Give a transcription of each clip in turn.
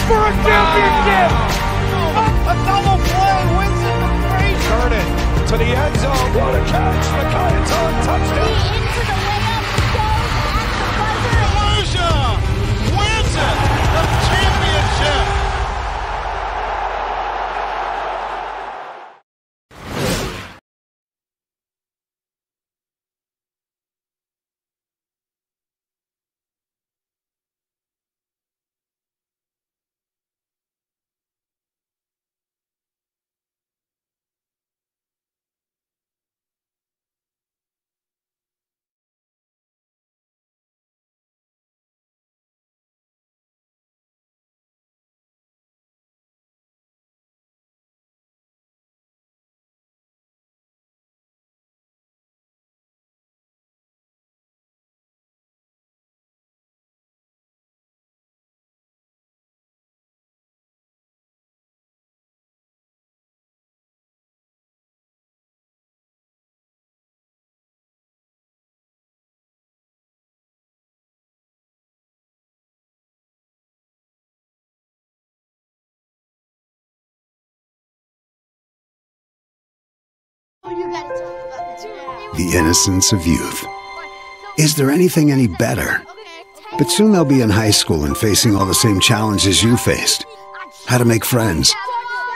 for a championship! A double play wins it for Frazier. Turn it to the end zone. What a catch! McKay, touchdown! Into the layup goes at the buzzer. Wins it! The championship! You gotta tell me about that. The innocence of youth. Is there anything any better? But soon they'll be in high school and facing all the same challenges you faced. How to make friends,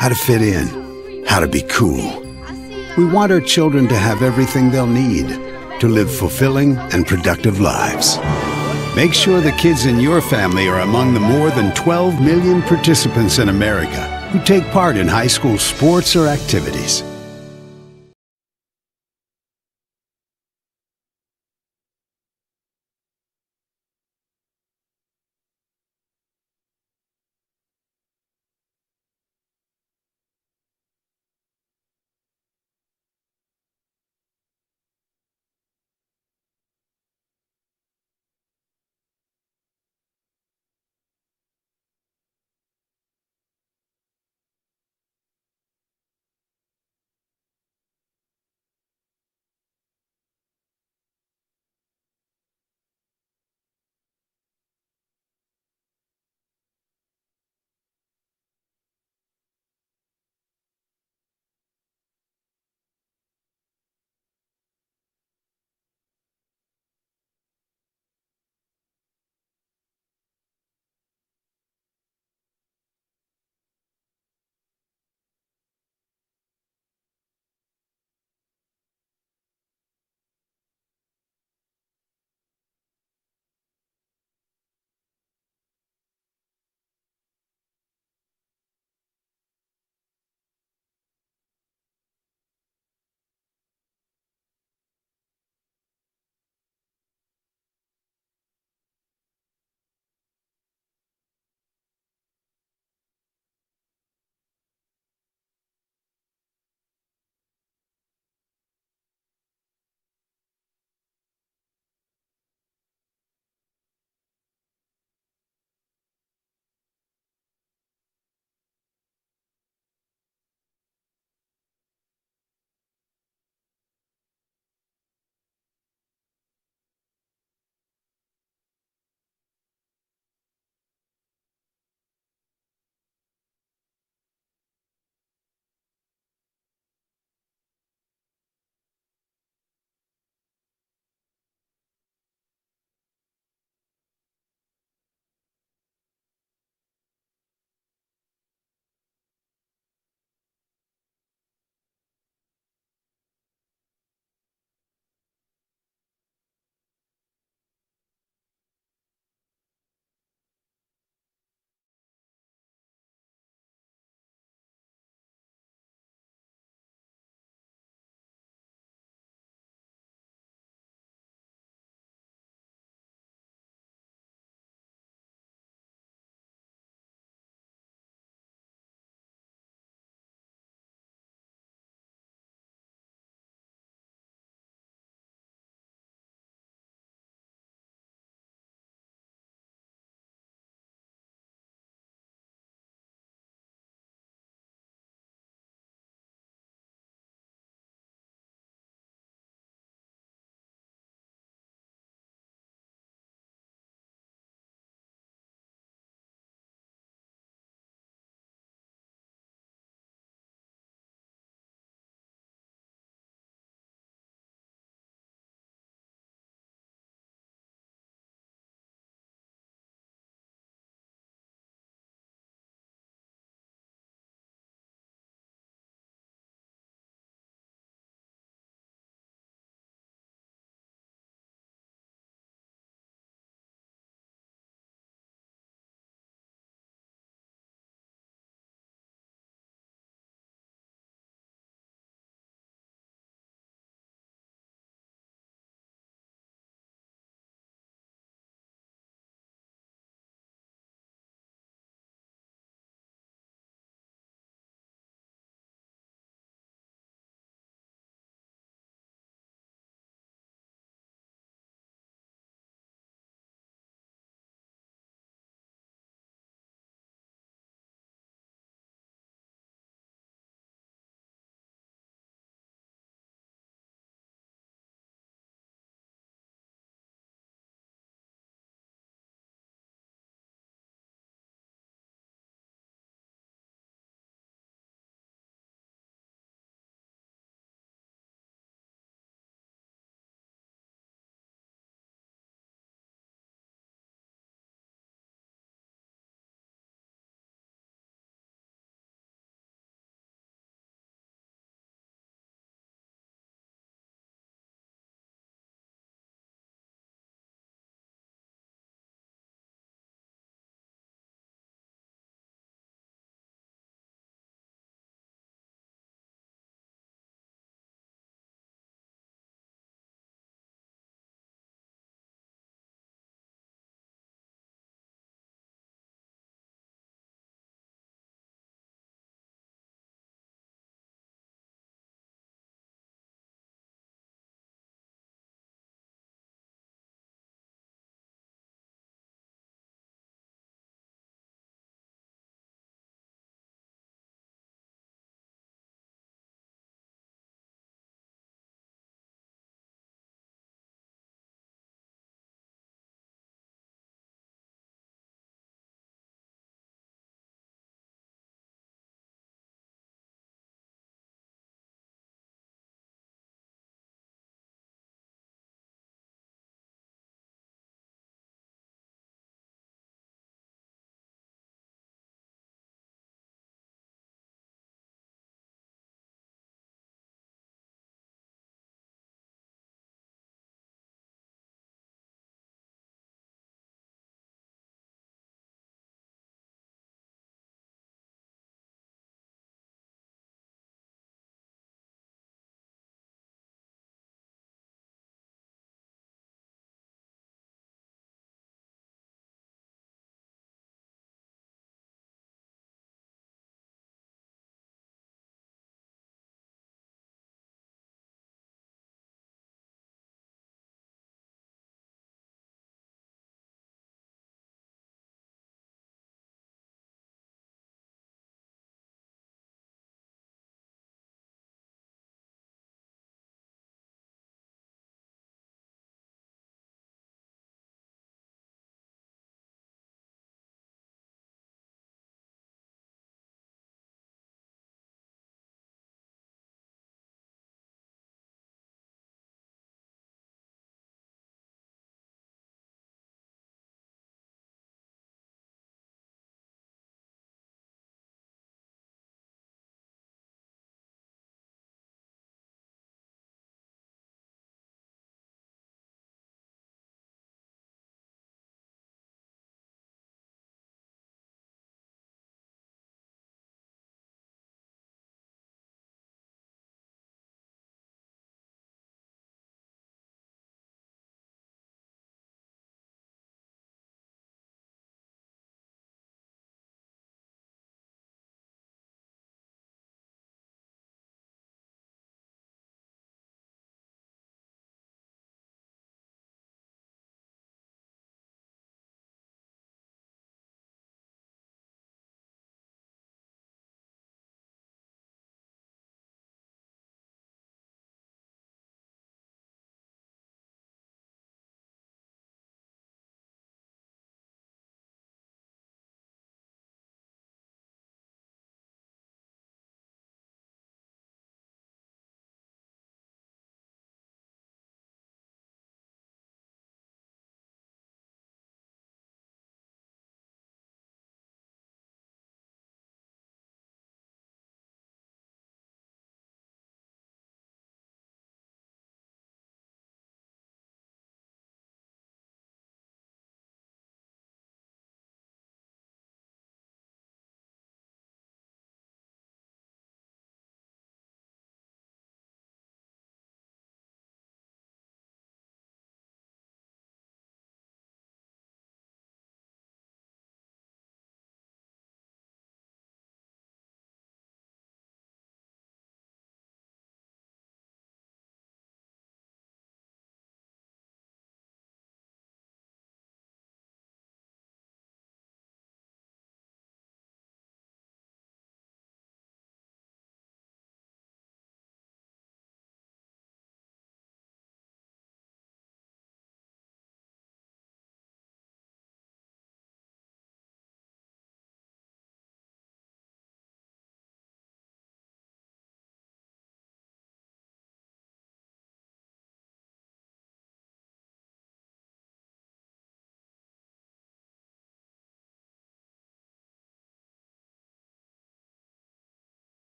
how to fit in, how to be cool. We want our children to have everything they'll need to live fulfilling and productive lives. Make sure the kids in your family are among the more than 12 million participants in America who take part in high school sports or activities.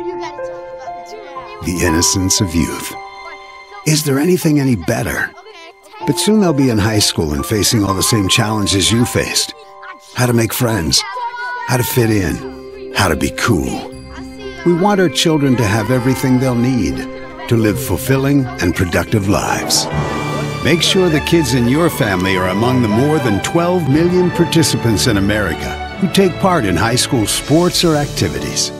The innocence of youth. Is there anything any better? But soon they'll be in high school and facing all the same challenges you faced. How to make friends, how to fit in, how to be cool. We want our children to have everything they'll need to live fulfilling and productive lives. Make sure the kids in your family are among the more than 12 million participants in America who take part in high school sports or activities.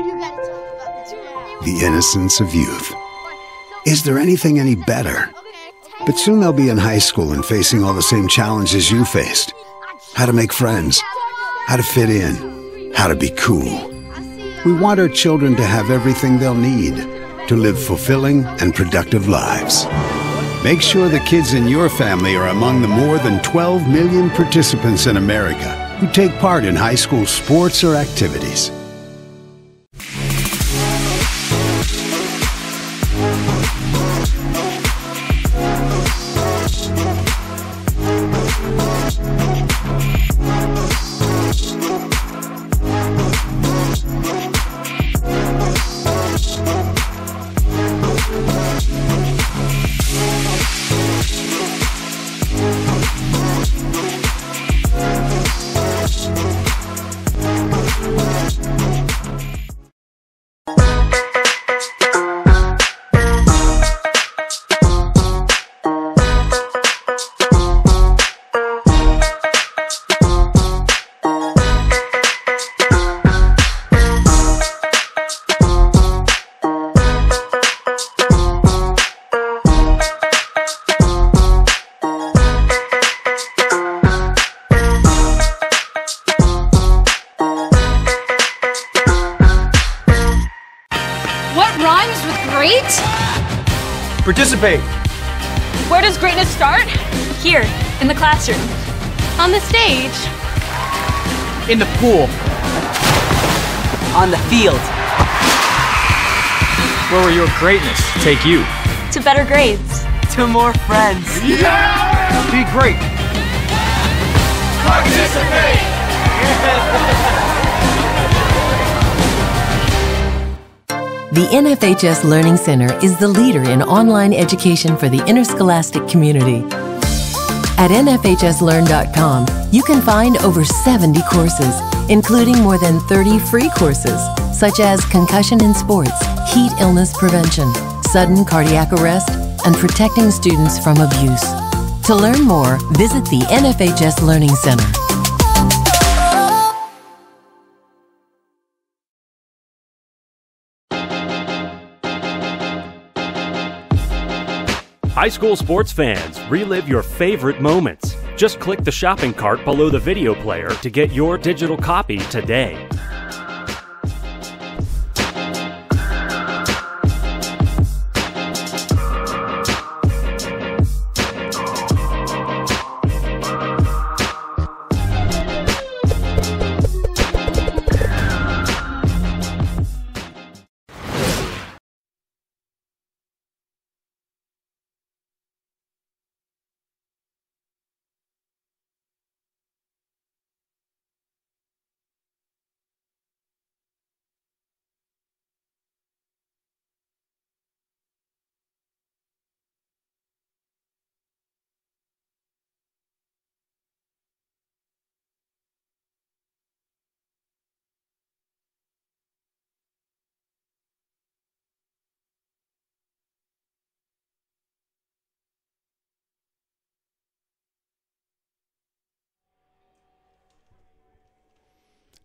The innocence of youth. Is there anything any better? But soon they'll be in high school and facing all the same challenges you faced. How to make friends, how to fit in, how to be cool. We want our children to have everything they'll need to live fulfilling and productive lives. Make sure the kids in your family are among the more than 12 million participants in America who take part in high school sports or activities. Participate. Where does greatness start? Here, in the classroom. On the stage. In the pool. On the field. Where will your greatness take you? To better grades. To more friends. Yeah! Be great. Participate! The NFHS Learning Center is the leader in online education for the interscholastic community. At nfhslearn.com, you can find over 70 courses, including more than 30 free courses, such as concussion in sports, heat illness prevention, sudden cardiac arrest, and protecting students from abuse. To learn more, visit the NFHS Learning Center. High school sports fans, relive your favorite moments. Just click the shopping cart below the video player to get your digital copy today.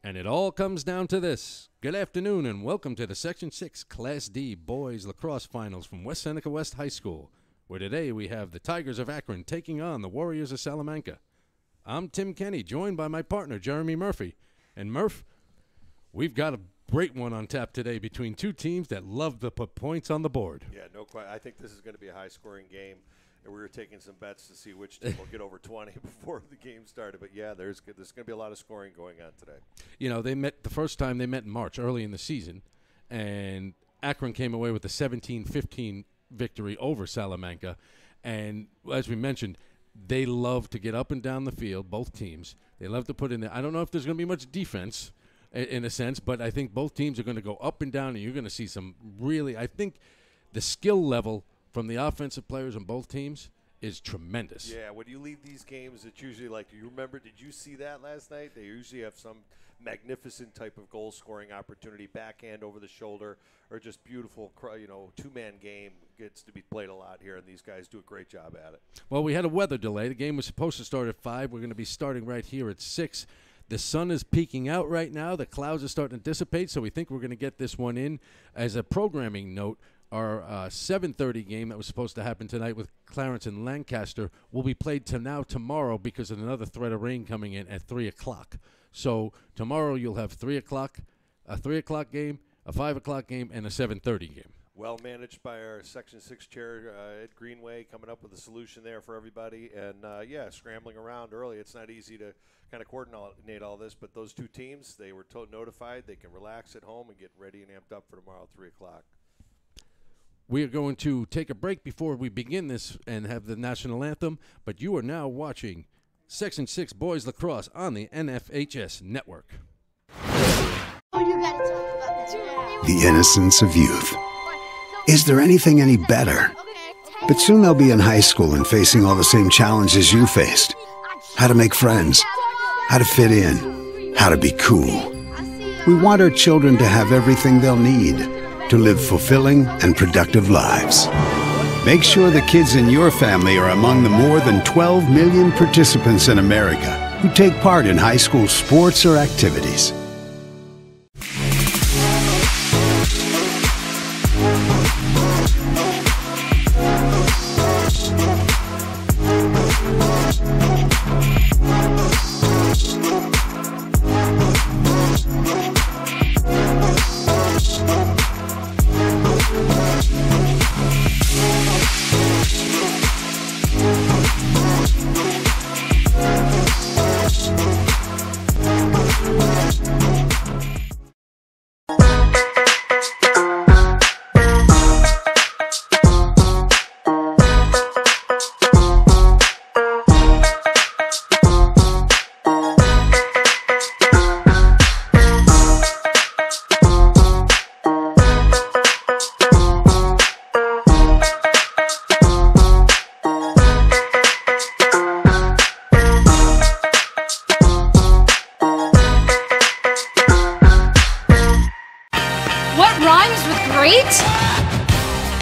And it all comes down to this. Good afternoon and welcome to the Section 6 Class D Boys Lacrosse Finals from West Seneca West High School, where today we have the Tigers of Akron taking on the Warriors of Salamanca. I'm Tim Kenny, joined by my partner, Jeremy Murphy. And Murph, we've got a great one on tap today between two teams that love to put points on the board. Yeah, no question. I think this is going to be a high-scoring game. And we were taking some bets to see which team will get over 20 before the game started. But, yeah, there's going to be a lot of scoring going on today. You know, they met the first time they met in March, early in the season, and Akron came away with a 17-15 victory over Salamanca. And as we mentioned, they love to get up and down the field, both teams. They love to put in there. I don't know if there's going to be much defense in a sense, but I think both teams are going to go up and down, and you're going to see some really – I think the skill level – from the offensive players on both teams is tremendous. Yeah, when you leave these games, it's usually like, do you remember, did you see that last night? They usually have some magnificent type of goal-scoring opportunity, backhand over the shoulder, or just beautiful, two-man game gets to be played a lot here, and these guys do a great job at it. Well, we had a weather delay. The game was supposed to start at 5. We're going to be starting right here at 6. The sun is peeking out right now. The clouds are starting to dissipate, so we think we're going to get this one in. As a programming note, our 7:30 game that was supposed to happen tonight with Clarence and Lancaster will be played tomorrow because of another threat of rain coming in at 3 o'clock. So tomorrow you'll have 3 o'clock, a 3 o'clock game, a 5 o'clock game, and a 7:30 game. Well managed by our Section 6 chair, Ed Greenway, coming up with a solution there for everybody. And, yeah, scrambling around early. It's not easy to kind of coordinate all this, but those two teams, they were notified. They can relax at home and get ready and amped up for tomorrow at 3 o'clock. We are going to take a break before we begin this and have the national anthem, but you are now watching Section 6 Boys Lacrosse on the NFHS Network. The innocence of youth. Is there anything any better? But soon they'll be in high school and facing all the same challenges you faced. How to make friends, how to fit in, how to be cool. We want our children to have everything they'll need to live fulfilling and productive lives. Make sure the kids in your family are among the more than 12 million participants in America who take part in high school sports or activities.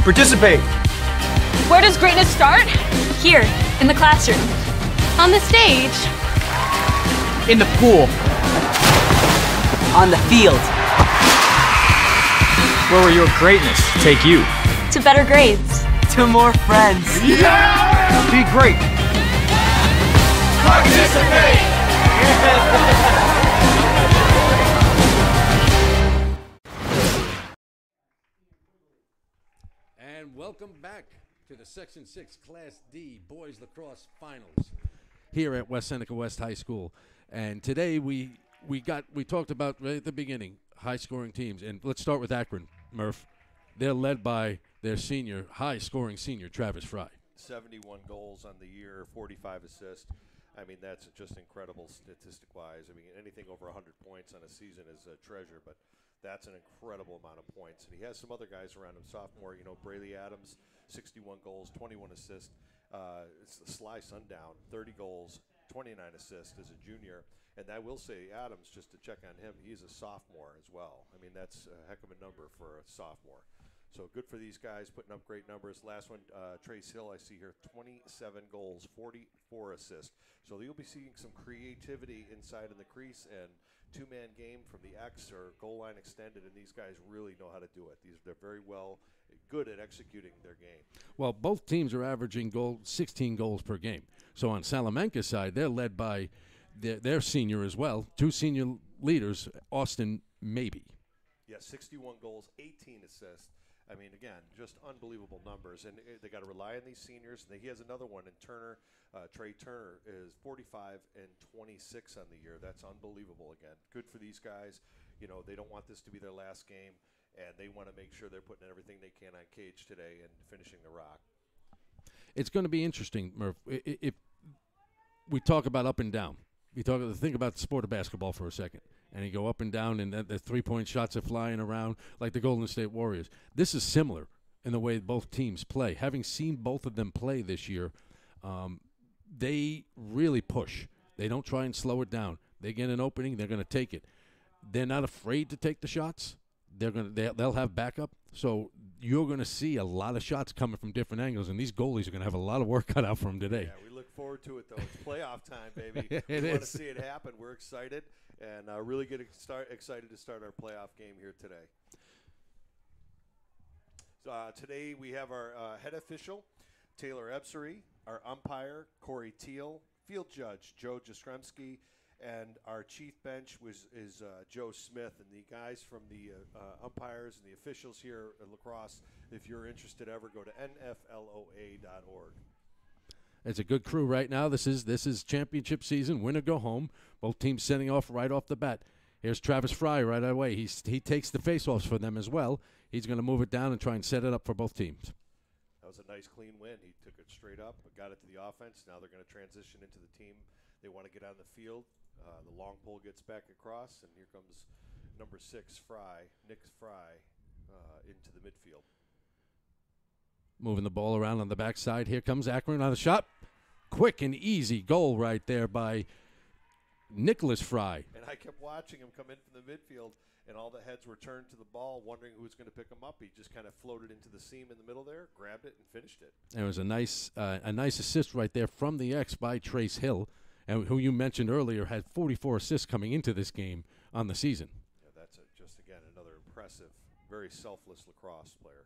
Participate. Where does greatness start? Here, in the classroom. On the stage. In the pool. On the field. Where will your greatness take you? To better grades. To more friends. Yeah! Be great. Participate! And welcome back to the Section 6 Class D Boys Lacrosse Finals here at West Seneca West High School. And today we talked about right at the beginning high-scoring teams. And let's start with Akron, Murph. They're led by their high-scoring senior, Travis Fry. 71 goals on the year, 45 assists. I mean, that's just incredible statistic-wise. I mean, anything over 100 points on a season is a treasure, but that's an incredible amount of points. And he has some other guys around him. Sophomore, Brayley Adams, 61 goals, 21 assists. Sly Sundown, 30 goals, 29 assists as a junior. And I will say, Adams, just to check on him, he's a sophomore as well. I mean, that's a heck of a number for a sophomore. So good for these guys, putting up great numbers. Last one, Trace Hill, I see here, 27 goals, 44 assists. So you'll be seeing some creativity inside in the crease and two-man game from the X or goal line extended, and these guys really know how to do it. They're very good at executing their game. Well, both teams are averaging 16 goals per game. So on Salamanca's side, they're led by their senior as well, two senior leaders, Austin Maybe. Yeah, 61 goals, 18 assists. I mean, again, just unbelievable numbers. And they got to rely on these seniors. And he has another one, and Turner, Trey Turner, is 45 and 26 on the year. That's unbelievable again. Good for these guys. They don't want this to be their last game, and they want to make sure they're putting everything they can on cage today and finishing the rock. It's going to be interesting, Murph. If we talk about up and down, think about the sport of basketball for a second. And you go up and down, and the three-point shots are flying around like the Golden State Warriors. This is similar in the way both teams play. Having seen both of them play this year, they really push. They don't try and slow it down. They get an opening, they're going to take it. They're not afraid to take the shots. They'll have backup. So you're going to see a lot of shots coming from different angles, and these goalies are going to have a lot of work cut out for them today. Yeah, we look forward to it, though. It's playoff time, baby. It we want to is. see it happen. We're excited and really excited to start our playoff game here today. So, today we have our head official, Taylor Ebsery, our umpire, Corey Teal, field judge, Joe Jastrzemski, and our chief bench is Joe Smith. And the guys from the umpires and the officials here at Lacrosse, if you're interested ever, go to nfloa.org. It's a good crew right now. This is championship season, win or go home. Both teams setting off right off the bat. Here's Travis Fry right away. He takes the face-offs for them as well. He's going to move it down and try and set it up for both teams. That was a nice, clean win. He took it straight up, got it to the offense. Now they're going to transition into the team. They want to get on the field. The long pole gets back across, and here comes number 6, Nick Fry, into the midfield. Moving the ball around on the backside. Here comes Akron on the shot. Quick and easy goal right there by Nicholas Fry. And I kept watching him come in from the midfield, and all the heads were turned to the ball, wondering who was going to pick him up. He just kind of floated into the seam in the middle there, grabbed it, and finished it. There was a nice assist right there from the X by Trace Hill, and who you mentioned earlier had 44 assists coming into this game on the season. Yeah, that's just, again, another impressive, very selfless lacrosse player.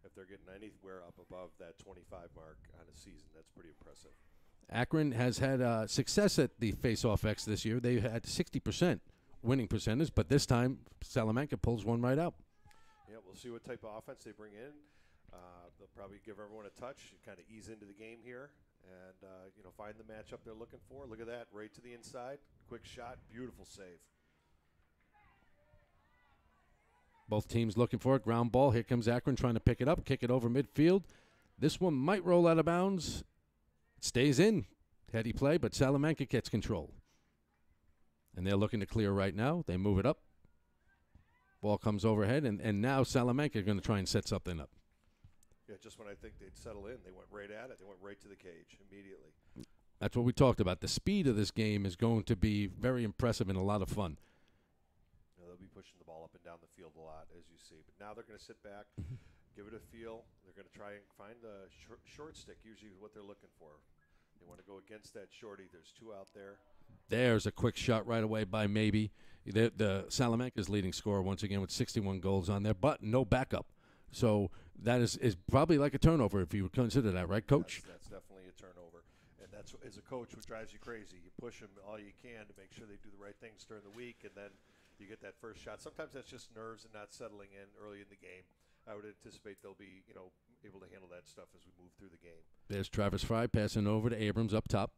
If they're getting anywhere up above that 25 mark on a season, that's pretty impressive. Akron has had success at the face-off X this year. They've had 60% winning percentage, but this time Salamanca pulls one right out. Yeah, we'll see what type of offense they bring in. They'll probably give everyone a touch, kind of ease into the game here, and find the matchup they're looking for. Look at that, right to the inside, quick shot, beautiful save. Both teams looking for it. Ground ball. Here comes Akron trying to pick it up, kick it over midfield. This one might roll out of bounds. It stays in. Heady play, but Salamanca gets control. And they're looking to clear right now. They move it up. Ball comes overhead, and now Salamanca are going to try and set something up. Yeah, just when I think they'd settle in, they went right at it. They went right to the cage immediately. That's what we talked about. The speed of this game is going to be very impressive and a lot of fun. They'll be pushing the ball up and down the field a lot, as you see. But now they're going to sit back, give it a feel. They're going to try and find the short stick, usually what they're looking for. They want to go against that shorty. There's 2 out there. There's a quick shot right away by Maybe. The Salamanca's leading scorer once again with 61 goals on there, but no backup. So that is probably like a turnover if you would consider that, right, Coach? That's definitely a turnover. And that's, as a coach, what drives you crazy. You push them all you can to make sure they do the right things during the week, and then you get that first shot. Sometimes that's just nerves and not settling in early in the game. I would anticipate they'll be, able to handle that stuff as we move through the game. There's Travis Fry passing over to Abrams up top.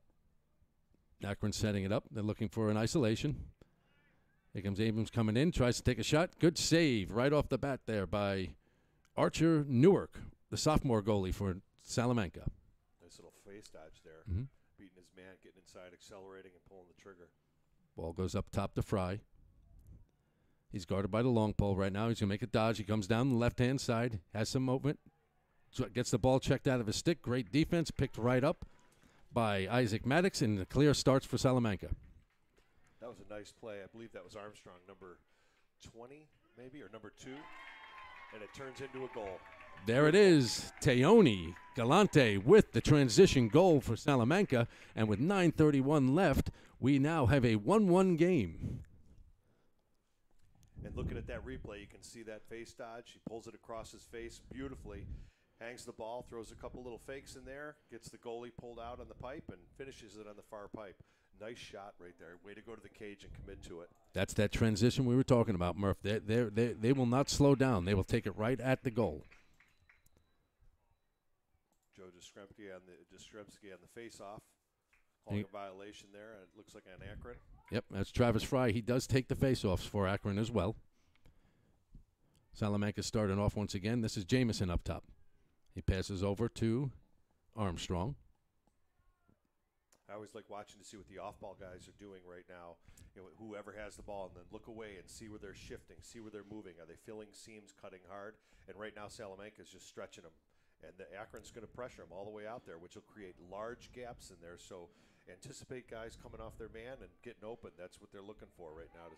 Akron setting it up. They're looking for an isolation. Here comes Abrams coming in, tries to take a shot. Good save right off the bat there by Archer Newark, the sophomore goalie for Salamanca. Nice little face dodge there. Beating his man, getting inside, accelerating, and pulling the trigger. Ball goes up top to Fry. He's guarded by the long pole right now. He's going to make a dodge. He comes down the left-hand side, has some movement, so gets the ball checked out of his stick. Great defense, picked right up by Isaac Maddox, and the clear starts for Salamanca. That was a nice play. I believe that was Armstrong, number 20 maybe, or number 2, and it turns into a goal. There it is. Teoni Galante with the transition goal for Salamanca, and with 9:31 left, we now have a 1-1 game. And looking at that replay, you can see that face dodge. He pulls it across his face beautifully, hangs the ball, throws a couple little fakes in there, gets the goalie pulled out on the pipe, and finishes it on the far pipe. Nice shot right there. Way to go to the cage and commit to it. That's that transition we were talking about, Murph. They will not slow down. They will take it right at the goal. Joe Jastrzemski on the face-off. Calling a violation there, and it looks like on Akron. Yep, that's Travis Fry. He does take the face-offs for Akron as well. Salamanca starting off once again. This is Jamison up top. He passes over to Armstrong. I always like watching to see what the off-ball guys are doing right now. Whoever has the ball, and then look away and see where they're shifting, see where they're moving. Are they filling seams, cutting hard? And right now Salamanca is just stretching them. And the Akron's going to pressure them all the way out there, which will create large gaps in there. So anticipate guys coming off their man and getting open. That's what they're looking for right now, to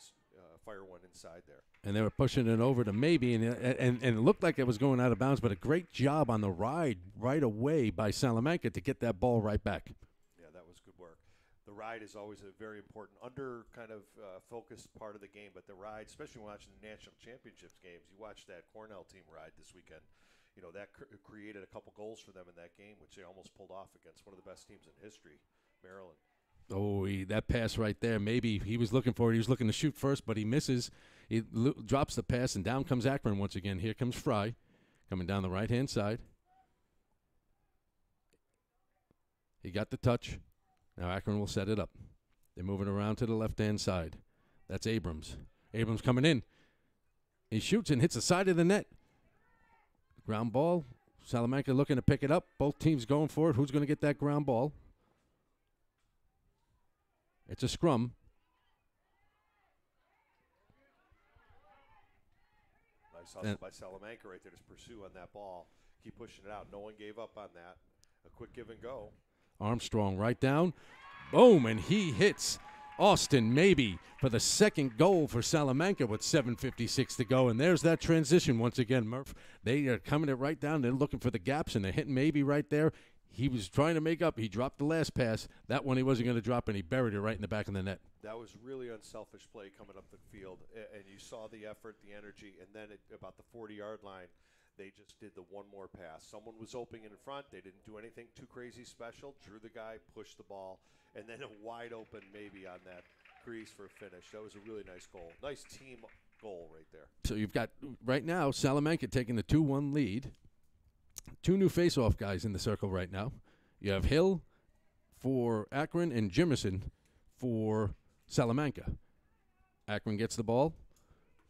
fire one inside there. And they were pushing it over to Maybe, and it looked like it was going out of bounds, but a great job on the ride right away by Salamanca to get that ball right back. Yeah, ride is always a very important, under kind of focused part of the game. But the ride, especially when watching the national championships games, you watch that Cornell team ride this weekend. You know, that created a couple goals for them in that game, which they almost pulled off against one of the best teams in history, Maryland. Oh, that pass right there. Maybe he was looking for it. He was looking to shoot first, but he misses. He drops the pass, and down comes Akron once again. Here comes Fry coming down the right-hand side. He got the touch. Now Akron will set it up. They're moving around to the left-hand side. That's Abrams. Abrams coming in. He shoots and hits the side of the net. Ground ball. Salamanca looking to pick it up. Both teams going for it. Who's going to get that ground ball? It's a scrum. Nice hustle by Salamanca right there to pursue on that ball. Keep pushing it out. No one gave up on that. A quick give and go. Armstrong right down. Boom, and he hits Austin maybe for the second goal for Salamanca with 7:56 to go. And there's that transition once again, Murph. They are coming it right down. They're looking for the gaps, and they're hitting maybe right there. He was trying to make up. He dropped the last pass. That one he wasn't going to drop, and he buried it right in the back of the net. That was really unselfish play coming up the field, and you saw the effort, the energy, and then at about the 40-yard line, they just did the one more pass. Someone was opening in front. They didn't do anything too crazy special. Drew the guy, pushed the ball, and then a wide open maybe on that crease for a finish. That was a really nice goal. Nice team goal right there. So you've got, right now, Salamanca taking the 2-1 lead. Two new face-off guys in the circle right now. You have Hill for Akron and Jimerson for Salamanca. Akron gets the ball.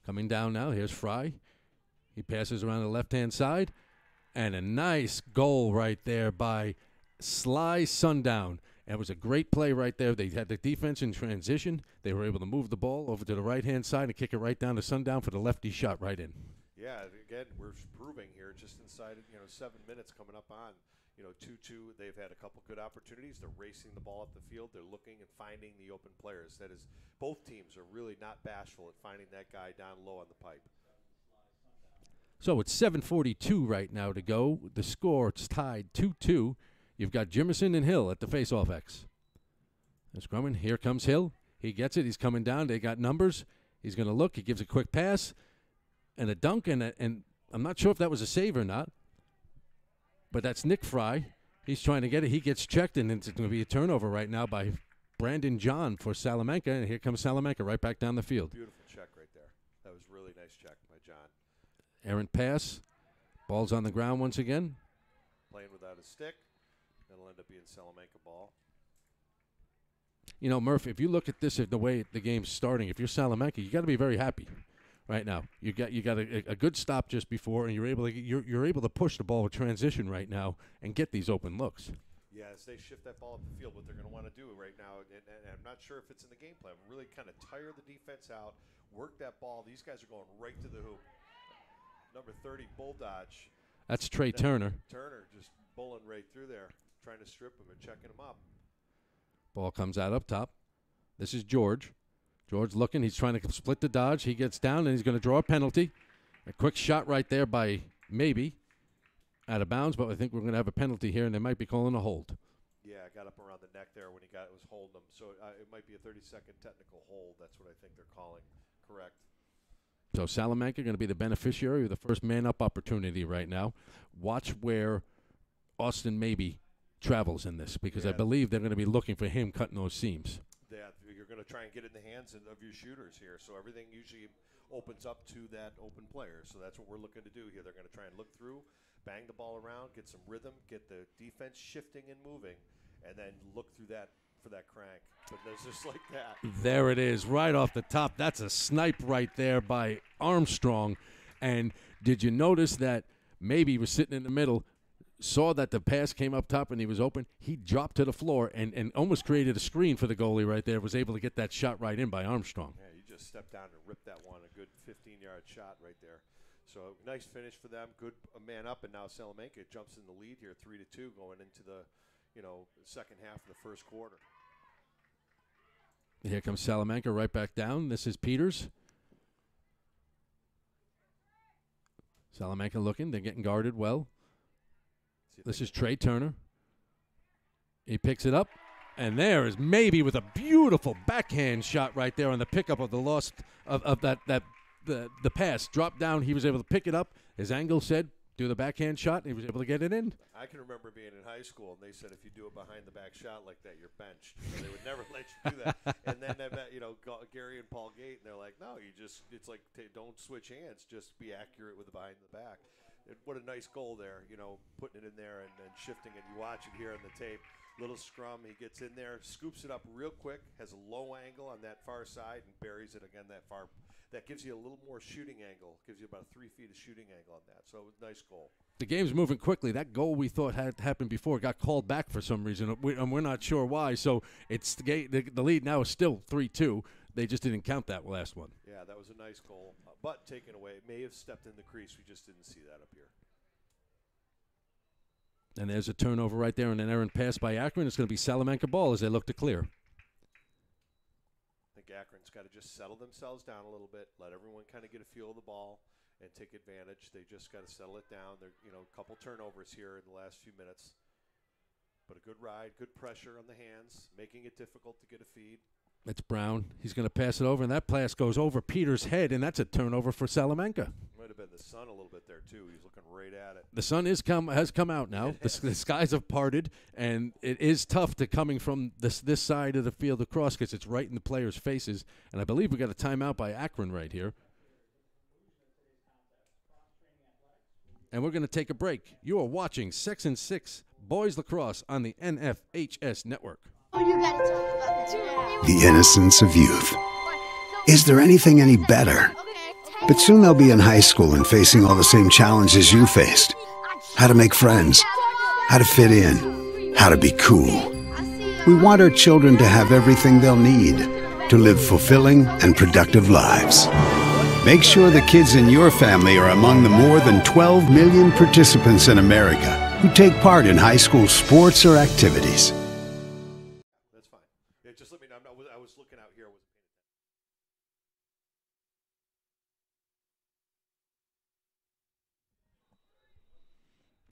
Coming down now. Here's Fry. He passes around the left-hand side. And a nice goal right there by Sly Sundown. It was a great play right there. They had the defense in transition. They were able to move the ball over to the right-hand side and kick it right down to Sundown for the lefty shot right in. Yeah, again, we're proving here just inside, 7 minutes coming up on, 2-2. They've had a couple good opportunities. They're racing the ball up the field. They're looking and finding the open players. That is, both teams are really not bashful at finding that guy down low on the pipe. So it's 7:42 right now to go. The score, it's tied 2-2. You've got Jimerson and Hill at the face-off X. There's Grumman. Here comes Hill. He gets it. He's coming down. They got numbers. He's going to look. He gives a quick pass and a dunk, and I'm not sure if that was a save or not. But that's Nick Fry. He's trying to get it. He gets checked, and it's going to be a turnover right now by Brandon John for Salamanca. And here comes Salamanca right back down the field. Beautiful check right there. That was really nice check by John. Errant pass. Ball's on the ground once again. Playing without a stick. That'll end up being Salamanca ball. You know, Murph, if you look at this, the way the game's starting, if you're Salamanca, you got to be very happy right now. You got a good stop just before, and you're able to push the ball with transition right now and get these open looks. Yeah, as they shift that ball up the field, what they're going to want to do right now, and I'm not sure if it's in the game plan, really kind of tire the defense out, work that ball. These guys are going right to the hoop. Number 30, bull dodge. That's Trey Turner. Turner just bulling right through there, trying to strip him and checking him up. Ball comes out up top. This is George. George looking. He's trying to split the dodge. He gets down, and he's going to draw a penalty. A quick shot right there by maybe out of bounds, but I think we're going to have a penalty here, and they might be calling a hold. Yeah, got up around the neck there when he was holding him. So it might be a 30-second technical hold. That's what I think they're calling. Correct. So Salamanca going to be the beneficiary of the first man-up opportunity right now. Watch where Austin maybe travels in this, because I believe they're going to be looking for him cutting those seams. Yeah, you're going to try and get it in the hands of your shooters here. So everything usually opens up to that open player. So that's what we're looking to do here. They're going to try and look through, bang the ball around, get some rhythm, get the defense shifting and moving, and then look through that for that crank. But there's just like that. There it is, right off the top. That's a snipe right there by Armstrong. And did you notice that maybe he was sitting in the middle, saw that the pass came up top and he was open? He dropped to the floor and almost created a screen for the goalie right there, was able to get that shot right in by Armstrong. Yeah, you just stepped down and ripped that one, a good 15-yard shot right there. So nice finish for them, good man up, and now Salamanca jumps in the lead here, 3-2, going into the second half of the first quarter. Here comes Salamanca right back down. This is Peters. Salamanca looking. They're getting guarded well. This is Trey Turner. He picks it up. And there is maybe with a beautiful backhand shot right there on the pickup of the lost of the pass. Dropped down, he was able to pick it up. His angle said, do the backhand shot, and he was able to get it in. I can remember being in high school, and they said if you do a behind-the-back shot like that, you're benched. So they would never let you do that. And then I met, Gary and Paul Gate, and they're like, no, it's like don't switch hands, just be accurate with the behind-the-back. And what a nice goal there, putting it in there and then shifting it. You watch it here on the tape. Little scrum, he gets in there, scoops it up real quick, has a low angle on that far side, and buries it again that far. That gives you a little more shooting angle, gives you about 3 feet of shooting angle on that. So it was a nice goal. The game's moving quickly. That goal we thought had happened before got called back for some reason, and we're not sure why. So it's the lead now is still 3-2. They just didn't count that last one. Yeah, that was a nice goal, but taken away. It may have stepped in the crease. We just didn't see that up here. And there's a turnover right there and an errant pass by Akron. It's going to be Salamanca ball as they look to clear. I think Akron's got to just settle themselves down a little bit, let everyone kind of get a feel of the ball and take advantage. They just got to settle it down. There, a couple turnovers here in the last few minutes. But a good ride, good pressure on the hands, making it difficult to get a feed. It's Brown. He's going to pass it over, and that pass goes over Peter's head, and that's a turnover for Salamanca. Might have been the sun a little bit there, too. He's looking right at it. The sun has come out now. The skies have parted, and it is tough to coming from this side of the field across because it's right in the players' faces. And I believe we got a timeout by Akron right here. And we're going to take a break. You are watching Section 6 Boys Lacrosse on the NFHS Network. The innocence of youth. Is there anything any better? But soon they'll be in high school and facing all the same challenges you faced. How to make friends, how to fit in, how to be cool. We want our children to have everything they'll need to live fulfilling and productive lives. Make sure the kids in your family are among the more than 12 million participants in America who take part in high school sports or activities. That's fine. Yeah, just let me know. I was looking out here.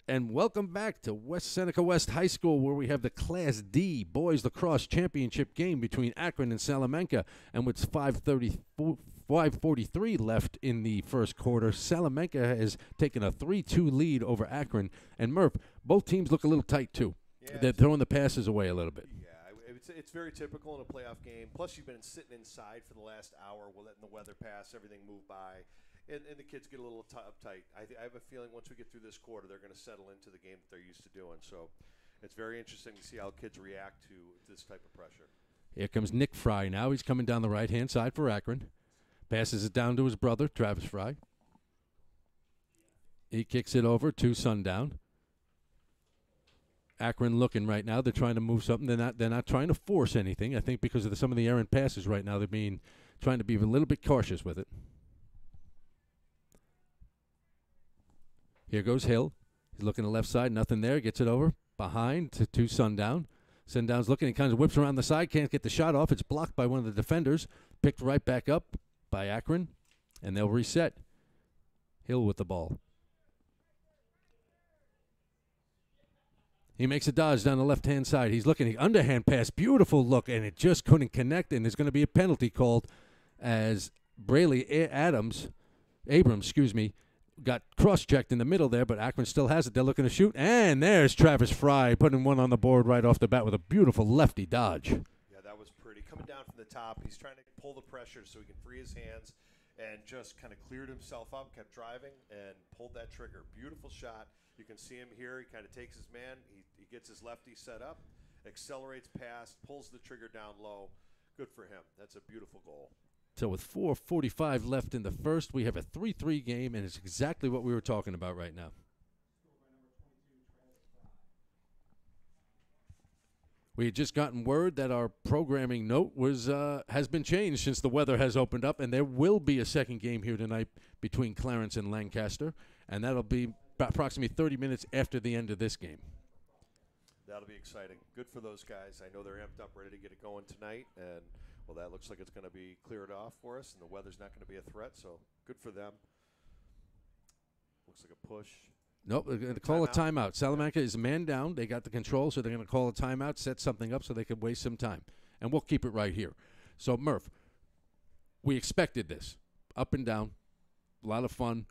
And welcome back to West Seneca West High School, where we have the Class D Boys Lacrosse Championship game between Akron and Salamanca. And with 5:43 left in the first quarter, Salamanca has taken a 3-2 lead over Akron. And Murph, both teams look a little tight, too. Yeah, they're throwing the passes away a little bit. Yeah, it's very typical in a playoff game. Plus, you've been sitting inside for the last hour. We're letting the weather pass, everything move by. And the kids get a little uptight. I have a feeling once we get through this quarter, they're going to settle into the game that they're used to doing. So it's very interesting to see how kids react to this type of pressure. Here comes Nick Fry now. He's coming down the right-hand side for Akron. Passes it down to his brother, Travis Fry. He kicks it over to Sundown. Akron looking right now. They're trying to move something. They're not trying to force anything. I think because of some of the errant passes right now, they're trying to be a little bit cautious with it. Here goes Hill. He's looking to the left side. Nothing there. Gets it over. Behind to Sundown. Sundown's looking. He kind of whips around the side. Can't get the shot off. It's blocked by one of the defenders. Picked right back up by Akron. And they'll reset. Hill with the ball. He makes a dodge down the left-hand side. He's looking. Underhand pass. Beautiful look. And it just couldn't connect. And there's going to be a penalty called as Abrams, got cross-checked in the middle there, but Akron still has it. They're looking to shoot, and there's Travis Fry putting one on the board right off the bat with a beautiful lefty dodge. Yeah, that was pretty. Coming down from the top, he's trying to pull the pressure so he can free his hands and just kind of cleared himself up, kept driving, and pulled that trigger. Beautiful shot. You can see him here. He kind of takes his man. He gets his lefty set up, accelerates past, pulls the trigger down low. Good for him. That's a beautiful goal. So with 4:45 left in the first, we have a 3-3 game, and it's exactly what we were talking about right now. We had just gotten word that our programming note has been changed since the weather has opened up, and there will be a second game here tonight between Clarence and Lancaster, and that'll be approximately 30 minutes after the end of this game. That'll be exciting. Good for those guys. I know they're amped up, ready to get it going tonight, and well, that looks like it's going to be cleared off for us, and the weather's not going to be a threat, so good for them. Looks like a push. Nope, they're going to call a timeout. Salamanca is a man down. They got the control, so they're going to call a timeout, set something up so they could waste some time. And we'll keep it right here. So, Murph, we expected this. Up and down, a lot of fun.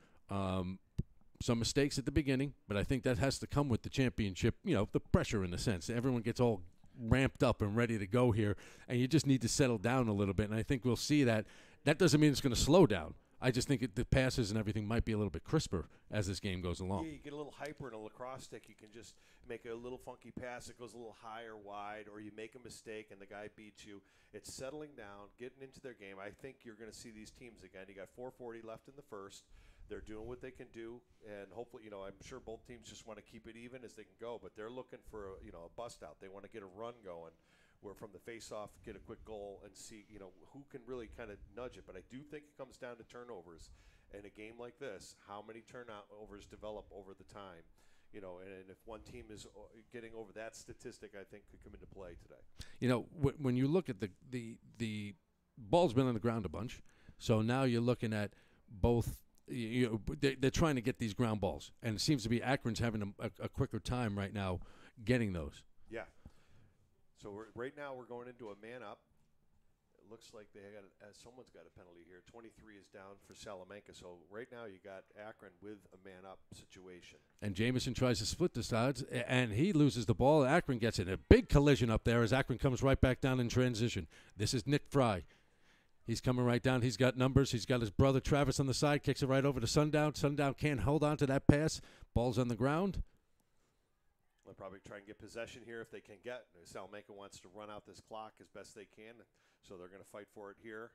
Some mistakes at the beginning, but I think that has to come with the championship, the pressure in a sense. Everyone gets all ramped up and ready to go here, and you just need to settle down a little bit, and I think we'll see that. That doesn't mean it's going to slow down. I just think the passes and everything might be a little bit crisper as this game goes along. Yeah, you get a little hyper in a lacrosse stick. You can just make a little funky pass that goes a little high or wide, or you make a mistake and the guy beats you. It's settling down, getting into their game. I think you're going to see these teams again. You got 4:40 left in the first. They're doing what they can do, and hopefully, I'm sure both teams just want to keep it even as they can go, but they're looking for a bust out. They want to get a run going where from the face-off, get a quick goal and see, who can really kind of nudge it. But I do think it comes down to turnovers. In a game like this, how many turnovers develop over the time? And if one team is getting over that statistic, I think could come into play today. When you look at the ball's been on the ground a bunch, so now you're looking at both. They're trying to get these ground balls, and it seems to be Akron's having a quicker time right now getting those. Yeah. So right now we're going into a man up. It looks like someone's got a penalty here. 23 is down for Salamanca. So right now you got Akron with a man up situation. And Jamison tries to split the sides, and he loses the ball. Akron gets in a big collision up there as Akron comes right back down in transition. This is Nick Fry. He's coming right down. He's got numbers. He's got his brother Travis on the side. Kicks it right over to Sundown. Sundown can't hold on to that pass. Ball's on the ground. They'll probably try and get possession here if they can get. Salamanca wants to run out this clock as best they can, so they're going to fight for it here.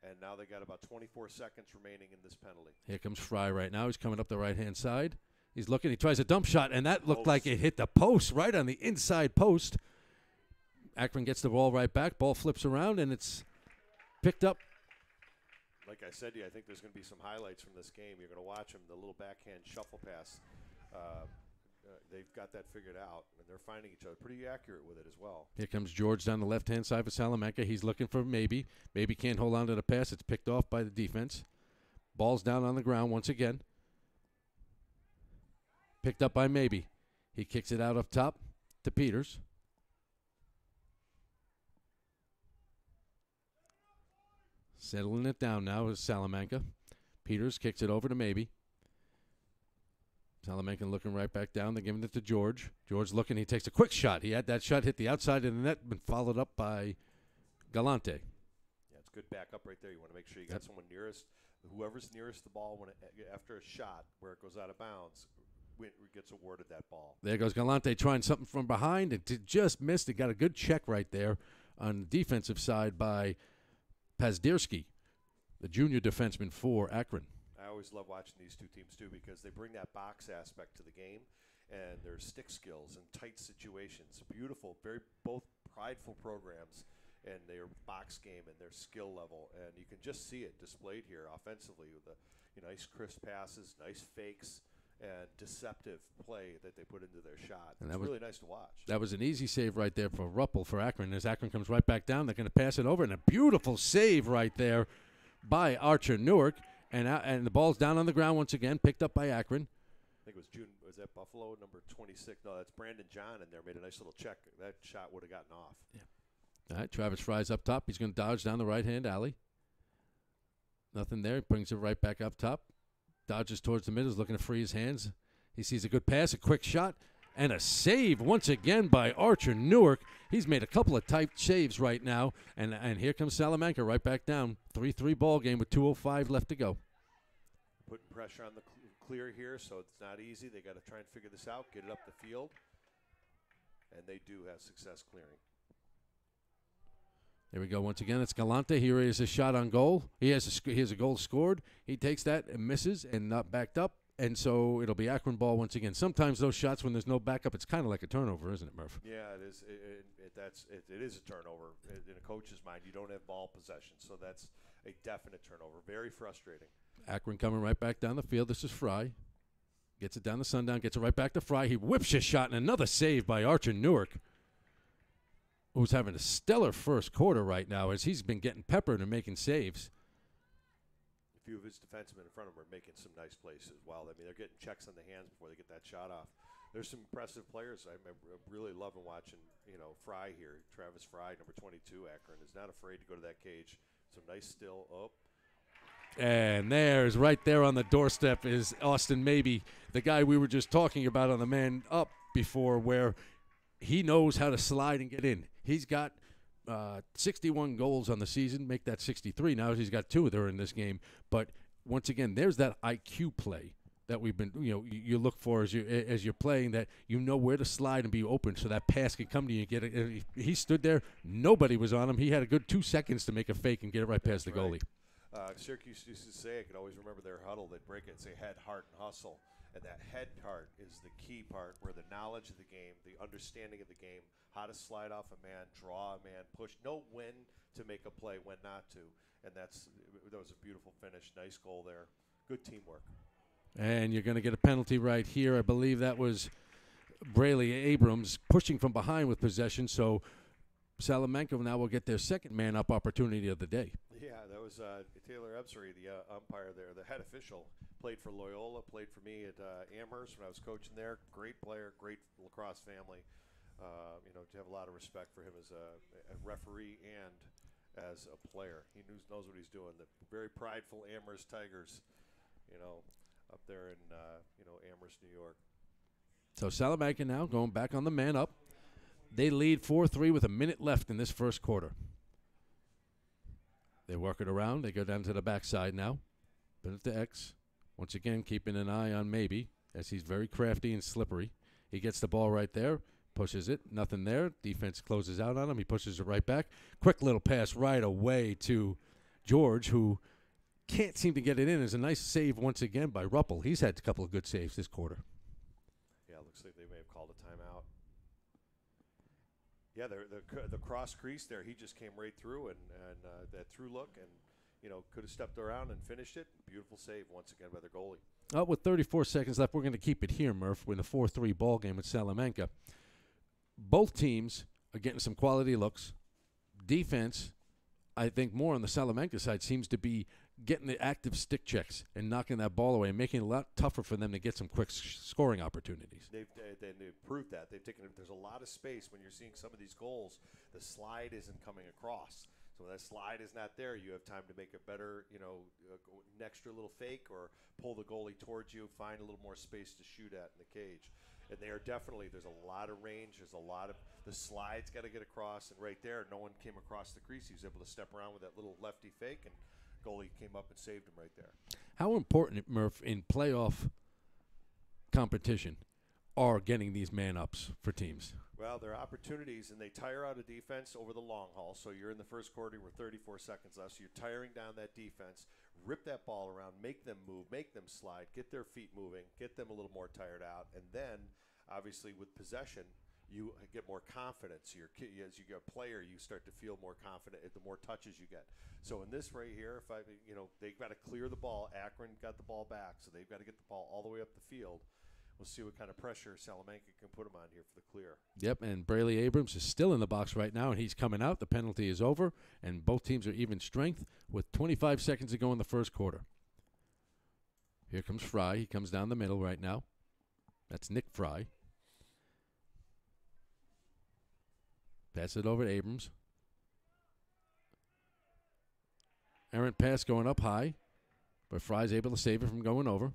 And now they got about 24 seconds remaining in this penalty. Here comes Fry right now. He's coming up the right-hand side. He's looking. He tries a dump shot, and that looked like it hit the post, right on the inside post. Akron gets the ball right back. Ball flips around, and it's picked up. Like I said to you, I think there's going to be some highlights from this game. You're going to watch them, the little backhand shuffle pass. They've got that figured out, and they're finding each other pretty accurate with it as well. Here comes George down the left-hand side for Salamanca. He's looking for Maybe. Maybe can't hold on to the pass. It's picked off by the defense. Ball's down on the ground once again. Picked up by Maybe. He kicks it out up top to Peters. Settling it down now is Salamanca. Peters kicks it over to Maybe. Salamanca looking right back down. They're giving it to George. George looking. He takes a quick shot. He had that shot hit the outside of the net, been followed up by Galante. Yeah, it's good backup right there. You want to make sure you got someone nearest. Whoever's nearest the ball after a shot where it goes out of bounds gets awarded that ball. There goes Galante trying something from behind. It just missed. It got a good check right there on the defensive side by Pazdirski, the junior defenseman for Akron. I always love watching these two teams, too, because they bring that box aspect to the game and their stick skills and tight situations. Beautiful, both prideful programs and their box game and their skill level. And you can just see it displayed here offensively with the nice crisp passes, nice fakes, and deceptive play that they put into their shot. And it's really nice to watch. That was an easy save right there for Ruppel for Akron. As Akron comes right back down, they're going to pass it over. And a beautiful save right there by Archer Newark. And the ball's down on the ground once again, picked up by Akron. I think it was was that Buffalo, number 26? No, that's Brandon John in there. Made a nice little check. That shot would have gotten off. Yeah. All right, Travis Fry's up top. He's going to dodge down the right-hand alley. Nothing there. Brings it right back up top. Dodges towards the middle. Is looking to free his hands. He sees a good pass, a quick shot, and a save once again by Archer Newark. He's made a couple of tight saves right now. And here comes Salamanca right back down. 3-3 ball game with 2:05 left to go. Putting pressure on the clear here, so it's not easy. They got to try and figure this out, get it up the field. And they do have success clearing. There we go once again. It's Galante. Here is a shot on goal. He has a goal scored. He takes that and misses and not backed up. And so it'll be Akron ball once again. Sometimes those shots, when there's no backup, it's kind of like a turnover, isn't it, Murph? Yeah, it is. It is a turnover. In a coach's mind, you don't have ball possession, so that's a definite turnover. Very frustrating. Akron coming right back down the field. This is Fry. Gets it down the Sundown. Gets it right back to Fry. He whips his shot, and another save by Archer Newark, who's having a stellar first quarter right now as he's been getting peppered and making saves. few of his defensemen in front of him are making some nice plays as well. I mean, they're getting checks on the hands before they get that shot off. There's some impressive players. I'm really loving watching, Fry here. Travis Fry, number 22, Akron, is not afraid to go to that cage. Some nice still up. And there's right there on the doorstep is Austin Maybe, the guy we were just talking about on the man up before, where he knows how to slide and get in. He's got 61 goals on the season, make that 63 now. He's got 2 there in this game. But once again, there's that IQ play that we've been, you look for as you're playing, that you know where to slide and be open so that pass can come to you and get it. He stood there, nobody was on him. He had a good 2 seconds to make a fake and get it right past the goalie. Syracuse used to say, I could always remember their huddle, they'd break it and say head, heart, and hustle. And that head part is the key part, where the knowledge of the game, the understanding of the game, how to slide off a man, draw a man, push, know when to make a play, when not to. And that was a beautiful finish. Nice goal there. Good teamwork. And you're going to get a penalty right here. I believe that was Brayley Abrams pushing from behind with possession. So Salamanca now will get their second man-up opportunity of the day. Yeah, that was Taylor Ebsery, the umpire there, the head official. Played for Loyola, played for me at Amherst when I was coaching there. Great player, great lacrosse family. To have a lot of respect for him as a referee and as a player. He knows what he's doing. The very prideful Amherst Tigers, up there in Amherst, New York. So Salamanca now going back on the man up. They lead 4-3 with a minute left in this first quarter. They work it around. They go down to the backside now. Put it to X. Once again, keeping an eye on Maybe, as he's very crafty and slippery. He gets the ball right there, pushes it, nothing there. Defense closes out on him. He pushes it right back. Quick little pass right away to George, who can't seem to get it in. It's a nice save once again by Ruppel. He's had a couple of good saves this quarter. Yeah, it looks like they may have called a timeout. Yeah, the cross crease there, he just came right through, and that through look, and could have stepped around and finished it. Beautiful save once again by the goalie. With 34 seconds left, we're going to keep it here, Murph, with a 4-3 ball game with Salamanca. Both teams are getting some quality looks. Defense, I think more on the Salamanca side, seems to be getting the active stick checks and knocking that ball away and making it a lot tougher for them to get some quick scoring opportunities. They've proved that. There's a lot of space when you're seeing some of these goals. The slide isn't coming across. So when that slide is not there, you have time to make a better, an extra little fake or pull the goalie towards you, find a little more space to shoot at in the cage. And they are definitely, there's a lot of range. There's a lot of, the slide's got to get across. And right there, no one came across the crease. He was able to step around with that little lefty fake, and goalie came up and saved him right there. How important, Murph, in playoff competition are getting these man-ups for teams? Well, there are opportunities, and they tire out a defense over the long haul. So you're in the first quarter, we're 34 seconds left. So you're tiring down that defense, rip that ball around, make them move, make them slide, get their feet moving, get them a little more tired out. And then, obviously, with possession, you get more confidence. As you get a player, you start to feel more confident the more touches you get. So in this right here, they've got to clear the ball. Akron got the ball back, so they've got to get the ball all the way up the field. We'll see what kind of pressure Salamanca can put him on here for the clear. Yep, and Brayley Abrams is still in the box right now, and he's coming out. The penalty is over, and both teams are even strength with 25 seconds to go in the first quarter. Here comes Fry. He comes down the middle right now. That's Nick Fry. Pass it over to Abrams. Errant pass going up high, but Fry's able to save it from going over.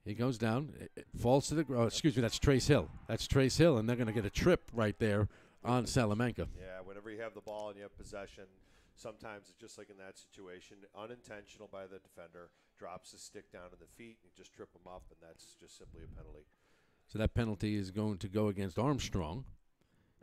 He goes down, it falls to the ground. Excuse me, that's Trace Hill. That's Trace Hill, and they're going to get a trip right there on Salamanca. Yeah, whenever you have the ball and you have possession, sometimes it's just like in that situation, unintentional by the defender, drops the stick down to the feet, and you just trip him up, and that's just simply a penalty. So that penalty is going to go against Armstrong.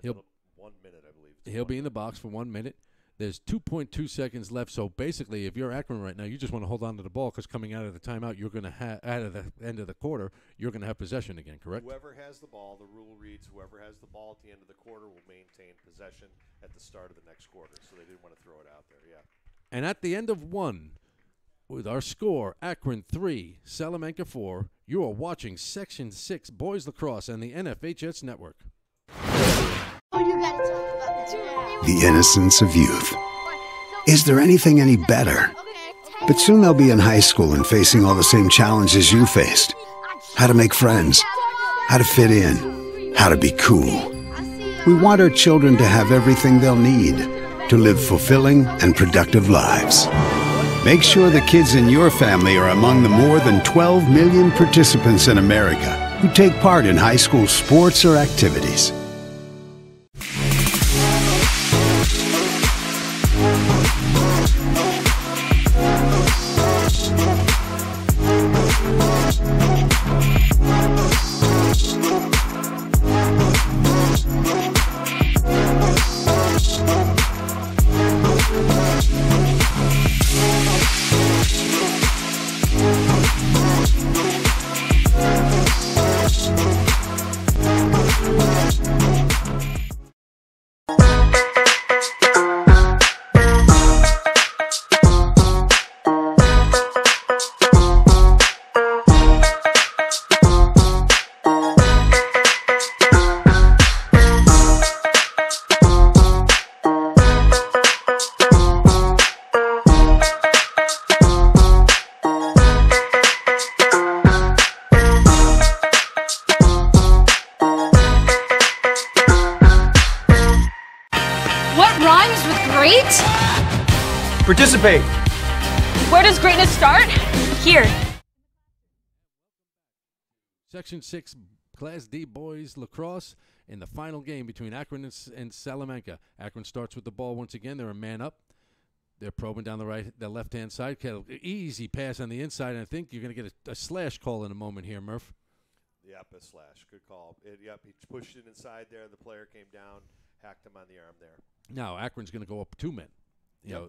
He'll 1 minute, I believe. He'll be in the box for 1 minute. There's 2.2 seconds left. So basically, if you're Akron right now, you just want to hold on to the ball because coming out of the timeout, you're going to have out of the end of the quarter, you're going to have possession again. Correct? Whoever has the ball, the rule reads, whoever has the ball at the end of the quarter will maintain possession at the start of the next quarter. So they didn't want to throw it out there. Yeah. And at the end of one, with our score, Akron 3, Salamanca 4, you are watching Section 6 Boys Lacrosse on the NFHS Network. The innocence of youth. Is there anything any better? But soon they'll be in high school and facing all the same challenges you faced. How to make friends, how to fit in, how to be cool. We want our children to have everything they'll need to live fulfilling and productive lives. Make sure the kids in your family are among the more than 12 million participants in America who take part in high school sports or activities. Participate. Where does greatness start? Here. Section 6 Class D boys lacrosse in the final game between Akron and Salamanca. Akron starts with the ball once again. They're a man up. They're probing down the left-hand side. Easy pass on the inside, and I think you're going to get a slash call in a moment here, Murph. Yep, a slash. Good call. Yep, he pushed it inside there. The player came down, hacked him on the arm there. Now, Akron's going to go up 2 men. You know,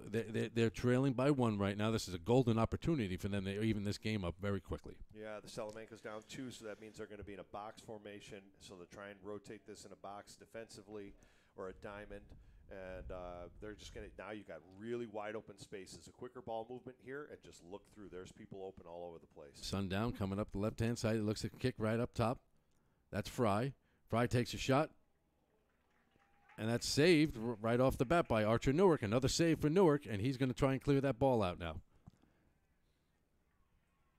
they're trailing by 1 right now. This is a golden opportunity for them to even this game up very quickly. Yeah, the Salamanca's down 2, so that means they're going to be in a box formation. So they'll try and rotate this in a box defensively or a diamond. And they're just going to – now you've got really wide open spaces. A quicker ball movement here and just look through. There's people open all over the place. Sundown coming up the left-hand side. It looks like a kick right up top. That's Fry. Fry takes a shot. And that's saved right off the bat by Archer Newark. Another save for Newark, and he's going to try and clear that ball out now.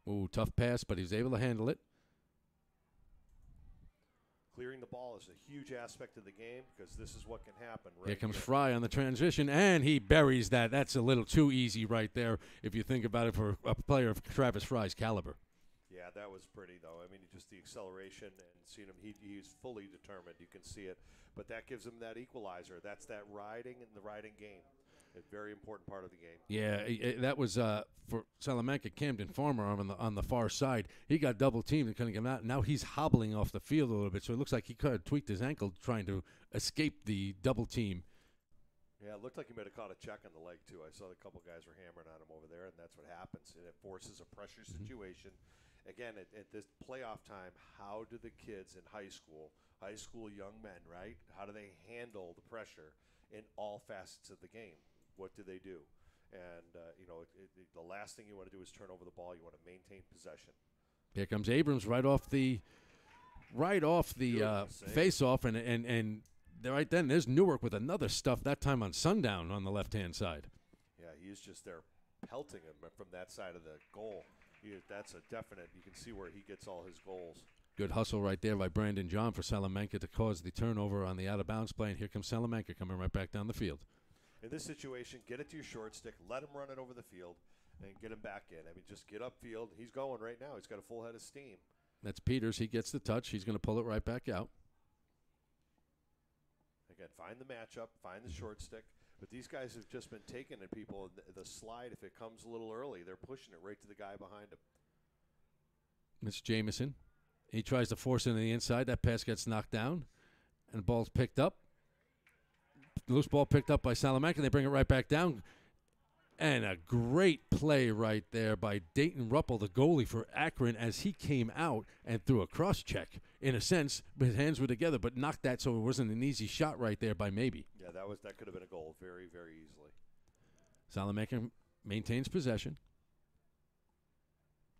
Ooh, tough pass, but he's able to handle it. Clearing the ball is a huge aspect of the game because this is what can happen. Right here comes Fry on the transition, and he buries that. That's a little too easy right there if you think about it for a player of Travis Fry's caliber. Yeah, that was pretty, though. I mean, just the acceleration and seeing him, he's fully determined. You can see it. But that gives him that equalizer. That's that riding in the riding game. A very important part of the game. Yeah, that was for Salamanca. Camden Farmer on the far side. He got double teamed and couldn't get him out. Now he's hobbling off the field a little bit, so it looks like he could have tweaked his ankle trying to escape the double team. Yeah, it looked like he might have caught a check on the leg, too. I saw a couple guys were hammering on him over there, and that's what happens. And it forces a pressure situation. Again, at this playoff time, how do the kids in high school young men, right, how do they handle the pressure in all facets of the game? What do they do? And, the last thing you want to do is turn over the ball. You want to maintain possession. Here comes Abrams right off the face-off, and right then there's Newark with another stuff, that time on Sundown on the left-hand side. Yeah, he's just there pelting him from that side of the goal. That's a definite. You can see where he gets all his goals. Good hustle right there by Brandon John for Salamanca to cause the turnover on the out-of-bounds play. And here comes Salamanca coming right back down the field. In this situation, get it to your short stick, let him run it over the field, and get him back in. I mean, just get upfield. He's going right now. He's got a full head of steam. That's Peters. He gets the touch. He's going to pull it right back out. Again, find the matchup, find the short stick. But these guys have just been taking at people. The slide, if it comes a little early, they're pushing it right to the guy behind him. It's Jamison. He tries to force it on the inside. That pass gets knocked down, and the ball's picked up. Loose ball picked up by Salamanca. They bring it right back down. And a great play right there by Dayton Ruppel, the goalie for Akron, as he came out and threw a cross check. In a sense, his hands were together, but knocked that so it wasn't an easy shot right there by maybe. Yeah, that could have been a goal very, very easily. Salamanca maintains possession.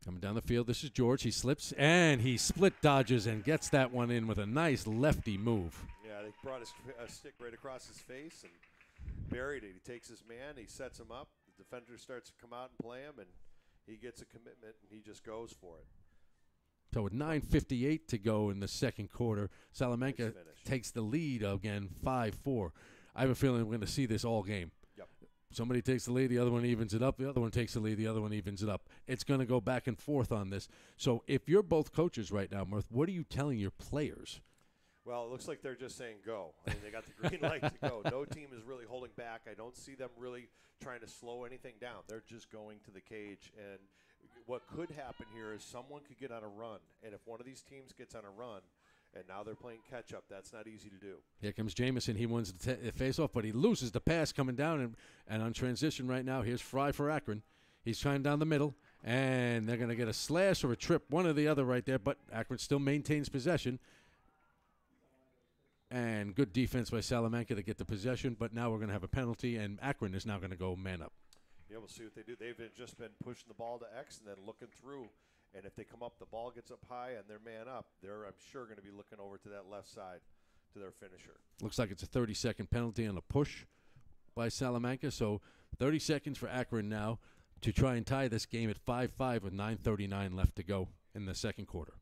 Coming down the field, this is George. He slips, and he split dodges and gets that one in with a nice lefty move. Yeah, they brought his stick right across his face and buried it. He takes his man, he sets him up. The defender starts to come out and play him, and he gets a commitment, and he just goes for it. So with 9:58 to go in the second quarter, Salamanca takes the lead again, 5-4. I have a feeling we're going to see this all game. Yep. Somebody takes the lead, the other one evens it up, the other one takes the lead, the other one evens it up. It's going to go back and forth on this. So if you're both coaches right now, Murph, what are you telling your players? Well, it looks like they're just saying go. I mean, they got the green light to go. No team is really holding back. I don't see them really trying to slow anything down. They're just going to the cage. And what could happen here is someone could get on a run. And if one of these teams gets on a run, and now they're playing catch-up, that's not easy to do. Here comes Jamison. He wins the face-off, but he loses the pass coming down. And on transition right now, here's Fry for Akron. He's trying down the middle, and they're going to get a slash or a trip, one or the other right there, but Akron still maintains possession. And good defense by Salamanca to get the possession, but now we're going to have a penalty, and Akron is now going to go man up. Yeah, we'll see what they do. They've just been pushing the ball to X and then looking through. And if they come up, the ball gets up high and they're man up, they're, I'm sure, going to be looking over to that left side to their finisher. Looks like it's a 30-second penalty on a push by Salamanca. So 30 seconds for Akron now to try and tie this game at 5-5 with 9:39 left to go in the second quarter.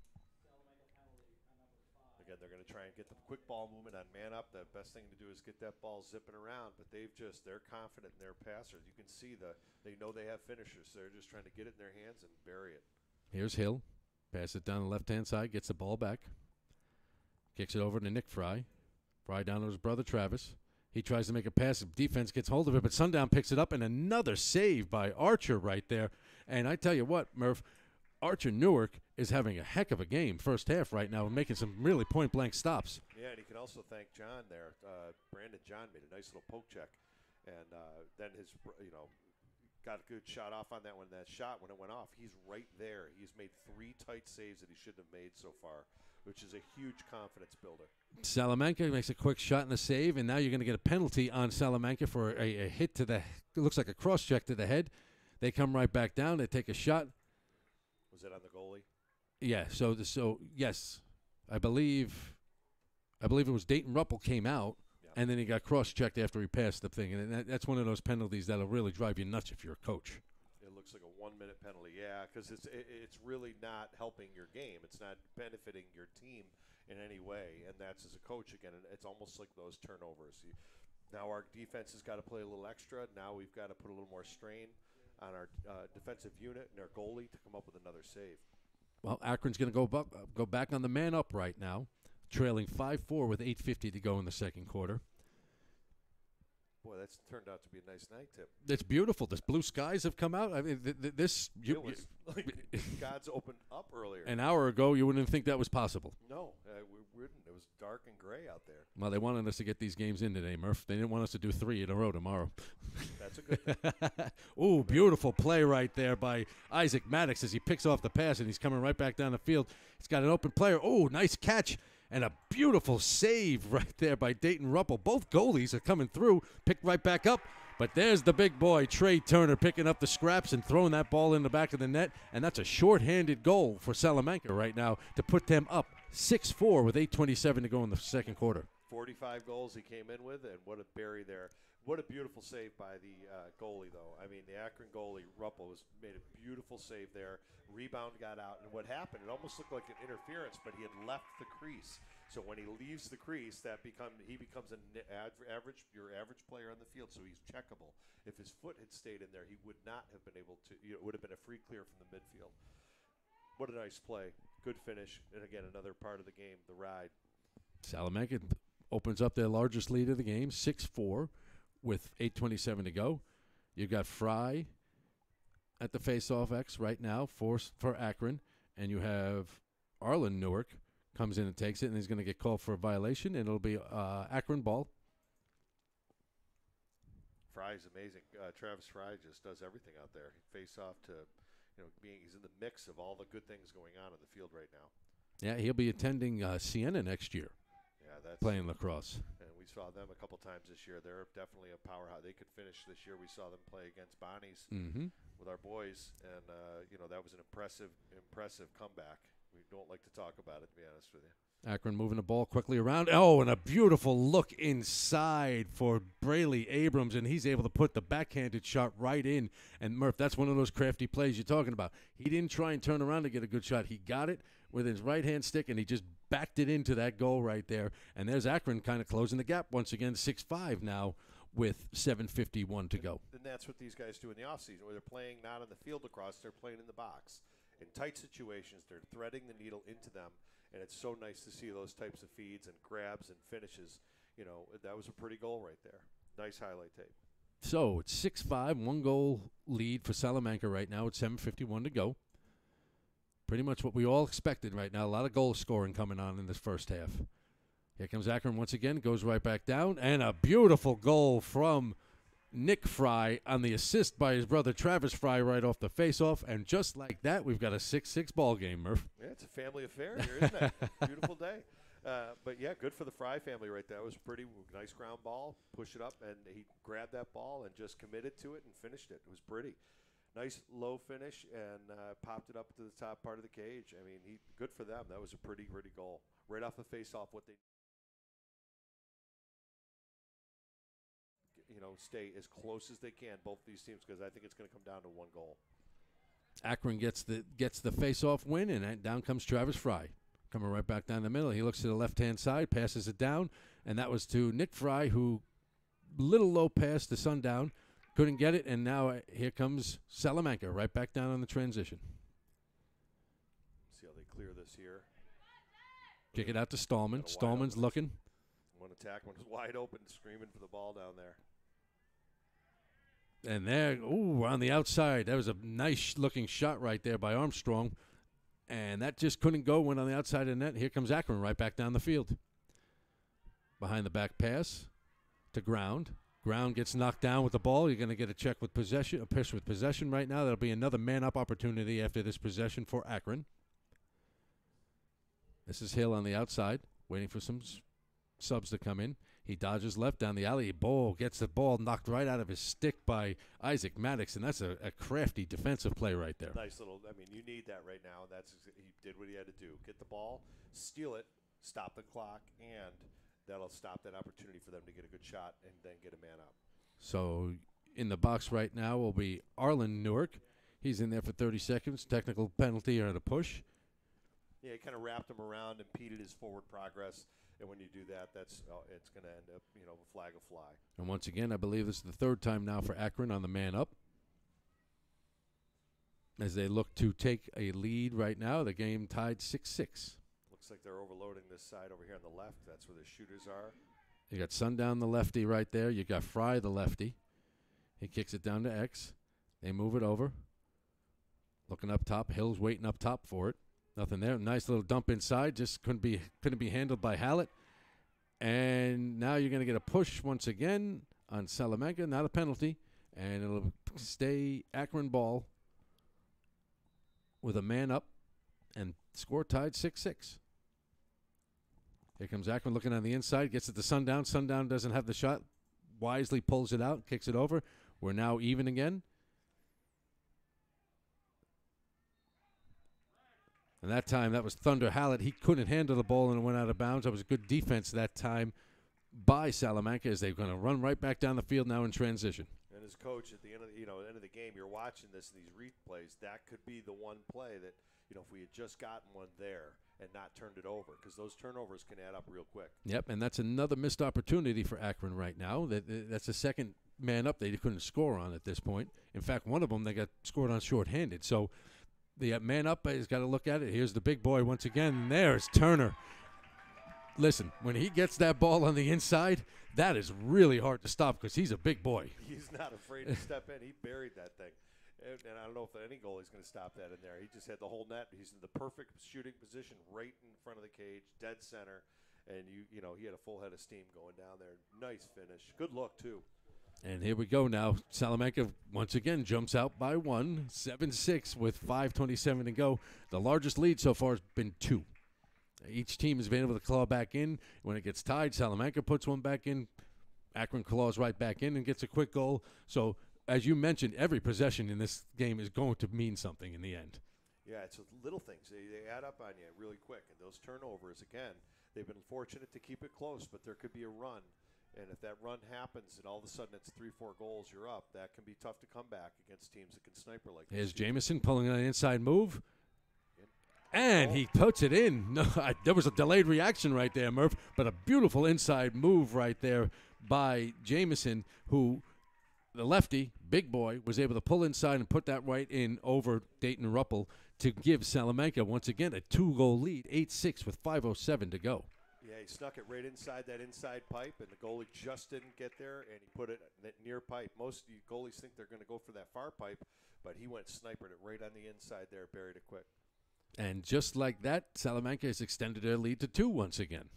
Again, they're going to try and get the quick ball movement on man up. The best thing to do is get that ball zipping around, but they're confident in their passers. You can see they know they have finishers, so they're just trying to get it in their hands and bury it. Here's Hill. Pass it down the left-hand side, gets the ball back. Kicks it over to Nick Fry. Fry down to his brother Travis. He tries to make a pass. Defense gets hold of it, but Sundown picks it up, and another save by Archer right there. And I tell you what, Murph, Archer Newark is having a heck of a game first half right now and making some really point-blank stops. Yeah, and you can also thank John there. Brandon John made a nice little poke check, and then his, got a good shot off on that one. That shot, when it went off, he's right there. He's made 3 tight saves that he shouldn't have made so far, which is a huge confidence builder. Salamanca makes a quick shot and a save, and now you're going to get a penalty on Salamanca for a hit to the, it looks like a cross-check to the head. They come right back down. They take a shot. Was it on the goalie? Yeah, so yes, I believe it was Dayton Ruppel came out, and then he got cross-checked after he passed the thing. And that's one of those penalties that'll really drive you nuts if you're a coach. It looks like a 1-minute penalty, yeah, because it's really not helping your game. It's not benefiting your team in any way, and that's as a coach, again, it's almost like those turnovers. Now our defense has got to play a little extra. Now we've got to put a little more strain on our defensive unit and our goalie to come up with another save. Well, Akron's going to go back on the man up right now, trailing 5-4 with 8:50 to go in the second quarter. Boy, that's turned out to be a nice night, Tip. It's beautiful. The blue skies have come out. I mean, it was like God's opened up earlier. An hour ago, you wouldn't think that was possible. No, we wouldn't. It was dark and gray out there. Well, they wanted us to get these games in today, Murph. They didn't want us to do 3 in a row tomorrow. That's a good thing. Ooh, beautiful play right there by Isaac Maddox as he picks off the pass, and he's coming right back down the field. He's got an open player. Oh, nice catch. And a beautiful save right there by Dayton Ruppel. Both goalies are coming through, picked right back up. But there's the big boy, Trey Turner, picking up the scraps and throwing that ball in the back of the net. And that's a shorthanded goal for Salamanca right now to put them up 6-4 with 8:27 to go in the second quarter. 45 goals he came in with, and what a bury there. What a beautiful save by the goalie, though. I mean, the Akron goalie, Ruppel, made a beautiful save there. Rebound got out, and what happened, it almost looked like an interference, but he had left the crease. So when he leaves the crease, he becomes your average player on the field, so he's checkable. If his foot had stayed in there, he would not have been able to, it would have been a free clear from the midfield. What a nice play. Good finish, and again, another part of the game, the ride. Salamanca opens up their largest lead of the game, 6-4. With 8:27 to go. You've got Fry at the face-off X right now for Akron, and you have Arlen Newark comes in and takes it, and he's going to get called for a violation, and it'll be Akron ball. Fry's amazing. Travis Fry just does everything out there. Face-off to, he's in the mix of all the good things going on the field right now. Yeah, he'll be attending Siena next year. Yeah, that's playing lacrosse. And we saw them a couple times this year. They're definitely a powerhouse. They could finish this year. We saw them play against Bonnie's with our boys, and that was an impressive comeback. We don't like to talk about it, to be honest with you. Akron moving the ball quickly around. Oh, and a beautiful look inside for Brayley Abrams, and he's able to put the backhanded shot right in. And, Murph, that's one of those crafty plays you're talking about. He didn't try and turn around to get a good shot. He got it with his right-hand stick, and he just backed it into that goal right there. And there's Akron kind of closing the gap once again, 6-5 now with 7:51 to go. And that's what these guys do in the offseason, where they're playing not on the field lacrosse, they're playing in the box. In tight situations, they're threading the needle into them. And it's so nice to see those types of feeds and grabs and finishes. You know, that was a pretty goal right there. Nice highlight tape. So it's 6-5, 1-goal lead for Salamanca right now. It's 7:51 to go. Pretty much what we all expected right now. A lot of goal scoring coming on in this first half. Here comes Akron once again. Goes right back down. And a beautiful goal from Nick Fry on the assist by his brother Travis Fry right off the face-off. And just like that, we've got a 6-6 ball game, Murph. Yeah, it's a family affair here, isn't it? Beautiful day. But, yeah, good for the Fry family right there. That was pretty nice ground ball. Push it up, and he grabbed that ball and just committed to it and finished it. It was pretty. Nice low finish and popped it up to the top part of the cage. I mean, good for them. That was a pretty goal. Right off the face-off, what they stay as close as they can, both these teams, because I think it's going to come down to one goal. Akron gets the face-off win, and down comes Travis Fry. Coming right back down the middle. He looks to the left-hand side, passes it down, and that was to Nick Fry, who little low pass to Sundown. Couldn't get it, and now here comes Salamanca right back down on the transition. See how they clear this here. Kick it out to Stallman. Stallman's looking. One attack, one was wide open, screaming for the ball down there. And there, on the outside. That was a nice-looking shot right there by Armstrong. And that just couldn't go, went on the outside of the net. Here comes Akron right back down the field. Behind the back pass to Ground. Ground gets knocked down with the ball. You're going to get a check with possession, a push with possession right now. That'll be another man-up opportunity after this possession for Akron. This is Hill on the outside, waiting for some subs to come in. He dodges left down the alley. Ball gets the ball knocked right out of his stick by Isaac Maddox, and that's a crafty defensive play right there. Nice little. I mean, you need that right now. He did what he had to do. Get the ball, steal it, stop the clock, and that'll stop that opportunity for them to get a good shot and then get a man up. So in the box right now will be Arlen Newark. He's in there for 30 seconds. Technical penalty or a push. Yeah, he kind of wrapped him around, impeded his forward progress. And when you do that, it's going to end up, a flag of fly. And once again, I believe this is the third time now for Akron on the man up. As they look to take a lead right now, the game tied 6-6. Looks like they're overloading this side over here on the left. That's where the shooters are. You got Sundown, the lefty, right there. You got Fry, the lefty. He kicks it down to X. They move it over. Looking up top. Hill's waiting up top for it. Nothing there. Nice little dump inside. Just couldn't be handled by Hallett. And now you're going to get a push once again on Salamanca. Not a penalty. And it'll stay Akron ball with a man up and score tied 6-6. Here comes Akron looking on the inside. Gets it to Sundown. Sundown doesn't have the shot. Wisely pulls it out. Kicks it over. We're now even again. And that time, that was Thunder Hallett. He couldn't handle the ball and it went out of bounds. That was a good defense that time by Salamanca as they're going to run right back down the field now in transition. And as coach, at the end of end of the game, you're watching these replays. That could be the one play that, if we had just gotten one there and not turned it over, because those turnovers can add up real quick. Yep, and that's another missed opportunity for Akron right now. That's the second man up they couldn't score on at this point. In fact, one of them they got scored on shorthanded. So the man up has got to look at it. Here's the big boy once again. And there's Turner. Listen, when he gets that ball on the inside, that is really hard to stop because he's a big boy. He's not afraid to step in. He buried that thing. And I don't know if any goalie's going to stop that in there. He just had the whole net. He's in the perfect shooting position right in front of the cage, dead center. And, he had a full head of steam going down there. Nice finish. Good look, too. And here we go now. Salamanca once again jumps out by 1, 7-6 with 5:27 to go. The largest lead so far has been 2. Each team has been able to claw back in. When it gets tied, Salamanca puts one back in. Akron claws right back in and gets a quick goal. So, as you mentioned, every possession in this game is going to mean something in the end. Yeah, it's little things. They add up on you really quick. And those turnovers, again, they've been fortunate to keep it close, but there could be a run. And if that run happens and all of a sudden it's 3-4 goals, you're up, that can be tough to come back against teams that can sniper like Here's this. Jamison pulling an inside move. And he puts it in. No, there was a delayed reaction right there, Murph, but a beautiful inside move right there by Jamison, who, the lefty, big boy, was able to pull inside and put that right in over Dayton Ruppel to give Salamanca, once again, a 2-goal lead, 8-6 with 5:07 to go. Yeah, he snuck it right inside that inside pipe, and the goalie just didn't get there, and he put it near pipe. Most goalies think they're going to go for that far pipe, but he went snipered it right on the inside there, buried it quick. And just like that, Salamanca has extended their lead to 2 once again.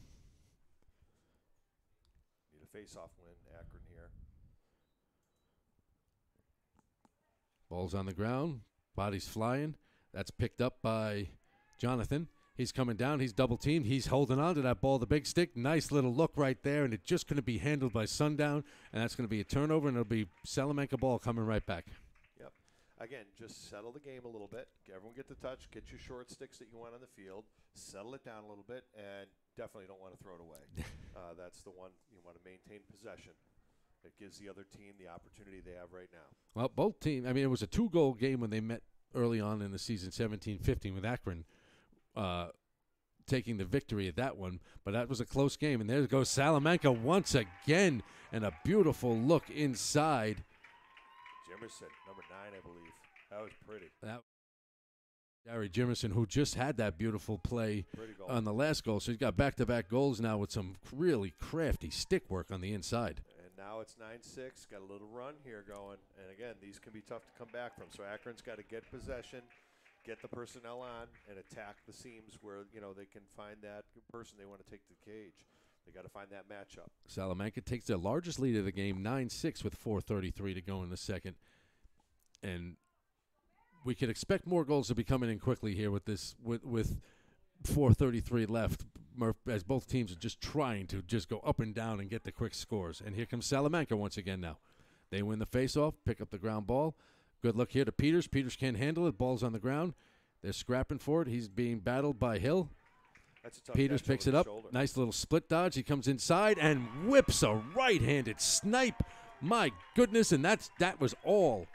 Need a face-off win, Akron here. Ball's on the ground, body's flying. That's picked up by Jonathan. He's coming down. He's double-teamed. He's holding on to that ball, the big stick. Nice little look right there, and it's just going to be handled by Sundown, and that's going to be a turnover, and it'll be Salamanca ball coming right back. Yep. Again, just settle the game a little bit. Everyone get the touch. Get your short sticks that you want on the field. Settle it down a little bit, and definitely don't want to throw it away. That's the one you want to maintain possession. It gives the other team the opportunity they have right now. Well, both teams, I mean, it was a 2-goal game when they met early on in the season, 17-15, with Akron taking the victory at that one, but that was a close game. And there goes Salamanca once again, and a beautiful look inside. Jimerson, number 9, I believe. That was pretty. Gary Jimerson, who just had that beautiful play on the last goal. So he's got back-to-back goals now with some really crafty stick work on the inside. And now it's 9-6. Got a little run here going. And again, these can be tough to come back from. So Akron's got to get possession, get the personnel on, and attack the seams where, they can find that person they want to take to the cage. They got to find that matchup. Salamanca takes their largest lead of the game, 9-6 with 4:33 to go in the second. And we could expect more goals to be coming in quickly here with 4:33 left, as both teams are just trying to just go up and down and get the quick scores. And here comes Salamanca once again now. They win the faceoff, pick up the ground ball. Good look here to Peters. Peters can't handle it. Ball's on the ground. They're scrapping for it. He's being battled by Hill. That's a tough Peters catch picks over it the up. shoulder. Nice little split dodge. He comes inside and whips a right-handed snipe. My goodness, and that was all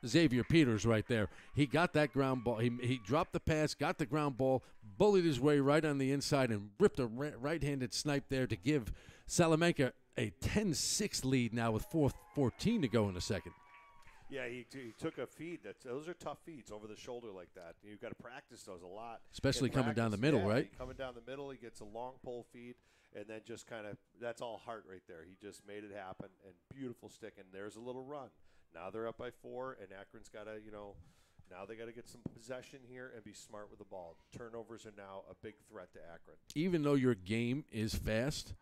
Xavier Peters right there. He got that ground ball. He dropped the pass, got the ground ball, bullied his way right on the inside, and ripped a right-handed snipe there to give Salamanca a 10-6 lead now with 4:14 to go in the second. Yeah, he took a feed. Those are tough feeds over the shoulder like that. You've got to practice those a lot. Especially coming down the middle, right? Coming down the middle, he gets a long pole feed, and then just kind of, that's all heart right there. He just made it happen, and beautiful stick, and there's a little run. Now they're up by 4, and Akron's got to, now they got to get some possession here and be smart with the ball. Turnovers are now a big threat to Akron. Even though your game is fast,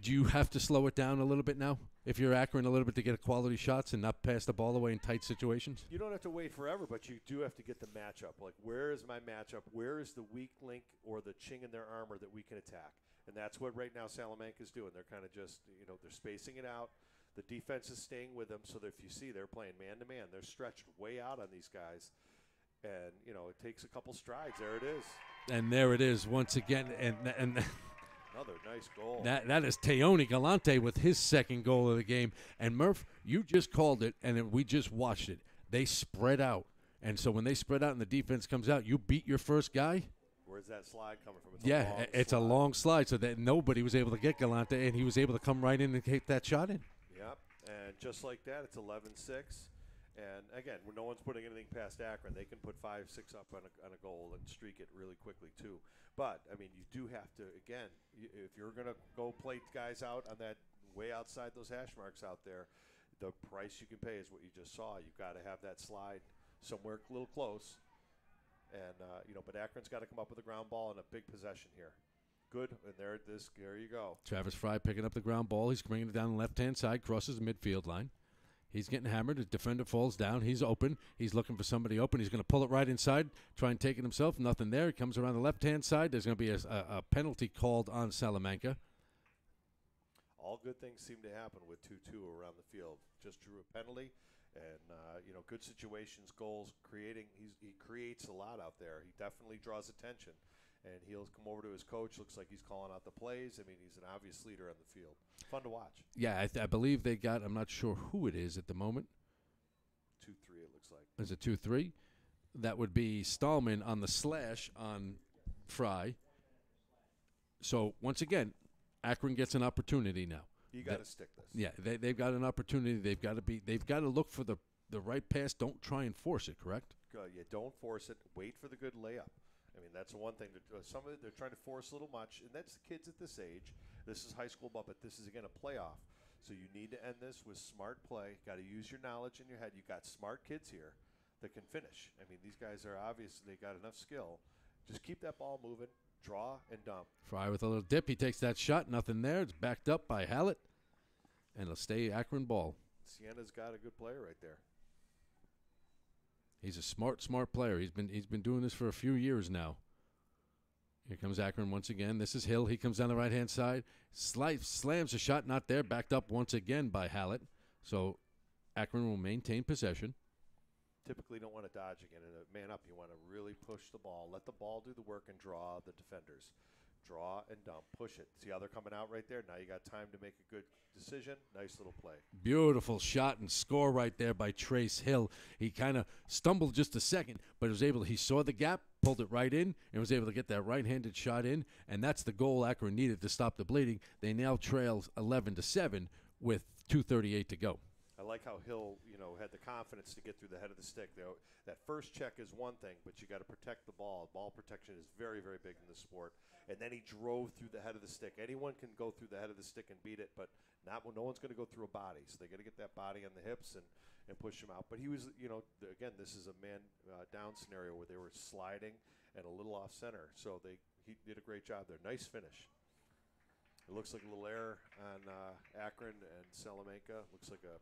do you have to slow it down a little bit now? If you're Akron a little bit to get quality shots and not pass the ball away in tight situations? You don't have to wait forever, but you do have to get the matchup. Like, where is my matchup? Where is the weak link or the ching in their armor that we can attack? And that's what right now Salamanca's doing. They're kind of just, they're spacing it out. The defense is staying with them, so that if you see they're playing man-to-man, they're stretched way out on these guys. And, it takes a couple strides. There it is. And there it is once again. And another nice goal. That is Teoni Galante with his second goal of the game. And, Murph, you just called it, and we just watched it. They spread out. And so when they spread out and the defense comes out, you beat your first guy. Where's that slide coming from? It's a long slide, so that nobody was able to get Galante, and he was able to come right in and take that shot in. Yep, and just like that, it's 11-6. And, again, when no one's putting anything past Akron, they can put 5-6 up on a goal and streak it really quickly, too. But, I mean, you do have to, again, if you're going to go play guys out on that way outside those hash marks out there, the price you can pay is what you just saw. You've got to have that slide somewhere a little close. And, but Akron's got to come up with a ground ball and a big possession here. Good, and there you go. Travis Fry picking up the ground ball. He's bringing it down the left-hand side, crosses the midfield line. He's getting hammered. The defender falls down. He's open. He's looking for somebody open. He's going to pull it right inside, try and take it himself. Nothing there. He comes around the left-hand side. There's going to be a penalty called on Salamanca. All good things seem to happen with 2-2 around the field. Just drew a penalty, And good situations, goals, creating. He creates a lot out there. He definitely draws attention, and he'll come over to his coach. Looks like he's calling out the plays. I mean, he's an obvious leader on the field. Fun to watch. Yeah, I believe they got. I'm not sure who it is at the moment. 2-3. It looks like. Is it 2-3? That would be Stallman on the slash on Fry. So once again, Akron gets an opportunity now. You got to stick this. Yeah, they've got an opportunity. They've got to look for the right pass. Don't try and force it. Correct? Yeah, don't force it. Wait for the good layup. I mean, that's the one thing. Some of it, they're trying to force a little much, and that's the kids at this age. This is high school ball, but this is, again, a playoff. So you need to end this with smart play. Got to use your knowledge in your head. You got smart kids here that can finish. I mean, these guys are obviously, they got enough skill. Just keep that ball moving, draw, and dump. Fry with a little dip. He takes that shot. Nothing there. It's backed up by Hallett, and it'll stay Akron ball. Siena's got a good player right there. He's a smart player. He's been doing this for a few years now. Here comes Akron once again. This is Hill. He comes down the right-hand side. Slams a shot, not there. Backed up once again by Hallett. So Akron will maintain possession. Typically don't want to dodge again. In a man up, you want to really push the ball. Let the ball do the work and draw the defenders. Draw and dump. Push it. See how they're coming out right there? Now you got time to make a good decision. Nice little play. Beautiful shot and score right there by Trace Hill. He kind of stumbled just a second, but he saw the gap, pulled it right in, and was able to get that right-handed shot in, and that's the goal Akron needed to stop the bleeding. They now trail 11-7 with 2:38 to go. I like how Hill, had the confidence to get through the head of the stick. That first check is one thing, but you got to protect the ball. Ball protection is very, very big in this sport. And then he drove through the head of the stick. Anyone can go through the head of the stick and beat it, but no one's going to go through a body. So they got to get that body on the hips and push him out. But he was, again, this is a man down scenario where they were sliding and a little off center. So he did a great job there. Nice finish. It looks like a little error on Akron and Salamanca. Looks like a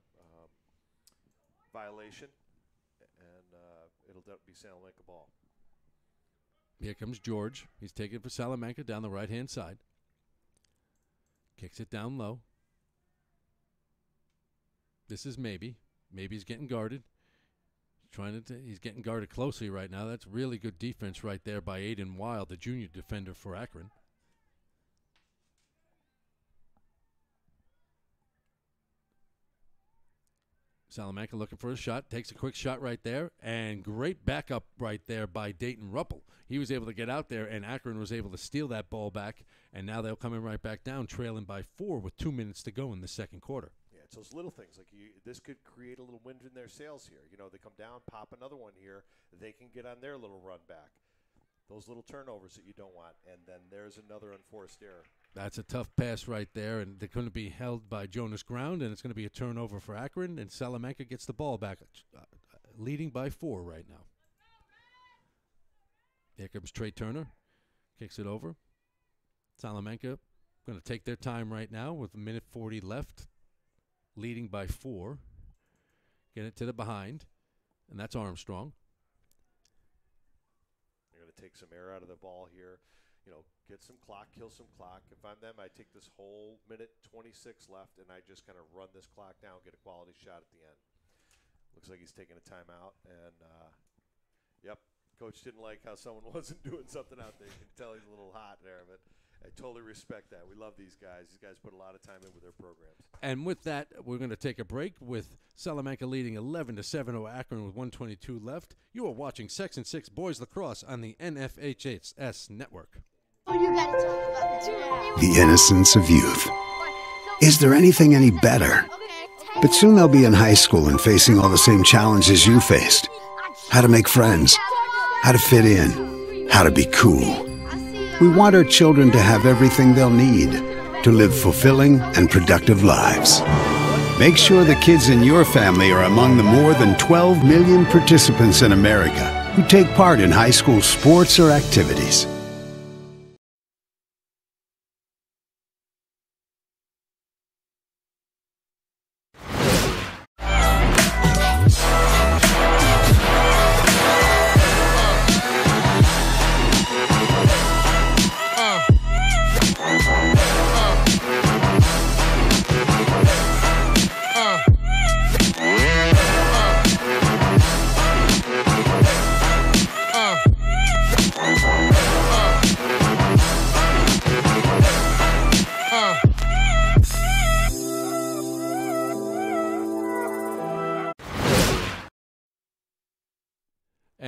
violation, and it'll be Salamanca ball. Here comes George. He's taking it for Salamanca down the right-hand side. Kicks it down low. This is Maybe. Maybe's getting guarded. He's getting guarded closely right now. That's really good defense right there by Aiden Wild, the junior defender for Akron. Salamanca looking for a shot, takes a quick shot right there, and great backup right there by Dayton Ruppel. He was able to get out there, and Akron was able to steal that ball back, and now they'll come in right back down, trailing by 4 with 2 minutes to go in the second quarter. Yeah, it's those little things. Like this could create a little wind in their sails here. They come down, pop another one here. They can get on their little run back. Those little turnovers that you don't want, and then there's another unforced error. That's a tough pass right there, and they're going to be held by Jonas Ground, and it's going to be a turnover for Akron, and Salamanca gets the ball back, leading by 4 right now. Here comes Trey Turner, kicks it over. Salamanca going to take their time right now with 1:40 left, leading by 4. Get it to the behind, and that's Armstrong. They're going to take some air out of the ball here. Get some clock, kill some clock. If I'm them, I take this whole 1:26 left, and I just kind of run this clock down, get a quality shot at the end. Looks like he's taking a timeout, and yep, coach didn't like how someone wasn't doing something out there. You can tell he's a little hot there, but I totally respect that. We love these guys. These guys put a lot of time in with their programs. And with that, we're going to take a break with Salamanca leading 11-7 over Akron with 1:22 left. You are watching Section 6 Boys Lacrosse on the NFHS Network. The innocence of youth. Is there anything any better? But soon they'll be in high school and facing all the same challenges you faced. How to make friends, how to fit in, how to be cool. We want our children to have everything they'll need to live fulfilling and productive lives. Make sure the kids in your family are among the more than 12 million participants in America who take part in high school sports or activities.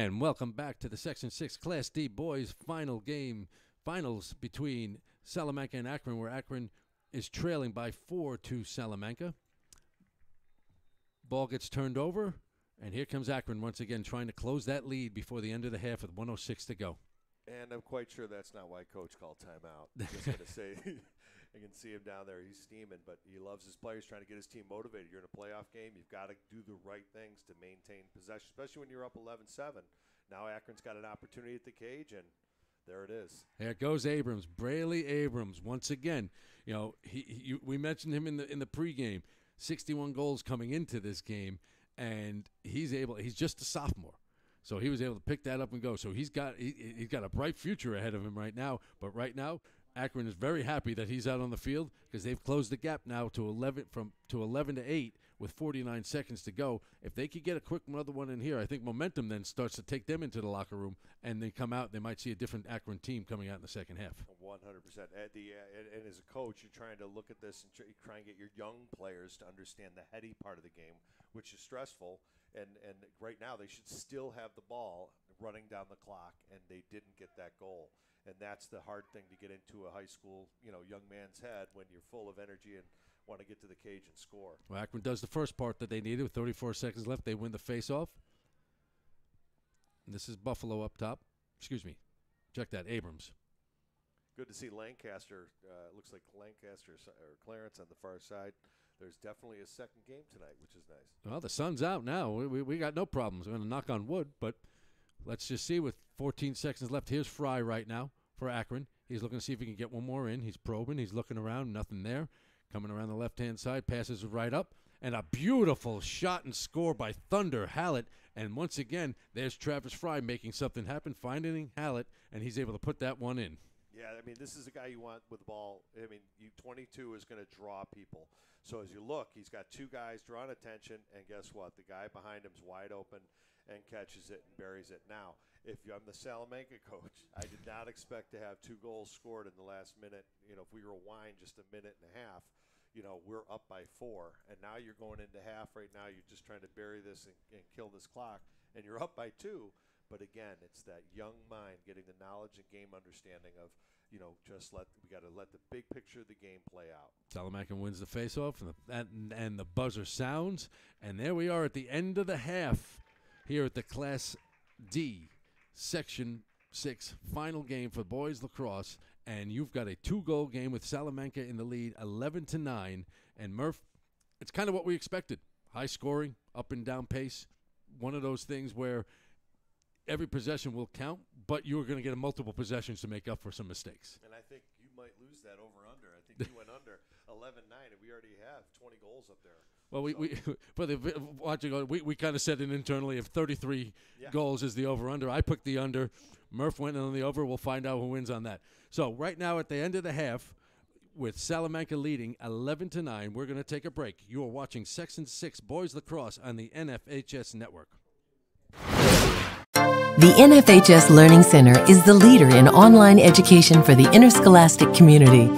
And welcome back to the Section 6 Class D Boys finals between Salamanca and Akron, where Akron is trailing by 4 to Salamanca. Ball gets turned over, and here comes Akron once again trying to close that lead before the end of the half with 1:06 to go. And I'm quite sure that's not why Coach called timeout. I'm just going to say, I can see him down there. He's steaming, but he loves his players, trying to get his team motivated. You're in a playoff game. You've got to do the right things to maintain possession, especially when you're up 11-7. Now Akron's got an opportunity at the cage, and there it is. There goes Abrams, Brayley Abrams, once again. You know, we mentioned him in the pregame. 61 goals coming into this game, and he's just a sophomore. So he was able to pick that up and go. So he's got a bright future ahead of him right now. But right now, Akron is very happy that he's out on the field because they've closed the gap now to 11 to 8 with 49 seconds to go. If they could get a quick another one in here, I think momentum then starts to take them into the locker room, and they come out. They might see a different Akron team coming out in the second half. 100%. And as a coach, you're trying to look at this and try and get your young players to understand the heady part of the game, which is stressful. And right now they should still have the ball running down the clock, and they didn't get that goal. And that's the hard thing to get into a high school, young man's head when you're full of energy and want to get to the cage and score. Well, Akron does the first part that they needed with 34 seconds left. They win the face-off. And this is Buffalo up top. Excuse me. Check that, Abrams. Good to see Lancaster. Looks like Lancaster or Clarence on the far side. There's definitely a second game tonight, which is nice. Well, the sun's out now. We got no problems. We're going to knock on wood, but let's just see with 14 seconds left. Here's Fry right now for Akron. He's looking to see if he can get one more in. He's probing. He's looking around. Nothing there. Coming around the left-hand side. Passes right up. And a beautiful shot and score by Thunder Hallett. And once again, there's Travis Fry making something happen, finding Hallett, and he's able to put that one in. Yeah, I mean, this is a guy you want with the ball. I mean, 22 is going to draw people. So as you look, he's got two guys drawing attention, and guess what? The guy behind him's wide open and catches it and buries it. Now, if I'm the Salamanca coach, I did not expect to have 2 goals scored in the last minute. If we rewind just a minute and a half, we're up by 4. And now you're going into half right now. You're just trying to bury this and kill this clock, and you're up by 2. But again, it's that young mind getting the knowledge and game understanding of, we got to let the big picture of the game play out. Salamanca wins the faceoff, and the buzzer sounds, and there we are at the end of the half here at the Class D Section 6 final game for boys lacrosse, and you've got a 2-goal game with Salamanca in the lead, 11-9, and Murph, it's kind of what we expected. High scoring, up and down pace, one of those things where every possession will count, but you're going to get multiple possessions to make up for some mistakes. And I think you might lose that over-under. I think you went under 11-9, and we already have 20 goals up there. Well, we kind of set it internally of 33 goals is the over-under. I picked the under. Murph went on the over. We'll find out who wins on that. So right now at the end of the half, with Salamanca leading 11-9, we're going to take a break. You are watching Section 6 Boys Lacrosse on the NFHS Network. The NFHS Learning Center is the leader in online education for the interscholastic community.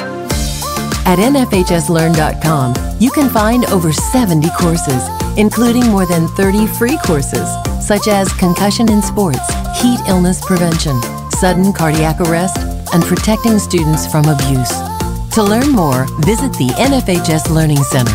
At NFHSLearn.com, you can find over 70 courses, including more than 30 free courses, such as concussion in sports, heat illness prevention, sudden cardiac arrest, and protecting students from abuse. To learn more, visit the NFHS Learning Center.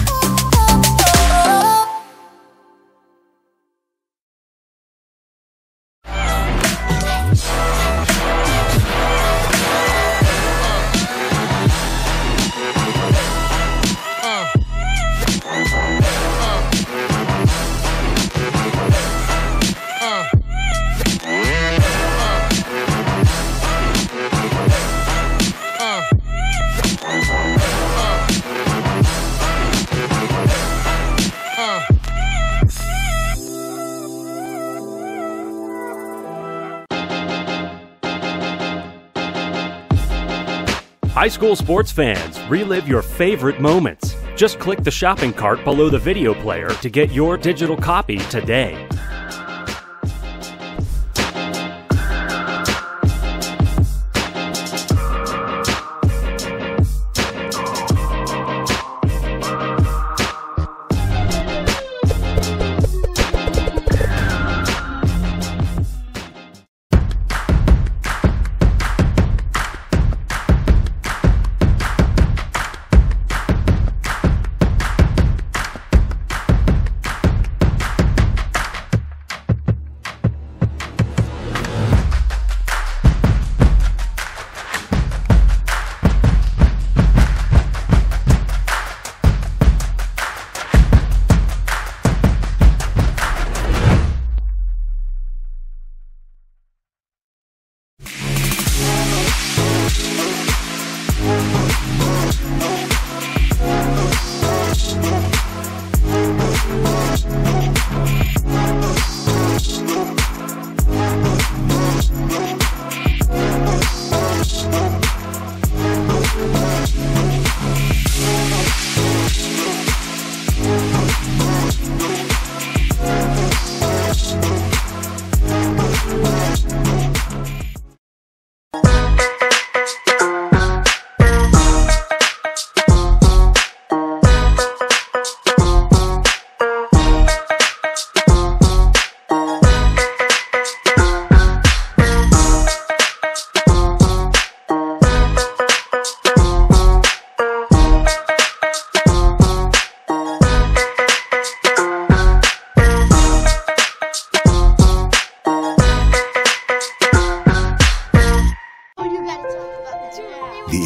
High school sports fans, relive your favorite moments. Just click the shopping cart below the video player to get your digital copy today.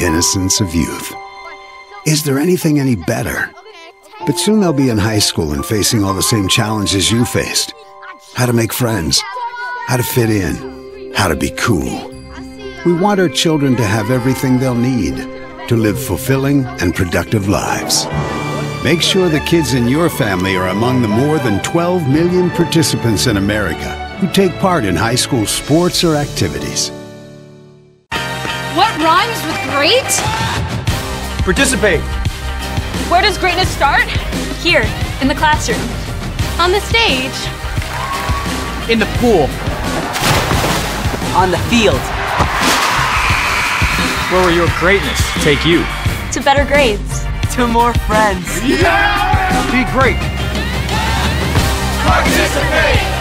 innocence of youth. Is there anything any better? But soon they'll be in high school and facing all the same challenges you faced. How to make friends, how to fit in, how to be cool. We want our children to have everything they'll need to live fulfilling and productive lives. Make sure the kids in your family are among the more than 12 million participants in America who take part in high school sports or activities. What rhymes with great? Participate. Where does greatness start? Here, in the classroom. On the stage. In the pool. On the field. Where will your greatness take you? To better grades. To more friends. Be great. Participate!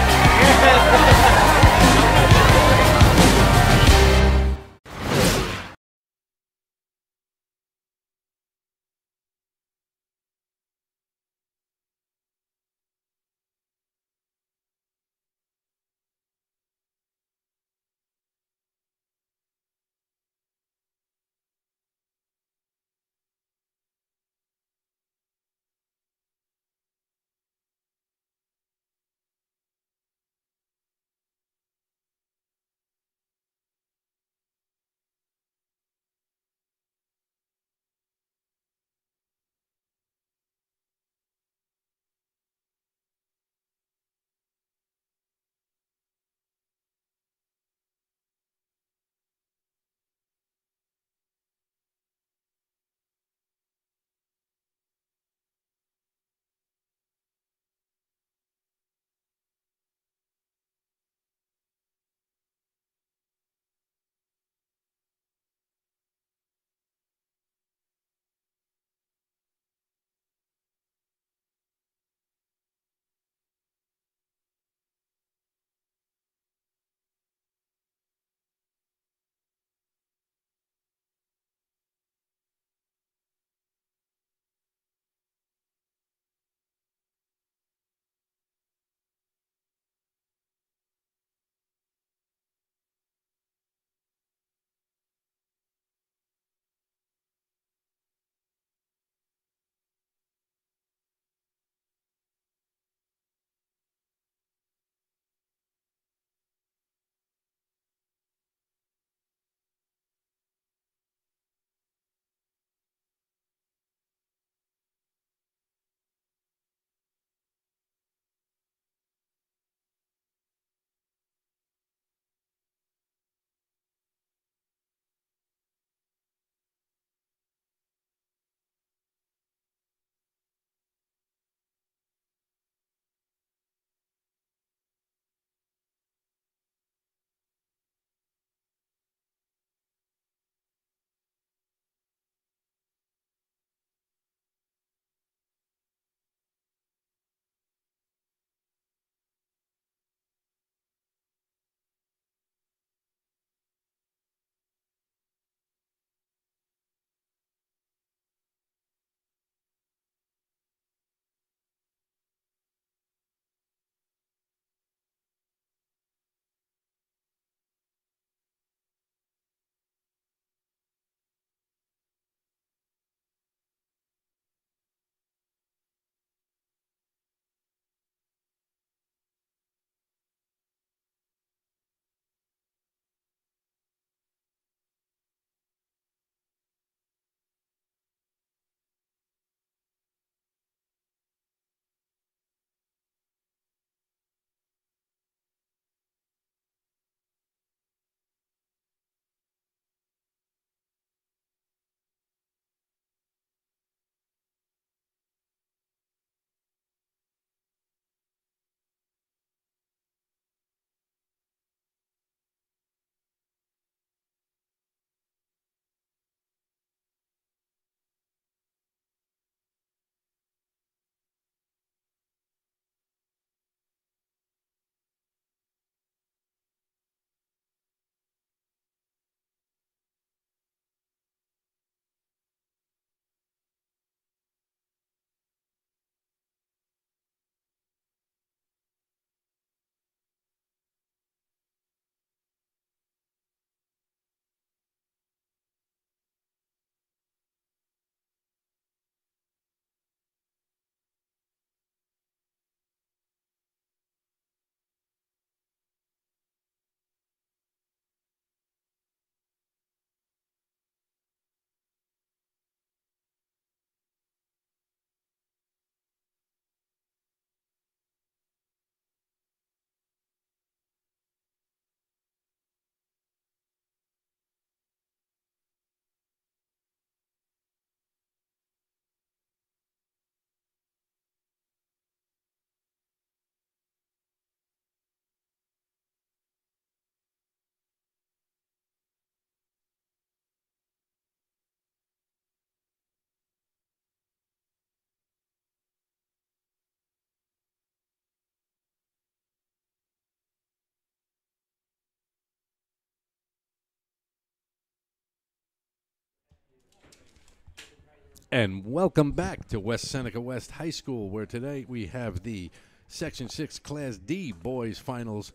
And welcome back to West Seneca West High School, where today we have the Section 6 Class D boys finals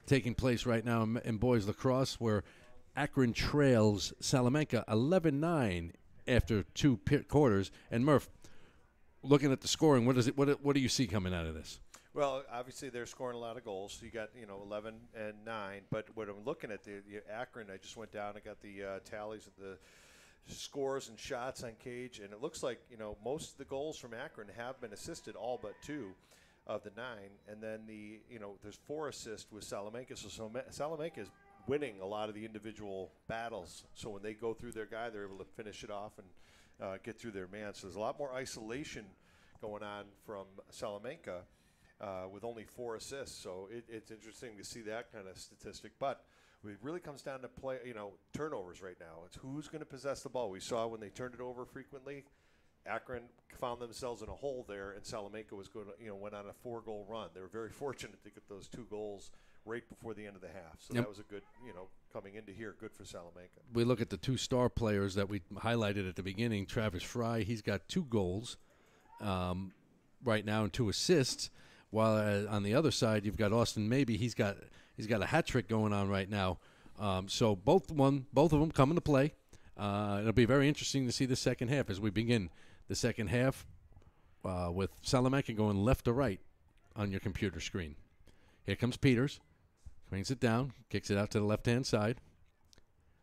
taking place right now in boys lacrosse, where Akron trails Salamanca 11-9 after two quarters. And Murph, looking at the scoring, what do you see coming out of this? Well, obviously they're scoring a lot of goals. So you got 11 and 9. But what I'm looking at, the Akron, I just went down and got the tallies of the scores and shots on cage, and it looks like most of the goals from Akron have been assisted, all but 2 of the 9, and then there's 4 assists with Salamanca. So Salamanca is winning a lot of the individual battles. So when they go through their guy, they're able to finish it off and get through their man. So there's a lot more isolation going on from Salamanca with only 4 assists. So it's interesting to see that kind of statistic, but it really comes down to turnovers right now. It's who's going to possess the ball. We saw when they turned it over frequently, Akron found themselves in a hole there, and Salamanca was going to, went on a 4-goal run. They were very fortunate to get those 2 goals right before the end of the half. So that was a good, coming into here, good for Salamanca. We look at the 2 star players that we highlighted at the beginning. Travis Fry, he's got 2 goals right now and 2 assists. While on the other side, you've got Austin Maybe. He's got a hat trick going on right now. So both of them coming to play. It'll be very interesting to see the second half as we begin the second half with Salamanca going left to right on your computer screen. Here comes Peters. Swings it down, kicks it out to the left-hand side.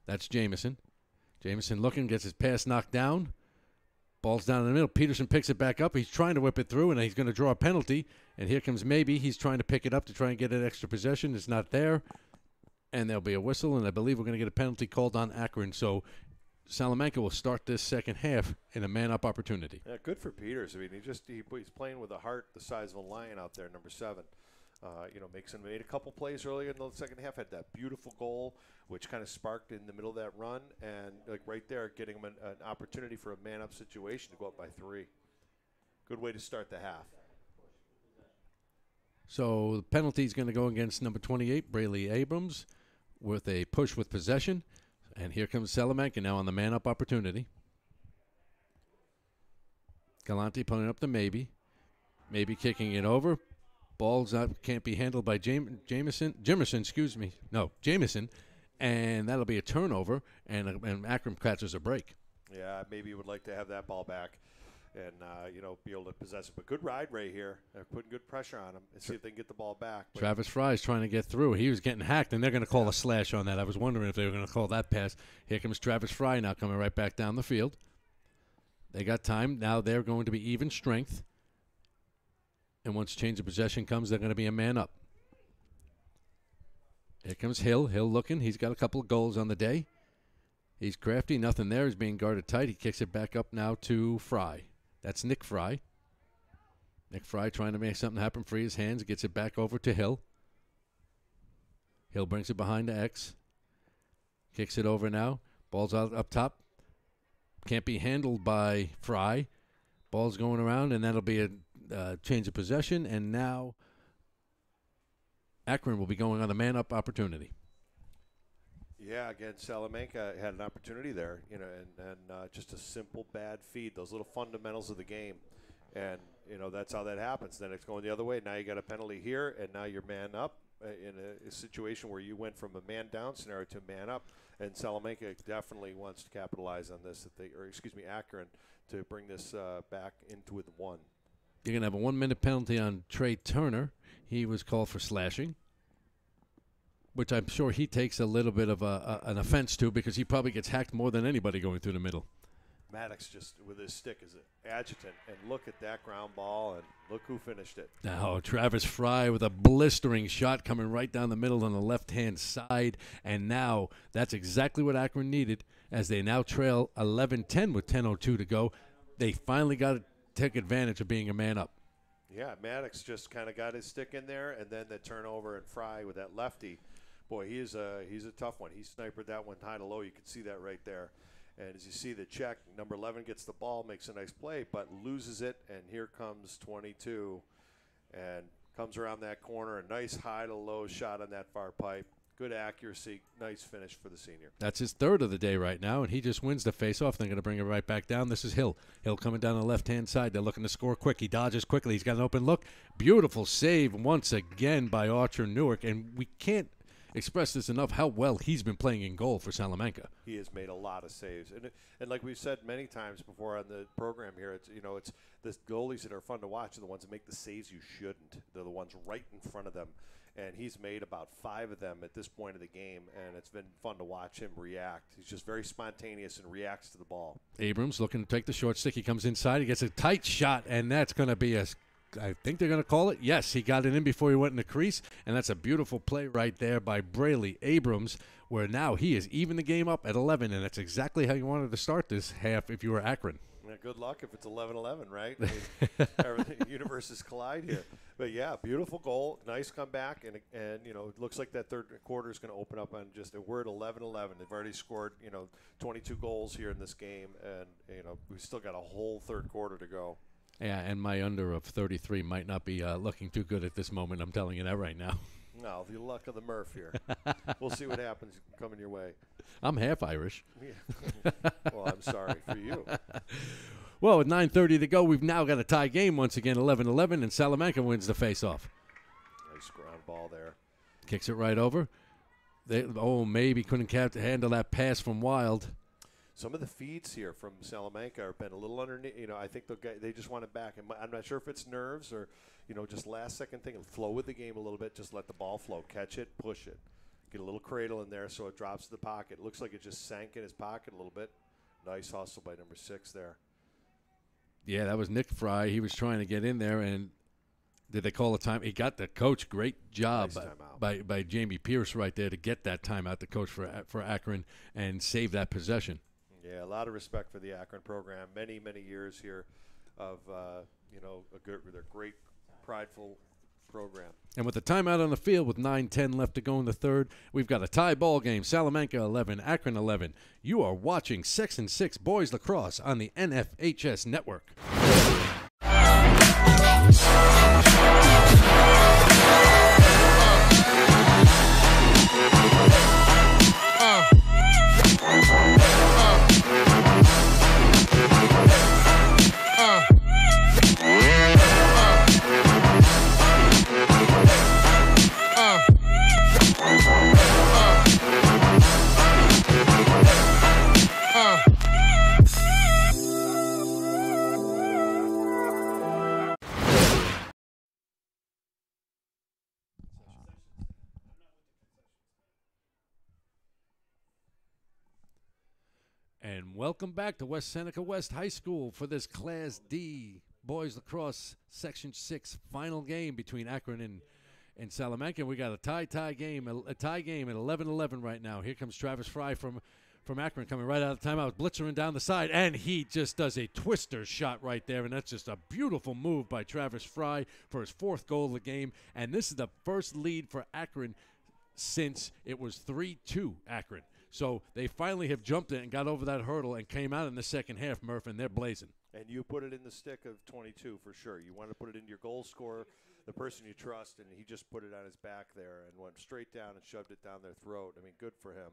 That's Jamison. Jamison looking, gets his pass knocked down. Ball's down in the middle. Peterson picks it back up. He's trying to whip it through, and he's going to draw a penalty. And here comes Maybe. He's trying to pick it up to try and get an extra possession. It's not there. And there'll be a whistle, and I believe we're going to get a penalty called on Akron. So Salamanca will start this second half in a man-up opportunity. Yeah, good for Peters. I mean, he's playing with a heart the size of a lion out there, number 7. Made a couple plays earlier in the second half, had that beautiful goal, which kind of sparked in the middle of that run, and right there, getting him an opportunity for a man-up situation to go up by 3. Good way to start the half. So the penalty is going to go against number 28, Brayley Abrams, with a push with possession. And here comes Salamanca now on the man-up opportunity. Galante pulling up to Maybe. Maybe kicking it over. Ball's out, can't be handled by Jamison, and that'll be a turnover, and Akron catches a break. Yeah, maybe would like to have that ball back and, be able to possess it. But good ride right here. They're putting good pressure on him and see if they can get the ball back. But Travis Fry is trying to get through. He was getting hacked, and they're going to call a slash on that. I was wondering if they were going to call that pass. Here comes Travis Fry now coming right back down the field. They got time. Now they're going to be even strength. And once change of possession comes, they're going to be a man up. Here comes Hill. Hill looking. He's got a couple of goals on the day. He's crafty. Nothing there. He's being guarded tight. He kicks it back up now to Fry. That's Nick Fry. Nick Fry trying to make something happen, free his hands. Gets it back over to Hill. Hill brings it behind to X. Kicks it over now. Ball's out up top. Can't be handled by Fry. Ball's going around, and that'll be a change of possession, and now Akron will be going on a man-up opportunity. Yeah, again, Salamanca had an opportunity there, and just a simple bad feed, those little fundamentals of the game, and that's how that happens. Then it's going the other way. Now you got a penalty here, and now you're man up in a situation where you went from a man down scenario to man up, and Salamanca definitely wants to capitalize on this. Akron to bring this back into with 1. You're going to have a 1-minute penalty on Trey Turner. He was called for slashing, which I'm sure he takes a little bit of an offense to, because he probably gets hacked more than anybody going through the middle. Maddox just with his stick is an adjutant, and look at that ground ball, and look who finished it. Now Travis Fry with a blistering shot coming right down the middle on the left-hand side, and now that's exactly what Akron needed as they now trail 11-10 with 10:02 to go. They finally got to take advantage of being a man up. Yeah, Maddox just kind of got his stick in there, and then the turnover and Fry with that lefty. Boy, he's a tough one. He sniped that one high to low. You can see that right there. And as you see the check, number 11 gets the ball, makes a nice play, but loses it. And here comes 22 and comes around that corner. A nice high to low shot on that far pipe. good accuracy, nice finish for the senior. That's his third of the day right now, and he just wins the face-off. They're going to bring it right back down. This is Hill. Hill coming down the left-hand side. They're looking to score quick. He dodges quickly. He's got an open look. Beautiful save once again by Archer Newark, and we can't express this enough how well he's been playing in goal for Salamanca. He has made a lot of saves, and like we've said many times before on the program here, it's the goalies that are fun to watch are the ones that make the saves you shouldn't. They're the ones right in front of them, and he's made about 5 of them at this point of the game, and it's been fun to watch him react. He's just very spontaneous and reacts to the ball. Abrams looking to take the short stick. He comes inside. He gets a tight shot, and that's going to be I think they're going to call it. Yes, he got it in before he went in the crease, and that's a beautiful play right there by Braley Abrams, where now he is even the game up at 11, and that's exactly how you wanted to start this half if you were Akron. Yeah, good luck if it's 11-11, right? I mean, everything, universes collide here. But, yeah, beautiful goal, nice comeback, and it looks like that third quarter is going to open up on just we're at 11-11. They've already scored, 22 goals here in this game, and, we've still got a whole third quarter to go. Yeah, and my under of 33 might not be looking too good at this moment. I'm telling you that right now. No, the luck of the Murph here. We'll see what happens coming your way. I'm half Irish. Yeah. Well, I'm sorry for you. Well, with 9:30 to go, we've now got a tie game once again, 11-11, and Salamanca wins the face-off. Nice ground ball there. Kicks it right over. Maybe couldn't handle that pass from Wild. Some of the feeds here from Salamanca have been a little underneath. I think they just want it back. And I'm not sure if it's nerves or, just last-second thing. Flow with the game a little bit. Just let the ball flow. Catch it, push it. Get a little cradle in there so it drops to the pocket. It looks like it just sank in his pocket a little bit. Nice hustle by number 6 there. Yeah, that was Nick Fry. He was trying to get in there, and did they call a time? He got the coach. Great job nice by Jamie Pierce right there to get that timeout, the coach for Akron, and save that possession. Yeah, a lot of respect for the Akron program. Many, many years here of, their great, prideful program. And with the timeout on the field with 9:10 left to go in the third, we've got a tie ball game. Salamanca 11, Akron 11. You are watching Section 6 Boys Lacrosse on the NFHS Network. And welcome back to West Seneca West High School for this Class D Boys Lacrosse Section 6 final game between Akron and Salamanca. We got a tie game at 11-11 right now. Here comes Travis Fry from Akron coming right out of timeout, blitzering down the side, and he just does a twister shot right there, and that's just a beautiful move by Travis Fry for his 4th goal of the game. And this is the first lead for Akron since it was 3-2 Akron. So they finally have jumped it and got over that hurdle and came out in the second half, Murph, and they're blazing. And you put it in the stick of 22 for sure. You want to put it into your goal scorer, the person you trust, and he just put it on his back there and went straight down and shoved it down their throat. I mean, good for him.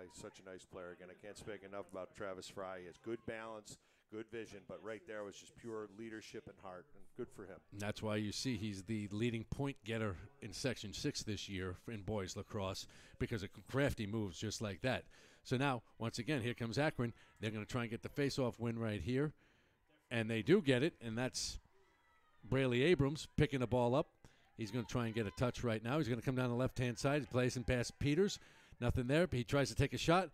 He's such a nice player. Again, I can't speak enough about Travis Fry. He has good balance, good vision, but right there was just pure leadership and heart, and good for him. And that's why you see he's the leading point getter in Section 6 this year in boys lacrosse, because of crafty moves just like that. So now, once again, here comes Akron. They're going to try and get the face-off win right here, and they do get it, and that's Braley Abrams picking the ball up. He's going to try and get a touch right now. He's going to come down the left-hand side. He's placing past Peters. Nothing there. He tries to take a shot.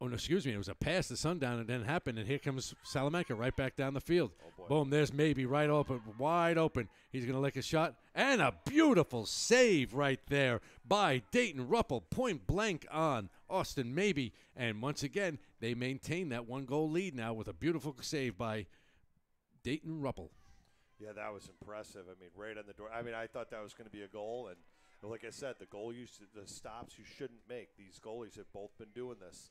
Oh, no, excuse me. It was a pass to Sundown. It didn't happen. And here comes Salamanca right back down the field. Oh, boom. There's Maybe right open, wide open. He's going to lick a shot. And a beautiful save right there by Dayton Ruppel. Point blank on Austin Maybe. And once again, they maintain that 1-goal lead now with a beautiful save by Dayton Ruppel. Yeah, that was impressive. I mean, right on the door. I mean, I thought that was going to be a goal. And like I said, the stops you shouldn't make. These goalies have both been doing this.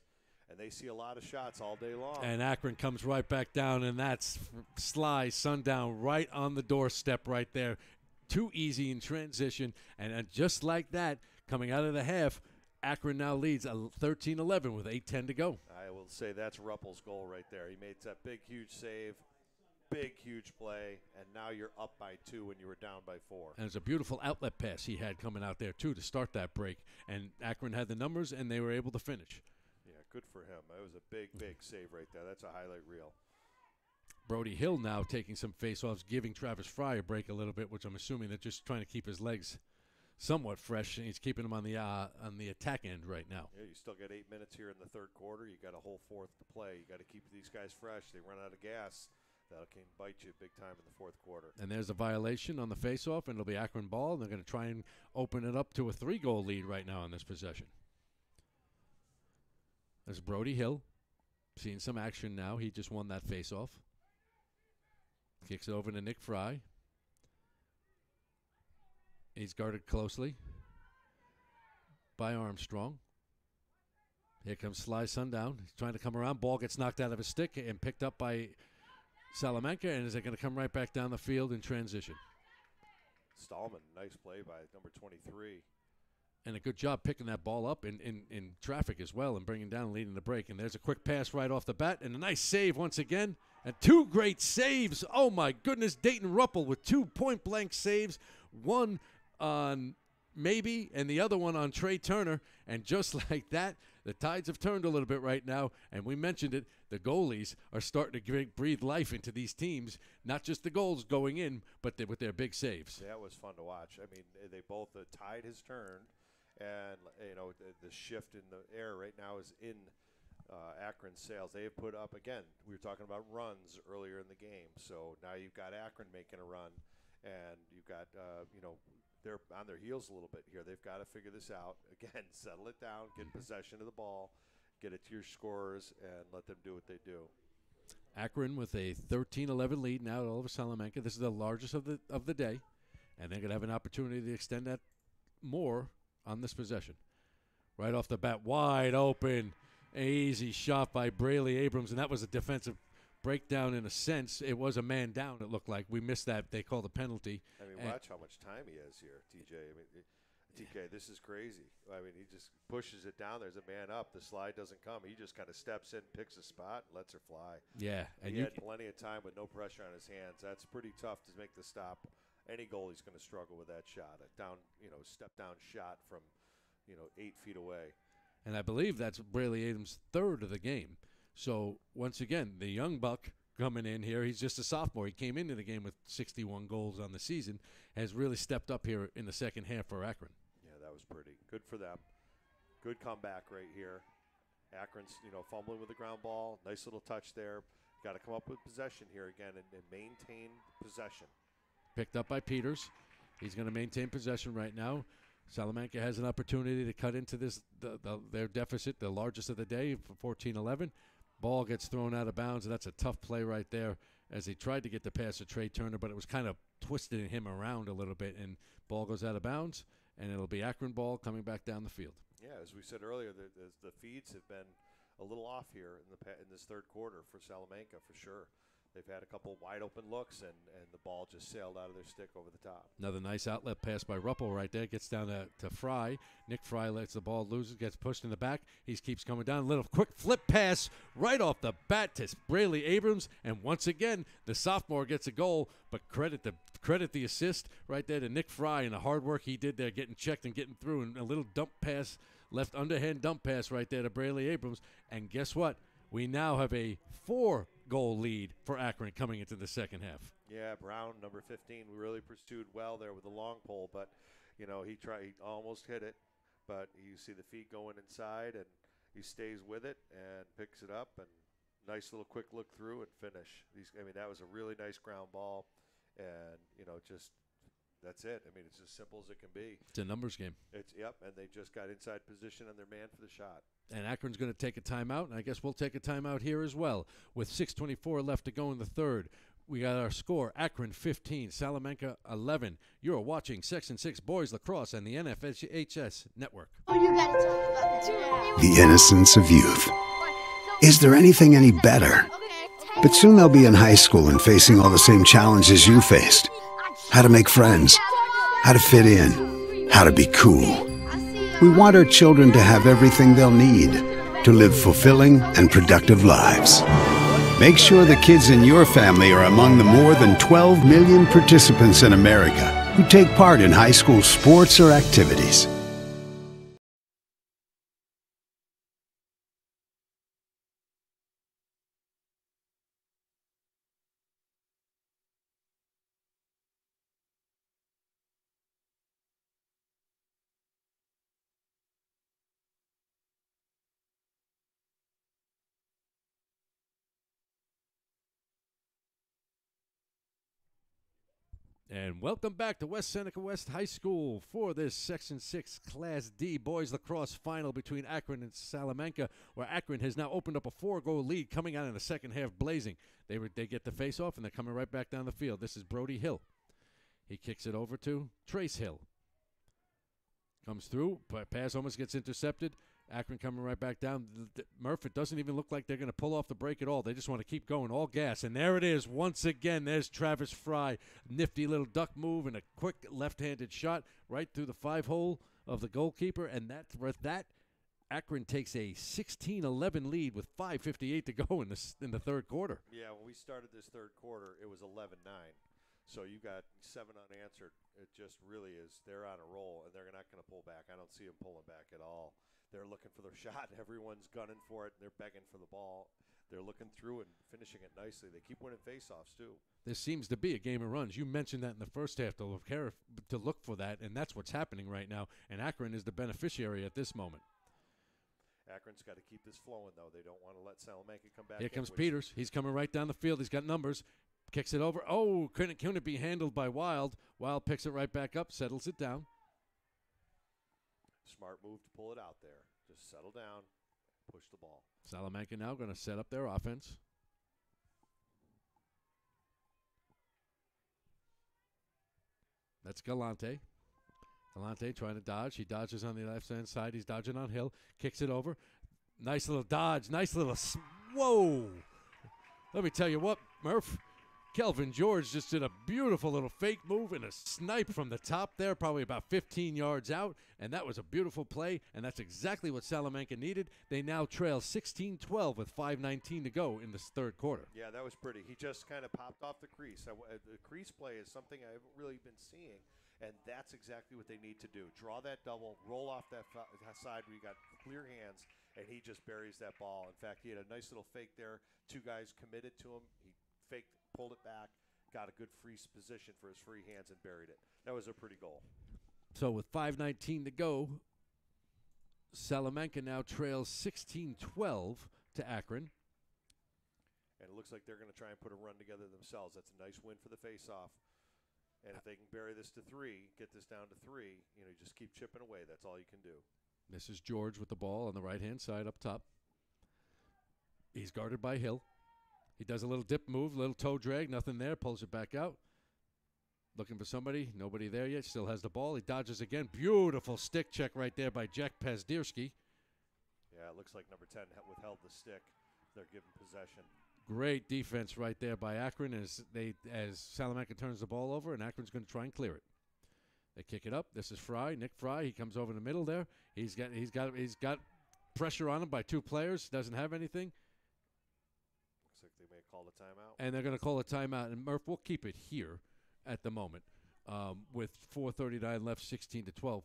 And they see a lot of shots all day long. And Akron comes right back down, and that's Sly Sundown right on the doorstep right there. Too easy in transition. And just like that, coming out of the half, Akron now leads 13-11 with 8:10 to go. I will say that's Ruppel's goal right there. He made that big, huge save, big, huge play, and now you're up by 2 when you were down by 4. And it's a beautiful outlet pass he had coming out there, too, to start that break. And Akron had the numbers, and they were able to finish. Yeah, good for him. That was a big, big save right there. That's a highlight reel. Brody Hill now taking some face-offs, giving Travis Fry a break a little bit, which I'm assuming they're just trying to keep his legs somewhat fresh, and he's keeping him on the attack end right now. Yeah, you still got 8 minutes here in the third quarter. You got a whole fourth to play. You got to keep these guys fresh. They run out of gas. That can bite you big time in the fourth quarter. And there's a violation on the face-off, and it'll be Akron ball, and they're going to try and open it up to a 3-goal lead right now on this possession. There's Brody Hill, seeing some action now. He just won that face-off. Kicks it over to Nick Fry. He's guarded closely by Armstrong. Here comes Sly Sundown. He's trying to come around. Ball gets knocked out of his stick and picked up by Salamanca, and is it going to come right back down the field in transition? Stallman, nice play by number 23. And a good job picking that ball up in traffic as well and bringing down and leading the break. And there's a quick pass right off the bat and a nice save once again. And 2 great saves. Oh, my goodness. Dayton Ruppel with 2 point-blank saves. One on Maybe and the other one on Trey Turner. And just like that, the tides have turned a little bit right now. And we mentioned it. The goalies are starting to breathe life into these teams. Not just the goals going in, but with their big saves. Yeah, it was fun to watch. I mean, they both, the tide has turned. And, you know, the shift in the air right now is in Akron's sails. They have put up, again, we were talking about runs earlier in the game. So now you've got Akron making a run, and you've got, you know, they're on their heels a little bit here. They've got to figure this out. Again, settle it down, get possession of the ball, get it to your scorers, and let them do what they do. Akron with a 13-11 lead now over Salamanca. This is the largest of the day, and they're going to have an opportunity to extend that more on this possession. Right off the bat, wide open, easy shot by Brayley Abrams, and that was a defensive breakdown in a sense. It was a man down, it looked like. We missed that. They called a penalty. I mean, watch how much time he has here, TJ. I mean, TK, this is crazy. I mean, he just pushes it down. There's a man up. The slide doesn't come. He just kind of steps in, picks a spot, and lets her fly. Yeah. And he had plenty of time with no pressure on his hands. That's pretty tough to make the stop. Any goalie's going to struggle with that shot. A down, you know, step-down shot from, 8 feet away. And I believe that's Brayley Abrams' 3rd of the game. So, once again, the young buck coming in here, he's just a sophomore. He came into the game with 61 goals on the season, has really stepped up here in the second half for Akron. Yeah, that was pretty good for them. Good comeback right here. Akron's, fumbling with the ground ball. Nice little touch there. Got to come up with possession here again and maintain possession. Picked up by Peters. He's going to maintain possession right now. Salamanca has an opportunity to cut into this their deficit, the largest of the day, for 14-11. Ball gets thrown out of bounds, and that's a tough play right there as he tried to get the pass to Trey Turner, but it was kind of twisting him around a little bit, and ball goes out of bounds, and it'll be Akron ball coming back down the field. Yeah, as we said earlier, the feeds have been a little off here in this third quarter for Salamanca for sure. They've had a couple wide open looks, and the ball just sailed out of their stick over the top. Another nice outlet pass by Ruppel right there. Gets down to Fry. Nick Fry lets the ball loose. Gets pushed in the back. He keeps coming down. A little quick flip pass right off the bat to Brayley Abrams. And once again, the sophomore gets a goal, but credit the assist right there to Nick Fry and the hard work he did there, getting checked and getting through. And a little dump pass, left underhand dump pass right there to Brayley Abrams. And guess what? We now have a 4-goal lead for Akron coming into the second half. Yeah, Brown, number 15, really pursued well there with the long pole, but he almost hit it, but you see the feet going inside, and he stays with it and picks it up, and nice little quick look through and finish. That was a really nice ground ball, and just that's it. It's as simple as it can be. It's a numbers game. And they just got inside position on their man for the shot. And Akron's going to take a timeout, and I guess we'll take a timeout here as well. With 6:24 left to go in the third, we got our score: Akron 15, Salamanca 11. You're watching Section 6 Boys Lacrosse and the NFHS Network. The innocence of youth. Is there anything any better? But soon they'll be in high school and facing all the same challenges you faced. How to make friends, how to fit in, how to be cool. We want our children to have everything they'll need to live fulfilling and productive lives. Make sure the kids in your family are among the more than 12 million participants in America who take part in high school sports or activities. And welcome back to West Seneca West High School for this Section 6 Class D boys lacrosse final between Akron and Salamanca, where Akron has now opened up a 4-goal lead coming out in the second half blazing. They get the face-off, and they're coming right back down the field. This is Brody Hill. He kicks it over to Trace Hill. Comes through, pass almost gets intercepted. Akron coming right back down. Murph, it doesn't even look like they're going to pull off the break at all. They just want to keep going, all gas. And there it is once again. There's Travis Fry. Nifty little duck move and a quick left-handed shot right through the 5-hole of the goalkeeper. And with that, Akron takes a 16-11 lead with 5:58 to go in the third quarter. Yeah, when we started this third quarter, it was 11-9. So you got 7 unanswered. It just really is. They're on a roll, and they're not going to pull back. I don't see them pulling back at all. They're looking for their shot. Everyone's gunning for it. And they're begging for the ball. They're looking through and finishing it nicely. They keep winning faceoffs too. This seems to be a game of runs. You mentioned that in the first half to look for that, and that's what's happening right now. And Akron is the beneficiary at this moment. Akron's got to keep this flowing, though. They don't want to let Salamanca come back. Here comes Peters. He's coming right down the field. He's got numbers. Kicks it over. Oh, couldn't be handled by Wild. Wild picks it right back up, settles it down. Smart move to pull it out there. Just settle down, push the ball. Salamanca now going to set up their offense. That's Galante. Galante trying to dodge. He dodges on the left-hand side. He's dodging on Hill. Kicks it over. Nice little dodge. Nice little whoa. Let me tell you what, Murph. Kelvin George just did a beautiful little fake move and a snipe from the top there, probably about 15 yards out, and that was a beautiful play, and that's exactly what Salamanca needed. They now trail 16-12 with 5:19 to go in this third quarter. Yeah, that was pretty. He just kind of popped off the crease. The crease play is something I haven't really been seeing, and that's exactly what they need to do. Draw that double, roll off that side where you got clear hands, and he just buries that ball. In fact, he had a nice little fake there. 2 guys committed to him. He faked, pulled it back, got a good free position for his free hands and buried it. That was a pretty goal. So with 5:19 to go, Salamanca now trails 16-12 to Akron. And it looks like they're going to try and put a run together themselves. That's a nice win for the face-off. And if they can bury this to 3, get this down to 3, you just keep chipping away. That's all you can do. This is George with the ball on the right-hand side up top. He's guarded by Hill. He does a little dip move, little toe drag, nothing there, pulls it back out. Looking for somebody, nobody there yet, still has the ball. He dodges again. Beautiful stick check right there by Jack Pazdirski. Yeah, it looks like number 10 withheld the stick. They're giving possession. Great defense right there by Akron as Salamanca turns the ball over, and Akron's going to try and clear it. They kick it up. This is Fry, Nick Fry. He comes over in the middle there. He's got pressure on him by 2 players. Doesn't have anything. Looks like they may call the timeout. And they're going to call a timeout. And Murph, we'll keep it here at the moment with 4:39 left, 16-12.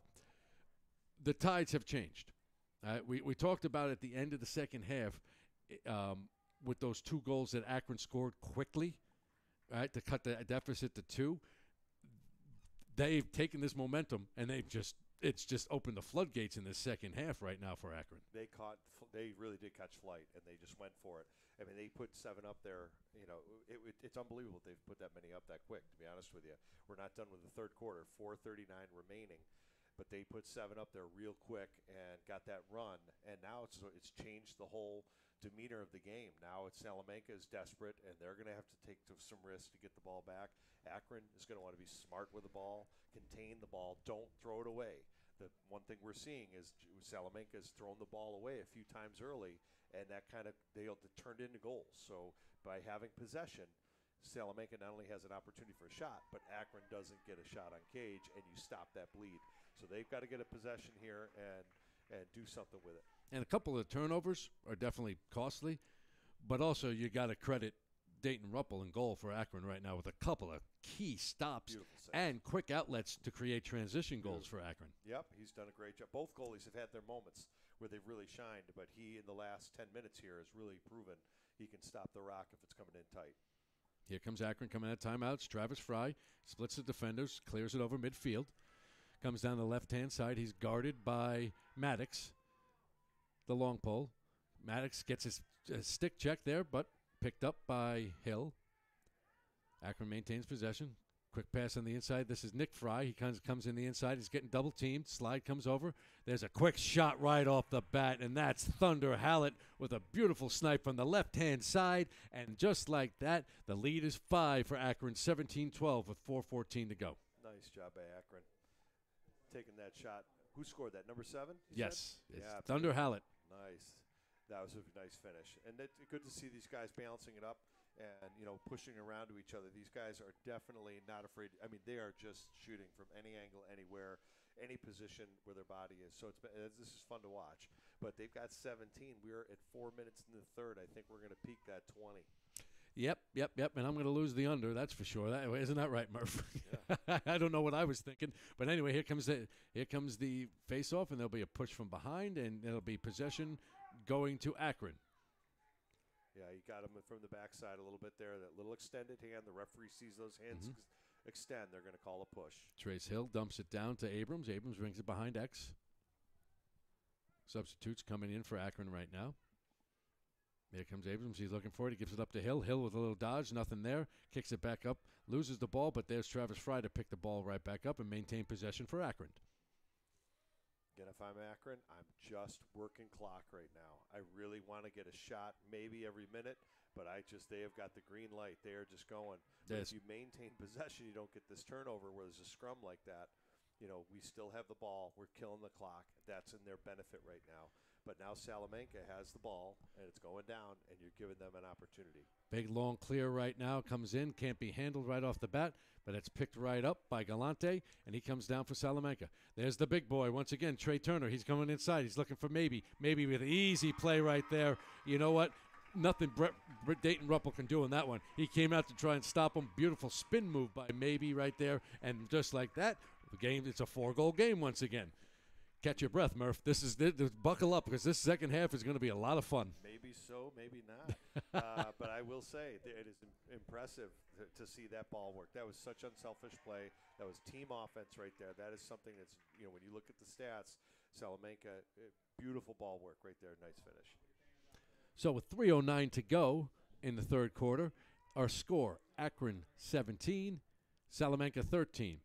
The tides have changed. We talked about at the end of the second half with those 2 goals that Akron scored quickly, right, to cut the deficit to 2. They've taken this momentum, and it's just opened the floodgates in the second half right now for Akron. They really did catch flight, and they just went for it. I mean, they put 7 up there. It's unbelievable they've put that many up that quick, to be honest with you. We're not done with the third quarter, 4:39 remaining. But they put 7 up there real quick and got that run, and now it's changed the whole demeanor of the game. Now Salamanca is desperate, and they're going to have to take some risks to get the ball back. Akron is going to want to be smart with the ball, contain the ball, don't throw it away. The one thing we're seeing is Salamanca has thrown the ball away a few times early, and that kind of turned into goals. So by having possession, Salamanca not only has an opportunity for a shot, but Akron doesn't get a shot on cage, and you stop that bleed. So they've got to get a possession here and do something with it. And a couple of turnovers are definitely costly, but also you got to credit Dayton Ruppel in goal for Akron right now with a couple of key stops and quick outlets to create transition goals for Akron. Yep, he's done a great job. Both goalies have had their moments where they've really shined, but he, in the last 10 minutes here, has really proven he can stop the rock if it's coming in tight. Here comes Akron coming out of timeouts. Travis Fry splits the defenders, clears it over midfield. Comes down the left-hand side. He's guarded by Maddox, the long pole. Maddox gets his stick check there, but picked up by Hill. Akron maintains possession. Quick pass on the inside. This is Nick Fry. He comes in the inside. He's getting double-teamed. Slide comes over. There's a quick shot right off the bat, and that's Thunder Hallett with a beautiful snipe from the left-hand side. And just like that, the lead is 5 for Akron, 17-12 with 4:14 to go. Nice job by Akron. Taking that shot. Who scored that? Number 7? Yes. It's Thunder Hallett. Nice. That was a nice finish. And good to see these guys balancing it up and, pushing around to each other. These guys are definitely not afraid. I mean, they are just shooting from any angle, anywhere, any position where their body is. So this is fun to watch. But they've got 17. We're at 4 minutes in the third. I think we're going to peak that 20. Yep. And I'm going to lose the under, that's for sure. Isn't that right, Murph? Yeah. I don't know what I was thinking. But anyway, here comes the face-off, and there'll be a push from behind, and it'll be possession going to Akron. Yeah, he got him from the backside a little bit there. That little extended hand. The referee sees those hands extend. They're going to call a push. Trace Hill dumps it down to Abrams. Abrams brings it behind X. Substitutes coming in for Akron right now. Here comes Abrams. He's looking for it. He gives it up to Hill. Hill with a little dodge. Nothing there. Kicks it back up. Loses the ball, but there's Travis Fry to pick the ball right back up and maintain possession for Akron. Again, if I'm Akron, I'm just working clock right now. I really want to get a shot maybe every minute, but they have got the green light. They are just going. But if you maintain possession, you don't get this turnover where there's a scrum like that. We still have the ball. We're killing the clock. That's in their benefit right now. But now Salamanca has the ball, and it's going down, and you're giving them an opportunity. Big, long clear right now. Comes in. Can't be handled right off the bat, but it's picked right up by Galante, and he comes down for Salamanca. There's the big boy. Once again, Trey Turner. He's coming inside. He's looking for maybe with an easy play right there. You know what? Nothing Dayton Ruppel can do in that one. He came out to try and stop him. Beautiful spin move by Maybe right there, and just like that, the game. It's a 4-goal game once again. Catch your breath, Murph. Buckle up because this second half is going to be a lot of fun. Maybe so, maybe not. But I will say it is impressive to see that ball work. That was such unselfish play. That was team offense right there. That is something that's, when you look at the stats, Salamanca, beautiful ball work right there. Nice finish. So with 3:09 to go in the third quarter, our score, Akron 17, Salamanca 13.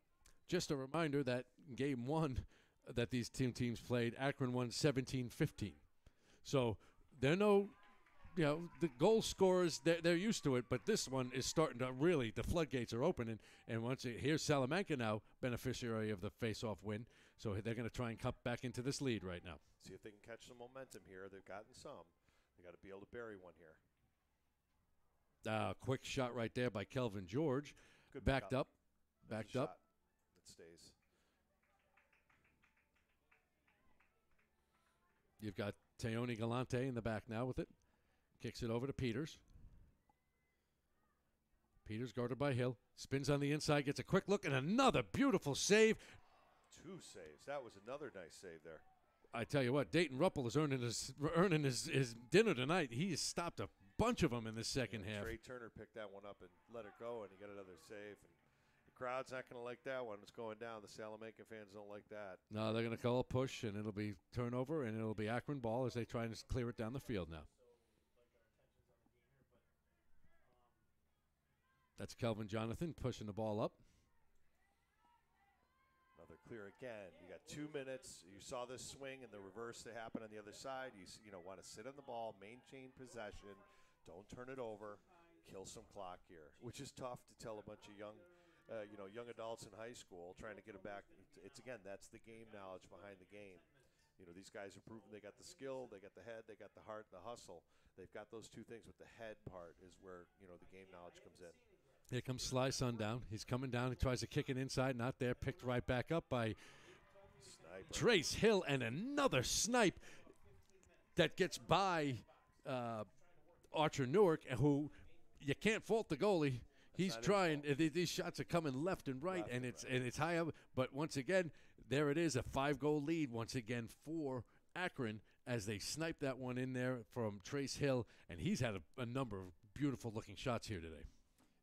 Just a reminder that game one that these teams played, Akron won 17-15. So they're the goal scorers, they're used to it, but this one is starting to really, the floodgates are open, and here's Salamanca now, beneficiary of the face-off win, so they're going to try and cut back into this lead right now. See if they can catch some momentum here. They've gotten some. They got to be able to bury one here. Quick shot right there by Kelvin George. Good backed up. That stays. You've got Teone Galante in the back now with it. Kicks it over to Peters. Peters guarded by Hill. Spins on the inside, gets a quick look, and another beautiful save. 2 saves. That was another nice save there. I tell you what, Dayton Ruppel is earning his dinner tonight. He has stopped a bunch of them in the second half. Trey Turner picked that one up and let it go, and he got another save. And the crowd's not going to like that one. It's going down. The Salamanca fans don't like that. No, they're going to call a push, and it'll be turnover, and it'll be Akron ball as they try and clear it down the field now. That's Kelvin Jonathan pushing the ball up. Another clear again. You got 2 minutes. You saw this swing and the reverse that happened on the other side. You want to sit on the ball, maintain possession, don't turn it over, kill some clock here, which is tough to tell a bunch of young adults in high school trying to get them back. It's again, that's the game knowledge behind the game. These guys have proven they got the skill, they got the head, they got the heart, the hustle. They've got those 2 things, but the head part is where the game knowledge comes in. Here comes Sly Sundown. He's coming down. He tries to kick it inside. Not there. Picked right back up by Trace Hill, and another snipe that gets by Archer Newark, who you can't fault the goalie. He's trying. These shots are coming left and right, and it's high up. But once again, there it is, a 5-goal lead once again for Akron as they snipe that one in there from Trace Hill, and he's had a number of beautiful-looking shots here today.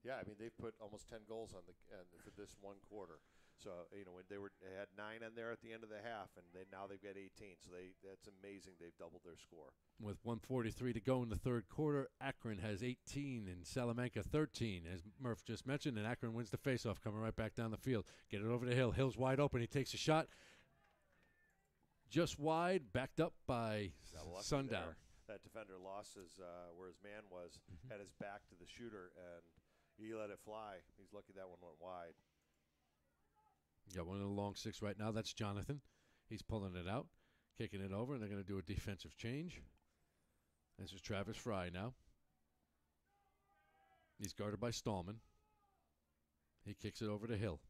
Yeah, I mean, they've put almost 10 goals on for this one quarter. So, you know, when they had 9 on there at the end of the half, and now they've got 18. So that's amazing. They've doubled their score. With 1:43 to go in the third quarter, Akron has 18 and Salamanca 13, as Murph just mentioned, and Akron wins the faceoff, coming right back down the field. Get it over to Hill. Hill's wide open. He takes a shot. Just wide, backed up by Sundown. That defender lost where his man was, had his back to the shooter, and he let it fly. He's lucky that one went wide. Got one of the long six right now. That's Jonathan. He's pulling it out, kicking it over, and they're going to do a defensive change. This is Travis Fry now. He's guarded by Stallman. He kicks it over to Hill.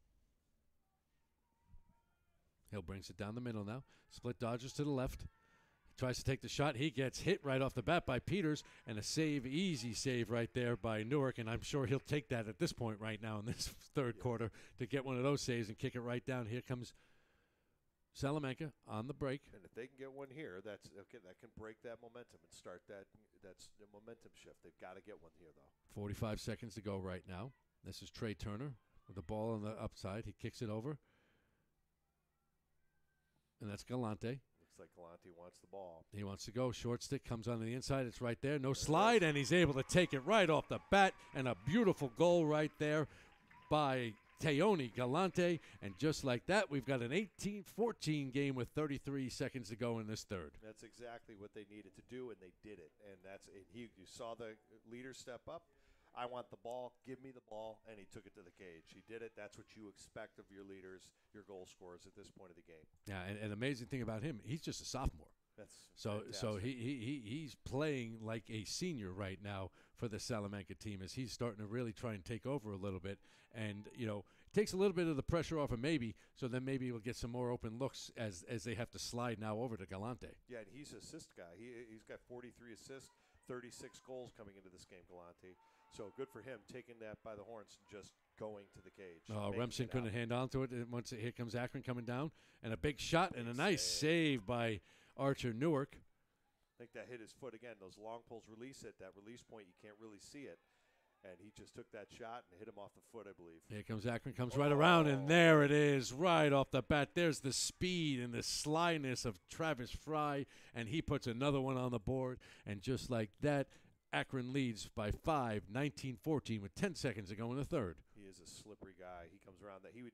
Hill brings it down the middle now. Split dodges to the left. Tries to take the shot. He gets hit right off the bat by Peters, and a save, easy save right there by Newark, and I'm sure he'll take that at this point right now in this third quarter to get one of those saves and kick it right down. Here comes Salamanca on the break. And if they can get one here, that's okay. That can break that momentum and start that's the momentum shift. They've got to get one here, though. 45 seconds to go right now. This is Trey Turner with the ball on the upside. He kicks it over, and that's Galante. Looks like Galante wants the ball. He wants to go. Short stick comes on the inside. It's right there. No slide, and he's able to take it right off the bat. And a beautiful goal right there by Teoni Galante. And just like that, we've got an 18-14 game with 33 seconds to go in this third. That's exactly what they needed to do, and they did it. And you saw the leader step up. I want the ball. Give me the ball. And he took it to the cage. He did it. That's what you expect of your leaders, your goal scorers at this point of the game. Yeah, and an amazing thing about him, he's just a sophomore. That's so fantastic. he's playing like a senior right now for the Salamanca team as he's starting to really try and take over a little bit. And, you know, takes a little bit of the pressure off of maybe, so then maybe we'll get some more open looks as they have to slide now over to Galante. Yeah, and he's an assist guy. He's got 43 assists, 36 goals coming into this game, Galante. So good for him taking that by the horns and just going to the cage. Remsen couldn't hand on to it. And here comes Akron coming down. And a big shot and a nice save by Archer Newark. I think that hit his foot again. Those long pulls release it. That release point, you can't really see it. And he just took that shot and hit him off the foot, I believe. Here comes Akron, comes right around, and there it is, right off the bat. There's the speed and the slyness of Travis Fry, and he puts another one on the board. And just like that, Akron leads by 5, 19-14 with 10 seconds to go in the third. He is a slippery guy. He comes around that. He was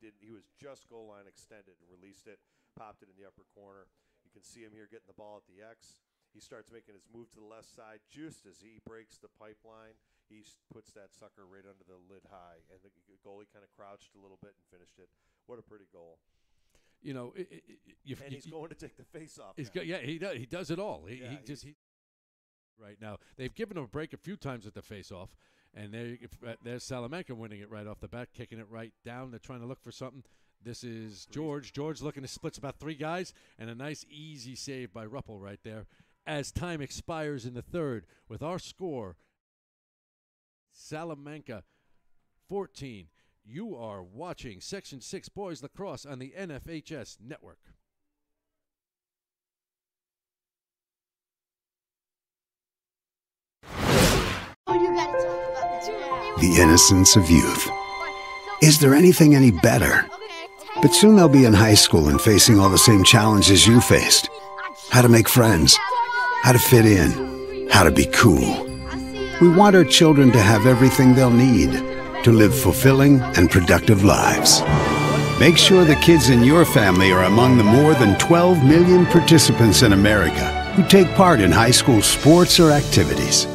just goal line extended and released it, popped it in the upper corner. You can see him here getting the ball at the X. He starts making his move to the left side just as he breaks the pipeline. He puts that sucker right under the lid high, and the goalie kind of crouched a little bit and finished it. What a pretty goal. You know, he's going to take the face off. Yeah, he does it all. He right now. They've given him a break a few times at the face-off, and there's Salamanca winning it right off the bat, kicking it right down. They're trying to look for something. This is George. George looking to split about 3 guys, and a nice easy save by Ruppel right there. As time expires in the third, with our score, Salamanca 14. You are watching Section 6 Boys Lacrosse on the NFHS Network. The innocence of youth. Is there anything any better? But soon they'll be in high school and facing all the same challenges you faced. How to make friends, how to fit in, how to be cool. We want our children to have everything they'll need to live fulfilling and productive lives. Make sure the kids in your family are among the more than 12 million participants in America who take part in high school sports or activities.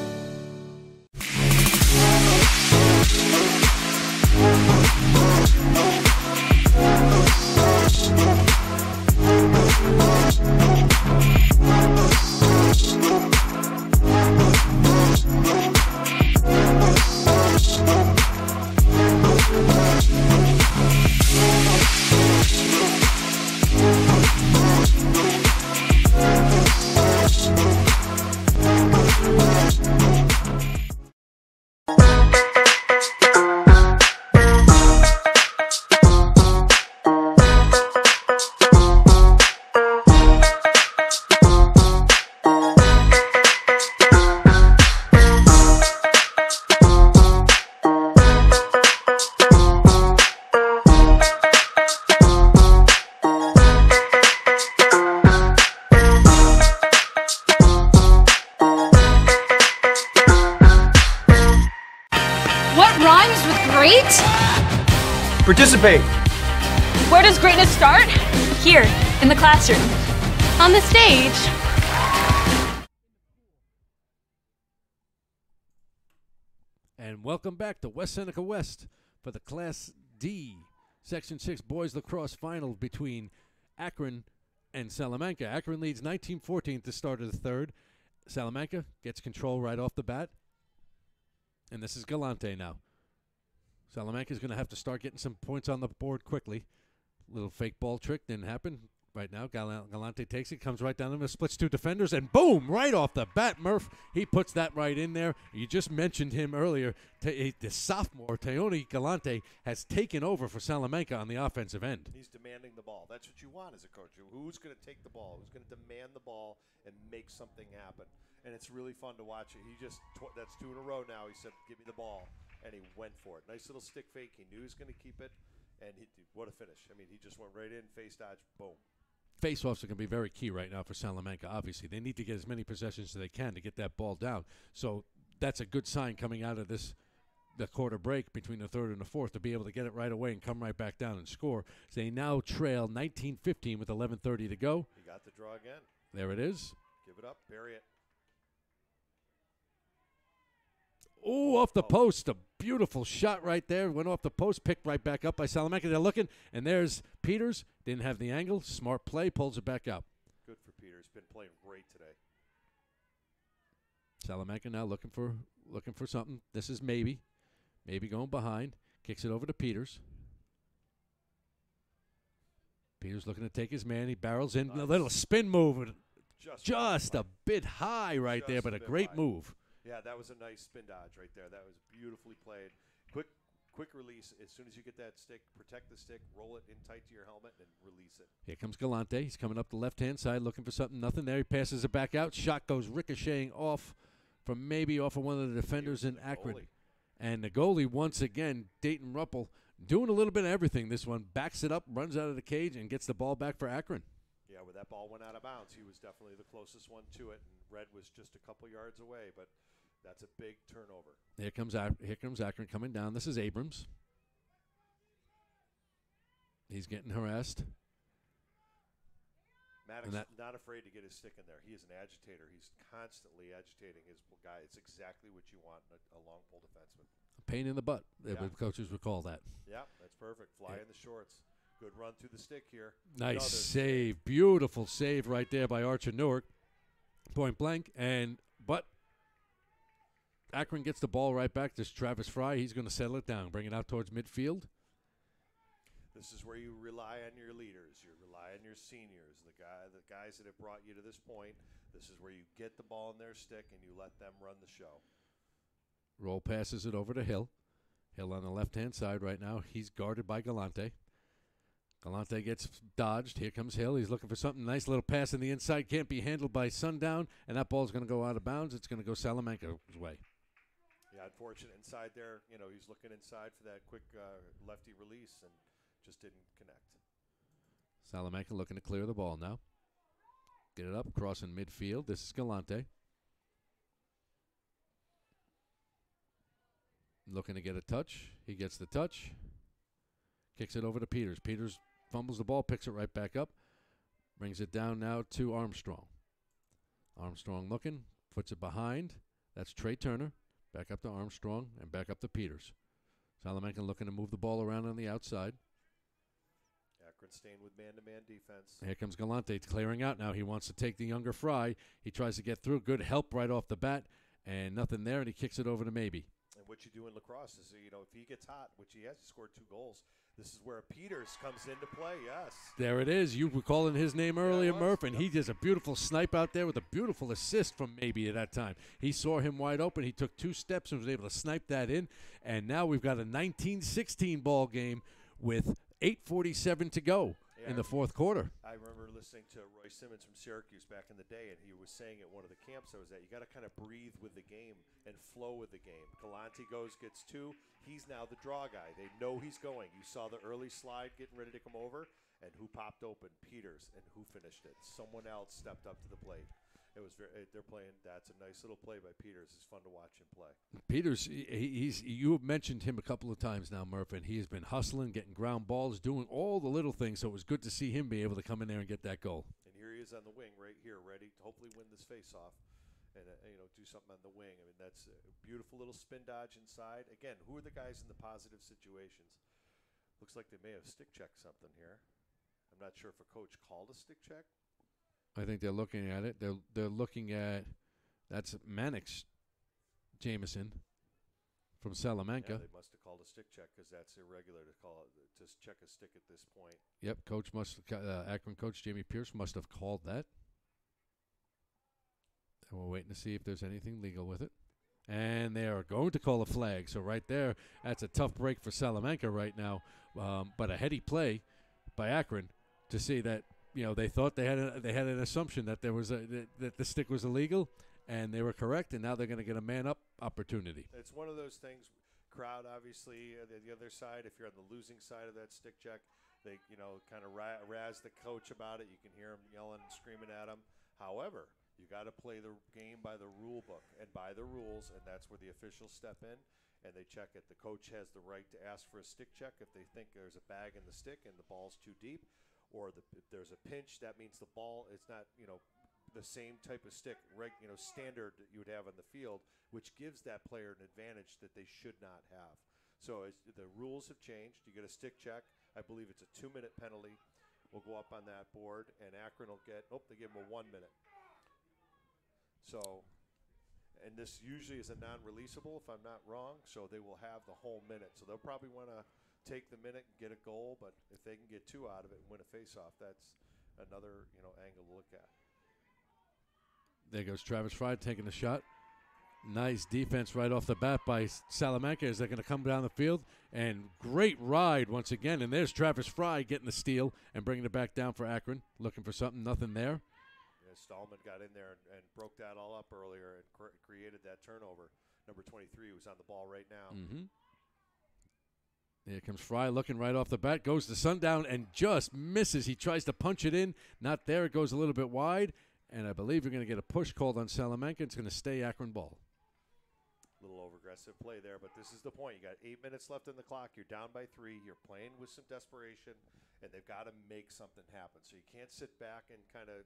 Participate. Where does greatness start? Here, in the classroom. On the stage. And welcome back to West Seneca West for the Class D Section 6 Boys Lacrosse Final between Akron and Salamanca. Akron leads 19-14 at the start of the third. Salamanca gets control right off the bat. And this is Galante now. Salamanca is going to have to start getting some points on the board quickly. Little fake ball trick didn't happen. Right now, Galante takes it, comes right down the middle, splits two defenders, and boom, right off the bat, Murph. He puts that right in there. You just mentioned him earlier. The sophomore, Teoni Galante, has taken over for Salamanca on the offensive end. He's demanding the ball. That's what you want as a coach. Who's going to take the ball? Who's going to demand the ball and make something happen? And it's really fun to watch it. He just, that's two in a row now. He said, give me the ball, and he went for it. Nice little stick fake. He knew he was going to keep it, and what a finish. I mean, he just went right in, face dodge, boom. Face-offs are going to be very key right now for Salamanca, obviously. They need to get as many possessions as they can to get that ball down. So that's a good sign coming out of the quarter break between the third and the fourth, to be able to get it right away and come right back down and score. So they now trail 19-15 with 11:30 to go. He got the draw again. There it is. Give it up, bury it. Oh, off the post. A beautiful shot right there. Went off the post, picked right back up by Salamanca. They're looking, and there's Peters. Didn't have the angle. Smart play. Pulls it back up. Good for Peters. Been playing great today. Salamanca now looking for something. This is maybe going behind. Kicks it over to Peters. Peters looking to take his man. He barrels in. Nice. A little spin move. Just a bit high right there, but a great move. Yeah, that was a nice spin dodge right there. That was beautifully played. Quick release. As soon as you get that stick, protect the stick, roll it in tight to your helmet, and release it. Here comes Galante. He's coming up the left-hand side looking for something. Nothing there. He passes it back out. Shot goes ricocheting off of one of the defenders in Akron. And the goalie, once again, Dayton Ruppel, doing a little bit of everything. This one backs it up, runs out of the cage, and gets the ball back for Akron. Yeah, where that ball went out of bounds, he was definitely the closest one to it, and Red was just a couple yards away, but that's a big turnover. Here comes Akron coming down. This is Abrams. He's getting harassed. Maddox not afraid to get his stick in there. He is an agitator. He's constantly agitating his guy. It's exactly what you want in a long pole defenseman. A pain in the butt, coaches would call that. Yeah, that's perfect. Fly in the shorts. Good run through the stick here. Nice save. Beautiful save right there by Archer Newark. Point blank. But Akron gets the ball right back to Travis Fry. He's going to settle it down, bring it out towards midfield. This is where you rely on your leaders. You rely on your seniors, the guys that have brought you to this point. This is where you get the ball in their stick and you let them run the show. Roll passes it over to Hill. Hill on the left-hand side right now. He's guarded by Galante. Galante gets dodged. Here comes Hill. He's looking for something. Nice little pass in the inside. Can't be handled by Sundown, and that ball's going to go out of bounds. It's going to go Salamanca's way. Yeah, unfortunate inside there. You know, he's looking inside for that quick lefty release and just didn't connect. Salamanca looking to clear the ball now. Get it up, crossing midfield. This is Galante. Looking to get a touch. He gets the touch. Kicks it over to Peters. Peters fumbles the ball, picks it right back up. Brings it down now to Armstrong. Armstrong looking, puts it behind. That's Trey Turner. Back up to Armstrong and back up to Peters. Salamanca looking to move the ball around on the outside. Akron staying with man-to-man defense. Here comes Galante clearing out now. He wants to take the younger Fry. He tries to get through. Good help right off the bat. And nothing there, and he kicks it over to Maybe. And what you do in lacrosse is, you know, if he gets hot, which he has, he scored 2 goals. This is where Peters comes into play, yes. There it is. You were calling his name earlier, Murph, and he does a beautiful snipe out there with a beautiful assist from Maybe at that time. He saw him wide open. He took 2 steps and was able to snipe that in. And now we've got a 19-16 ball game with 8:47 to go in the fourth quarter. I remember listening to Roy Simmons from Syracuse back in the day, and he was saying at one of the camps I was at, you got to kind of breathe with the game and flow with the game. Galante gets 2. He's now the draw guy. They know he's going. You saw the early slide getting ready to come over, and who popped open? Peters. And who finished it? Someone else stepped up to the plate. It was they're playing. That's a nice little play by Peters. It's fun to watch him play. Peters, you have mentioned him a couple of times now, Murph, and he has been hustling, getting ground balls, doing all the little things. So it was good to see him be able to come in there and get that goal. And here he is on the wing, right here, ready to hopefully win this face-off, and do something on the wing. I mean, that's a beautiful little spin dodge inside. Again, who are the guys in the positive situations? Looks like they may have stick checked something here. I'm not sure if a coach called a stick check. I think they're looking at it. They're looking at that's Mannix Jameson from Salamanca. Yeah, they must have called a stick check because that's irregular to call it, to check a stick at this point. Yep, Akron coach Jamie Pierce must have called that. And we're waiting to see if there's anything legal with it. And they are going to call a flag. So right there, that's a tough break for Salamanca right now. But a heady play by Akron to see that. They thought they had an assumption that there was that the stick was illegal, and they were correct, and now they're going to get a man-up opportunity. It's one of those things. Crowd, obviously, the other side. If you're on the losing side of that stick check, they kind of razz the coach about it. You can hear him yelling and screaming at him. However, you got to play the game by the rule book and by the rules, and that's where the officials step in and they check it. The coach has the right to ask for a stick check if they think there's a bag in the stick and the ball's too deep. Or if there's a pinch, that means the ball is not, the same type of stick, standard that you would have on the field, which gives that player an advantage that they should not have. So the rules have changed. You get a stick check. I believe it's a 2-minute penalty. We'll go up on that board, and Akron will get, they give them a 1 minute. So, and this usually is a non-releasable, if I'm not wrong, so they will have the whole minute. So they'll probably want to take the minute and get a goal, but if they can get 2 out of it and win a face-off, that's another angle to look at. There goes Travis Fry taking a shot. Nice defense right off the bat by Salamanca as they're going to come down the field. And great ride once again. And there's Travis Fry getting the steal and bringing it back down for Akron. Looking for something, nothing there. Yeah, Stallman got in there and broke that all up earlier and created that turnover. Number 23 was on the ball right now. Mm-hmm. Here comes Fry looking right off the bat. Goes to Sundown and just misses. He tries to punch it in. Not there. It goes a little bit wide. And I believe you're going to get a push called on Salamanca. It's going to stay Akron ball. A little over-aggressive play there, but this is the point. You got 8 minutes left in the clock. You're down by 3. You're playing with some desperation, and they've got to make something happen. So you can't sit back and kind of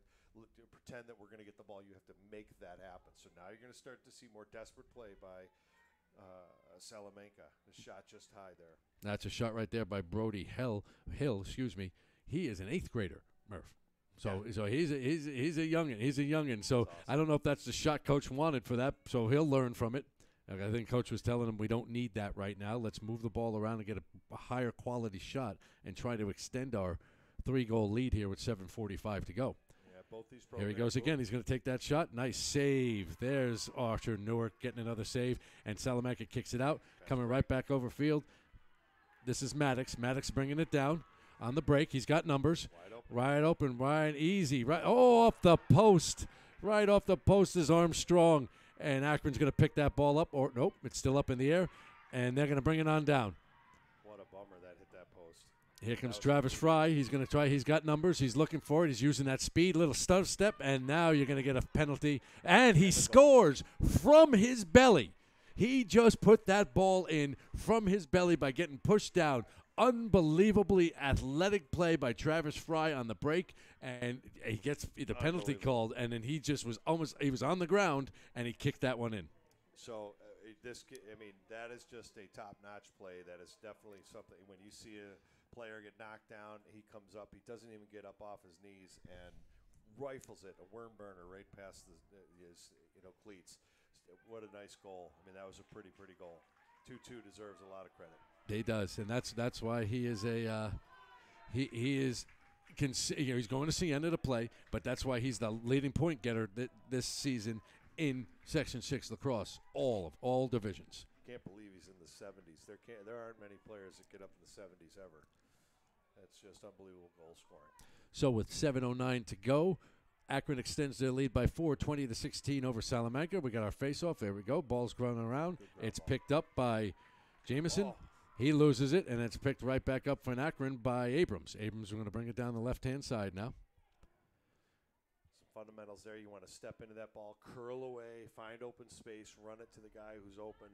pretend that we're going to get the ball. You have to make that happen. So now you're going to start to see more desperate play by Salamanca. The shot just high there. That's a shot right there by Brody Hill. He is an 8th grader, Murph. So he's a youngin. He's a youngin. So awesome. I don't know if that's the shot coach wanted for that. So he'll learn from it. I think coach was telling him we don't need that right now. Let's move the ball around and get a higher quality shot and try to extend our 3-goal lead here with 7:45 to go. Yeah, both these here he goes again. He's going to take that shot. Nice save. There's Archer Newark getting another save, and Salamanca kicks it out, coming right back over field. This is Maddox. Maddox bringing it down on the break. He's got numbers. Wide open, right easy. Right, off the post. Right off the post is Armstrong. And Akron's going to pick that ball up. Or nope, it's still up in the air. And they're going to bring it on down. What a bummer that hit that post. Here comes Travis Fry. He's going to try. He's got numbers. He's looking for it. He's using that speed, little step. And now you're going to get a penalty. And he scores from his belly. He just put that ball in from his belly by getting pushed down. Unbelievably athletic play by Travis Fry on the break, and he gets the penalty called, and then he just was he was on the ground, and he kicked that one in. So that is just a top-notch play. That is definitely something. When you see a player get knocked down, he comes up. He doesn't even get up off his knees and rifles it, a worm burner right past his cleats. What a nice goal. I mean, that was a pretty goal. 2-2 deserves a lot of credit. He does, and that's why he is he's going to see end of the play, but that's why he's the leading point getter this season in Section 6 lacrosse, all divisions. Can't believe he's in the 70s. There aren't many players that get up in the 70s ever. That's just unbelievable goal scoring. So with 7:09 to go, Akron extends their lead by 4, 20-16 over Salamanca. We got our face-off. There we go. Ball's running around. It's picked up by Jameson. He loses it, and it's picked right back up for Akron by Abrams. Abrams is going to bring it down the left-hand side now. Some fundamentals there. You want to step into that ball, curl away, find open space, run it to the guy who's open.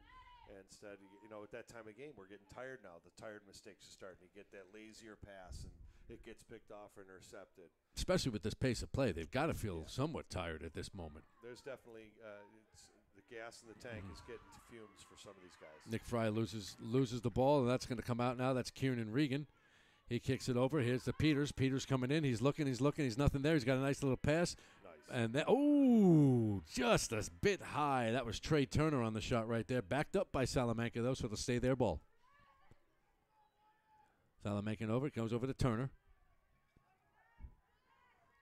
And instead, at that time of game, we're getting tired now. The tired mistakes are starting. You get that lazier pass, and it gets picked off or intercepted. Especially with this pace of play, they've got to feel somewhat tired at this moment. There's definitely the gas in the tank is getting to fumes for some of these guys. Nick Fry loses the ball, and that's going to come out now. That's Kieran Regan. He kicks it over. Here's to Peters. Peters coming in. He's looking. He's nothing there. He's got a nice little pass. Nice. And just a bit high. That was Trey Turner on the shot right there. Backed up by Salamanca, though, so it'll stay their ball. Salamanca over. It comes over to Turner.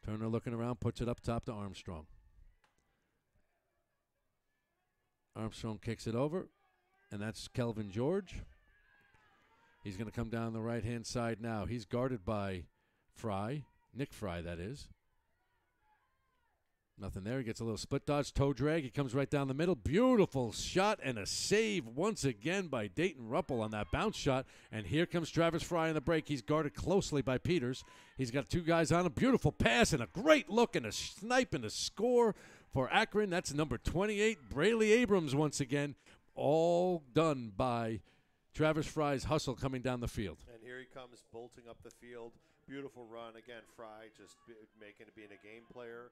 Turner looking around, puts it up top to Armstrong. Armstrong kicks it over, and that's Kelvin George. He's going to come down the right-hand side now. He's guarded by Fry, Nick Fry, that is. Nothing there. He gets a little split dodge, toe drag. He comes right down the middle. Beautiful shot and a save once again by Dayton Ruppel on that bounce shot. And here comes Travis Fry on the break. He's guarded closely by Peters. He's got two guys on him. Beautiful pass and a great look and a snipe and a score for Akron. That's number 28, Brayley Abrams once again. All done by Travis Fry's hustle coming down the field. And here he comes bolting up the field. Beautiful run. Again, Fry just being a game player.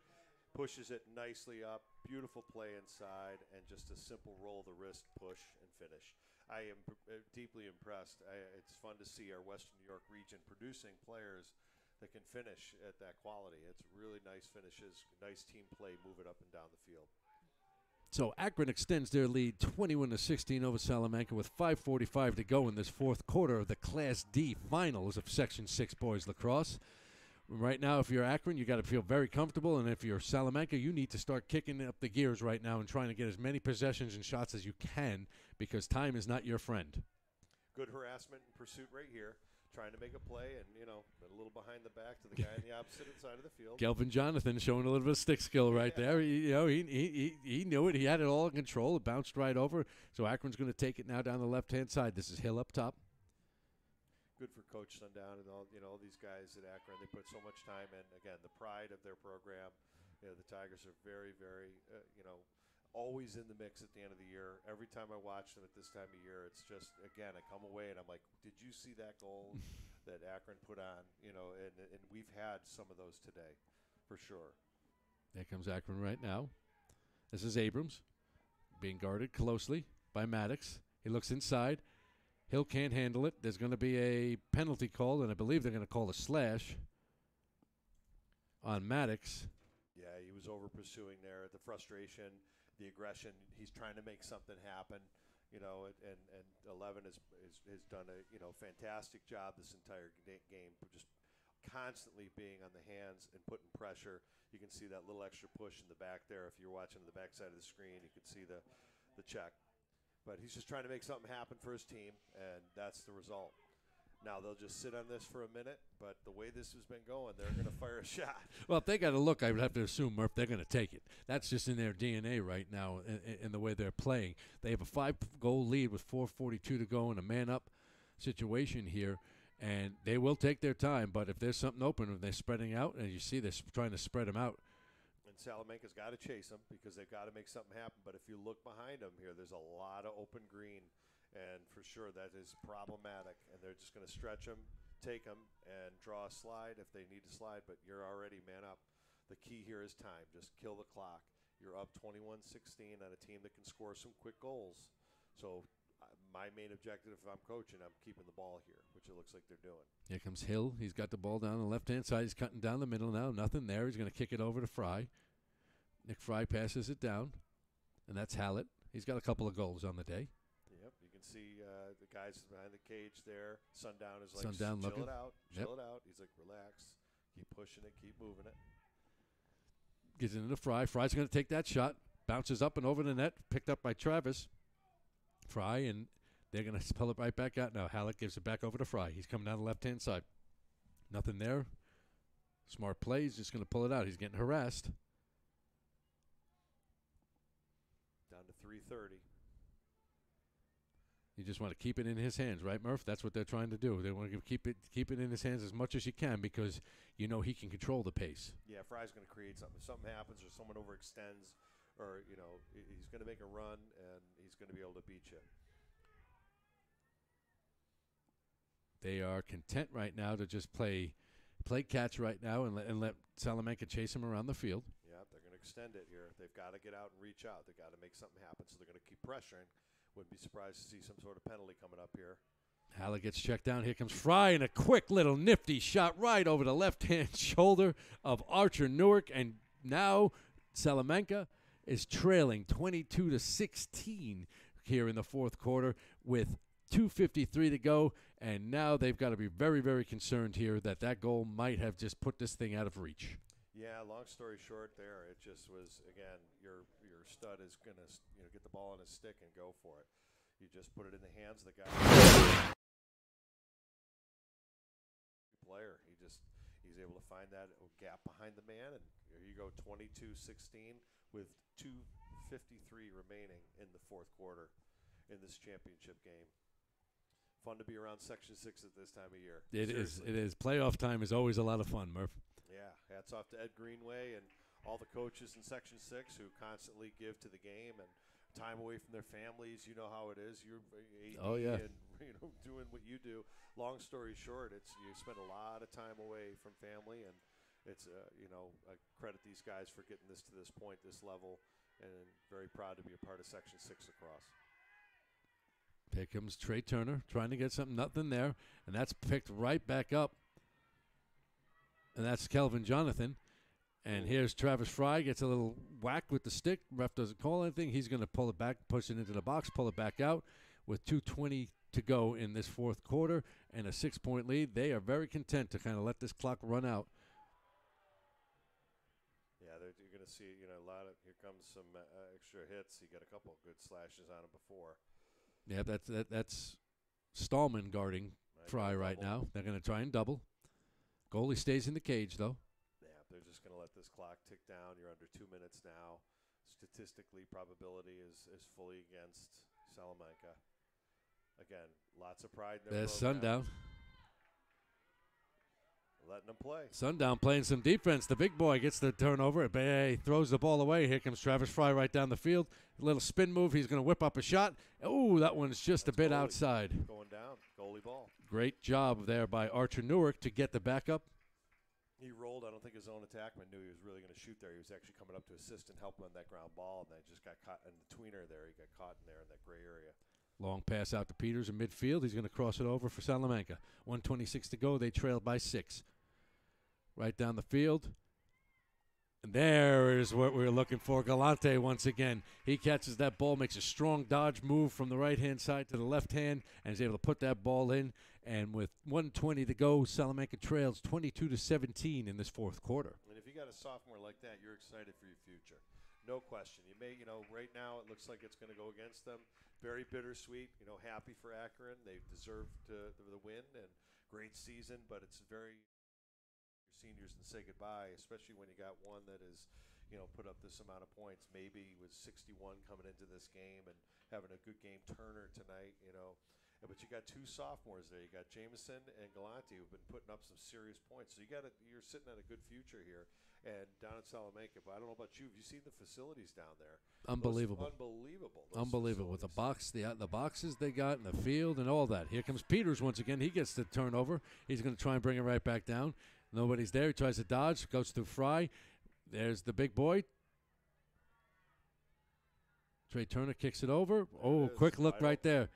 Pushes it nicely up, beautiful play inside, and just a simple roll of the wrist, push, and finish. I am deeply impressed. It's fun to see our Western New York region producing players that can finish at that quality. It's really nice finishes, nice team play, move it up and down the field. So Akron extends their lead 21-16 over Salamanca with 5:45 to go in this fourth quarter of the Class D finals of Section 6 boys lacrosse. Right now, if you're Akron, you got to feel very comfortable, and if you're Salamanca, you need to start kicking up the gears right now and trying to get as many possessions and shots as you can because time is not your friend. Good harassment and pursuit right here, trying to make a play and, a little behind the back to the guy on the opposite side of the field. Kelvin Jonathan showing a little bit of stick skill right there. He knew it. He had it all in control. It bounced right over. So Akron's going to take it now down the left-hand side. This is Hill up top. Good for Coach Sundown and all these guys at Akron. They put so much time in. Again, the pride of their program. The Tigers are very, very, always in the mix at the end of the year. Every time I watch them at this time of year, it's just, again, I come away and I'm like, did you see that goal that Akron put on? And we've had some of those today, for sure. There comes Akron right now. This is Abrams being guarded closely by Maddox. He looks inside. Hill can't handle it. There's going to be a penalty call, and I believe they're going to call a slash on Maddox. Yeah, he was over pursuing there. The frustration, the aggression. He's trying to make something happen, and 11 has done a fantastic job this entire game, just constantly being on the hands and putting pressure. You can see that little extra push in the back there. If you're watching the back side of the screen, you can see the check. But he's just trying to make something happen for his team, and that's the result. Now, they'll just sit on this for a minute, but the way this has been going, they're going to fire a shot. Well, if they got to look, I would have to assume, Murph, they're going to take it. That's just in their DNA right now in the way they're playing. They have a 5-goal lead with 4:42 to go in a man-up situation here, and they will take their time. But if there's something open, if they're spreading out, and you see they're trying to spread them out, and Salamanca's got to chase them because they've got to make something happen. But if you look behind them here, there's a lot of open green, and for sure that is problematic. And they're just going to stretch them, take them, and draw a slide if they need to slide. But you're already man up. The key here is time. Just kill the clock. You're up 21-16 on a team that can score some quick goals. So my main objective, if I'm coaching, I'm keeping the ball here, which it looks like they're doing. Here comes Hill. He's got the ball down the left-hand side. He's cutting down the middle now. Nothing there. He's going to kick it over to Fry. Nick Fry passes it down, and that's Hallett. He's got a couple of goals on the day. Yep, you can see the guys behind the cage there. Sundown is like, Sundown chill looking. It out, chill it out. He's like, relax, keep pushing it, keep moving it. Gets it into Fry. Fry's going to take that shot. Bounces up and over the net. Picked up by Travis. Fry, and they're going to pull it right back out now. Hallett gives it back over to Fry. He's coming down the left-hand side. Nothing there. Smart play. He's just going to pull it out. He's getting harassed. Down to 3:30. You just want to keep it in his hands, right, Murph? That's what they're trying to do. They want to keep it in his hands as much as you can because you know he can control the pace. Yeah, Fry's going to create something. If something happens or someone overextends or, he's going to make a run and he's going to be able to beat you. They are content right now to just play catch right now and let Salamanca chase him around the field. Yeah, they're going to extend it here. They've got to get out and reach out. They've got to make something happen, so they're going to keep pressuring. Wouldn't be surprised to see some sort of penalty coming up here. Haller gets checked down. Here comes Fry, and a quick little nifty shot right over the left-hand shoulder of Archer Newark. And now Salamanca is trailing 22-16 here in the fourth quarter with 2:53 to go. And now they've got to be very, very concerned here that goal might have just put this thing out of reach. Yeah, long story short there, it just was, again, your stud is going to get the ball on his stick and go for it. You just put it in the hands of the guy. Player, he's able to find that gap behind the man, and here you go, 22-16 with 2:53 remaining in the fourth quarter in this championship game. Fun to be around Section 6 at this time of year. It is. Playoff time is always a lot of fun, Murph. Yeah, hats off to Ed Greenway and all the coaches in Section 6 who constantly give to the game and time away from their families. You know how it is. You're AD and doing what you do. Long story short, you spend a lot of time away from family, and it's I credit these guys for getting this to this point, this level, and very proud to be a part of Section 6 lacrosse. Here comes Trey Turner trying to get something, nothing there, and that's picked right back up. And that's Kelvin Jonathan. And here's Travis Fry, gets a little whack with the stick. Ref doesn't call anything. He's going to pull it back, push it into the box, pull it back out with 2:20 to go in this fourth quarter and a 6-point lead. They are very content to kind of let this clock run out. Yeah, you're going to see, a lot of, here comes some extra hits. He got a couple of good slashes on him before. Yeah, that's Stallman guarding Fry right now. They're going to try and double. Goalie stays in the cage, though. Yeah, they're just going to let this clock tick down. You're under 2 minutes now. Statistically, probability is fully against Salamanca. Again, lots of pride in their There's program. Sundown. Letting them play. Sundown playing some defense. The big boy gets the turnover. He throws the ball away. Here comes Travis Fry right down the field. A little spin move. He's going to whip up a shot. Oh, that one's just a bit outside. Going down. Goalie ball. Great job there by Archer Newark to get the backup. He rolled. I don't think his own attackman knew he was really going to shoot there. He was actually coming up to assist and help him on that ground ball, and they just got caught in the tweener there. He got caught in there in that gray area. Long pass out to Peters in midfield. He's going to cross it over for Salamanca. 1:26 to go. They trailed by 6. Right down the field. And there is what we were looking for. Galante once again. He catches that ball, makes a strong dodge move from the right-hand side to the left hand, and is able to put that ball in. And with 1:20 to go, Salamanca trails 22-17 in this fourth quarter. And if you got a sophomore like that, you're excited for your future. No question. You may, right now it looks like it's going to go against them. Very bittersweet. Happy for Akron. They deserved the win and great season, but it's very seniors and say goodbye, especially when you got one that is, put up this amount of points. Maybe he was 61 coming into this game and having a good game. Turner tonight, but you got 2 sophomores there. You got Jameson and Galante who've been putting up some serious points. So you're sitting at a good future here. And down at Salamanca, but I don't know about you. Have you seen the facilities down there? Unbelievable. Unbelievable. With the boxes they got in the field and all that. Here comes Peters once again. He gets the turnover. He's going to try and bring it right back down. Nobody's there. He tries to dodge. Goes through Fry. There's the big boy. Trey Turner kicks it over. Quick look right there.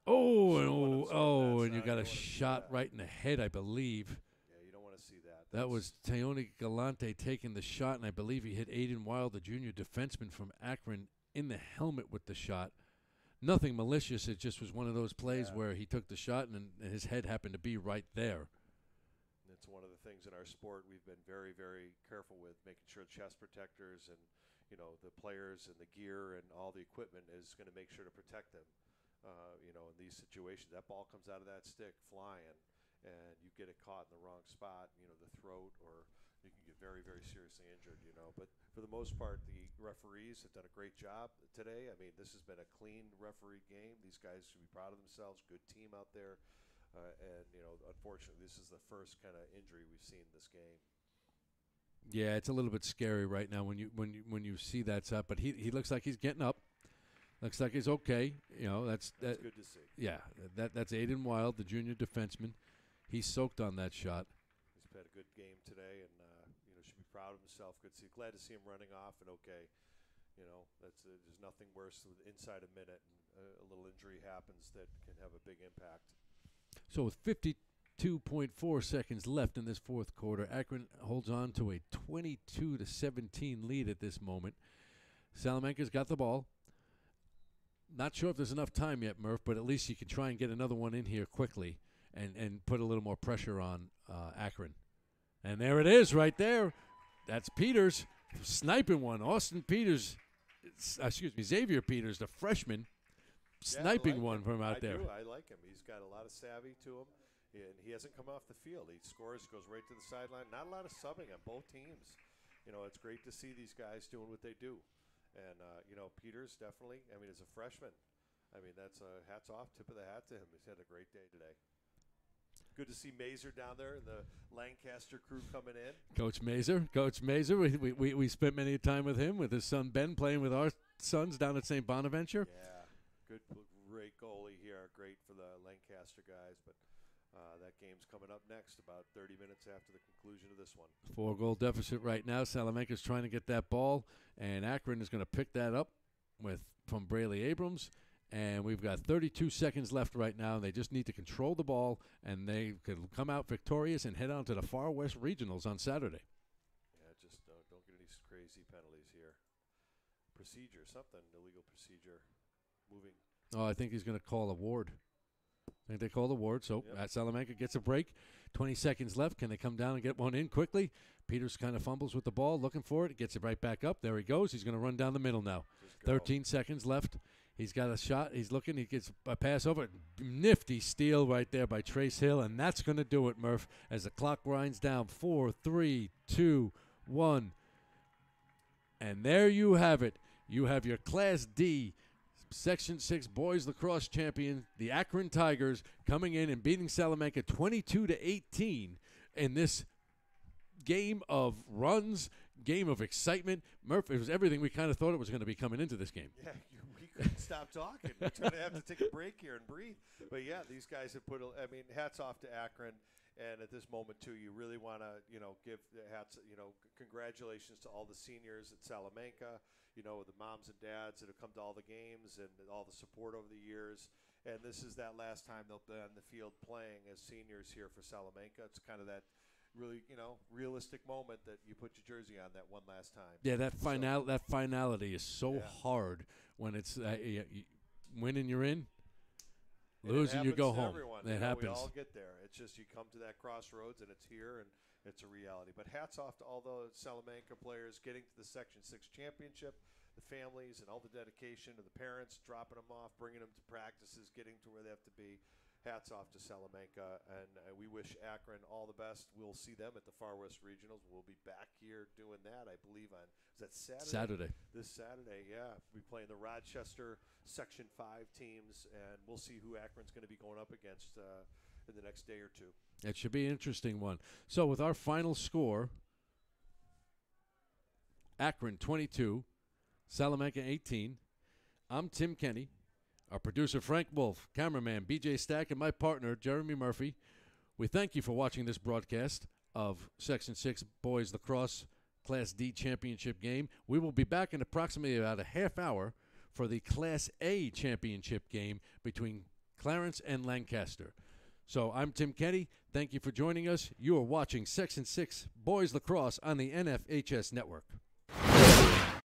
And you got a shot right in the head, I believe. See that. That was Teone Galante taking the shot, and I believe he hit Aiden Wild, the junior defenseman from Akron, in the helmet with the shot. Nothing malicious. It just was one of those plays where he took the shot, and his head happened to be right there. It's one of the things in our sport we've been very, very careful with, making sure chest protectors and the players and the gear and all the equipment is going to make sure to protect them. In these situations, that ball comes out of that stick flying. And you get it caught in the wrong spot, the throat or, you can get very, very seriously injured, you know. But for the most part, the referees have done a great job today. I mean, this has been a clean referee game. These guys should be proud of themselves. Good team out there. And, you know, unfortunately, this is the first kind of injury we've seen in this game. Yeah, it's a little bit scary right now when you see that's up. But he looks like he's getting up. Looks like he's okay. You know, that's good to see. Yeah, that's Aiden Wild, the junior defenseman. He soaked on that shot. He's had a good game today, and you know, should be proud of himself. Glad to see him running off and okay. You know, that's there's nothing worse than inside a minute and a little injury happens that can have a big impact. So with 52.4 seconds left in this fourth quarter, Akron holds on to a 22-17 lead at this moment. Salamanca's got the ball. Not sure if there's enough time yet, Murph, but at least you can try and get another one in here quickly and put a little more pressure on Akron. And there it is right there. That's Peters sniping one. Xavier Peters, the freshman, sniping one from out there. I like him. He's got a lot of savvy to him, and he hasn't come off the field. He scores, goes right to the sideline. Not a lot of subbing on both teams. You know, it's great to see these guys doing what they do. And, you know, Peters definitely, I mean, as a freshman, I mean, that's hats off, tip of the hat to him. He's had a great day today. Good to see Mazer down there and the Lancaster crew coming in. Coach Mazer. We spent many time with him, with his son Ben, playing with our sons down at St. Bonaventure. Yeah, great goalie here. Great for the Lancaster guys, but that game's coming up next, about 30 minutes after the conclusion of this one. 4-goal deficit right now. Salamanca's trying to get that ball, and Akron is going to pick that up from Brayley Abrams. And we've got 32 seconds left right now. They just need to control the ball, and they could come out victorious and head on to the Far West Regionals on Saturday. Yeah, just don't get any crazy penalties here. Procedure, something, illegal procedure, moving. Oh, I think he's going to call a ward. I think they call the ward, so Salamanca gets a break. 20 seconds left. Can they come down and get one in quickly? Peters kind of fumbles with the ball, looking for it. Gets it right back up. There he goes. He's going to run down the middle now. 13 seconds left. He's got a shot. He's looking. He gets a pass over. Nifty steal right there by Trace Hill, and that's going to do it, Murph, as the clock winds down. 4, 3, 2, 1. And there you have it. You have your Class D Section 6 boys lacrosse champion, the Akron Tigers, coming in and beating Salamanca 22-18 in this game of runs, game of excitement. Murph, it was everything we kind of thought it was going to be coming into this game. Yeah, we couldn't stop talking. We're going to have to take a break here and breathe. But, yeah, these guys have put, hats off to Akron. And at this moment, too, you really want to, give the hats, congratulations to all the seniors at Salamanca, the moms and dads that have come to all the games and all the support over the years. And this is that last time they'll be on the field playing as seniors here for Salamanca. It's kind of that really, realistic moment that you put your jersey on that one last time. Yeah, that finality is so hard when it's winning, you're in. Losing, you go home. It happens. We all get there. It's just you come to that crossroads, and it's here, and it's a reality. But hats off to all the Salamanca players getting to the Section 6 championship, the families, and all the dedication to the parents, dropping them off, bringing them to practices, getting to where they have to be. Hats off to Salamanca, and we wish Akron all the best. We'll see them at the Far West Regionals. We'll be back here doing that, I believe, on is that Saturday? Saturday. This Saturday, yeah. We'll be playing the Rochester Section 5 teams, and we'll see who Akron's going to be going up against in the next day or two. It should be an interesting one. So with our final score, Akron 22, Salamanca 18. I'm Tim Kenny. Our producer, Frank Wolf, cameraman, BJ Stack, and my partner, Jeremy Murphy. We thank you for watching this broadcast of Section 6 Boys Lacrosse Class D Championship game. We will be back in approximately about a half hour for the Class A Championship game between Clarence and Lancaster. So I'm Tim Kenny. Thank you for joining us. You are watching Section 6 Boys Lacrosse on the NFHS Network.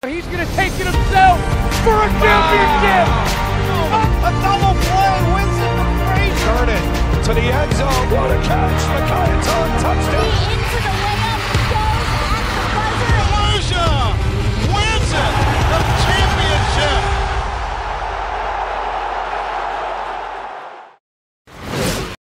He's going to take it himself for a championship. A double play wins it from Frazier. Turn it to the end zone. What a catch. McKay, touchdown. Into the layup goes at the buzzer. Lucia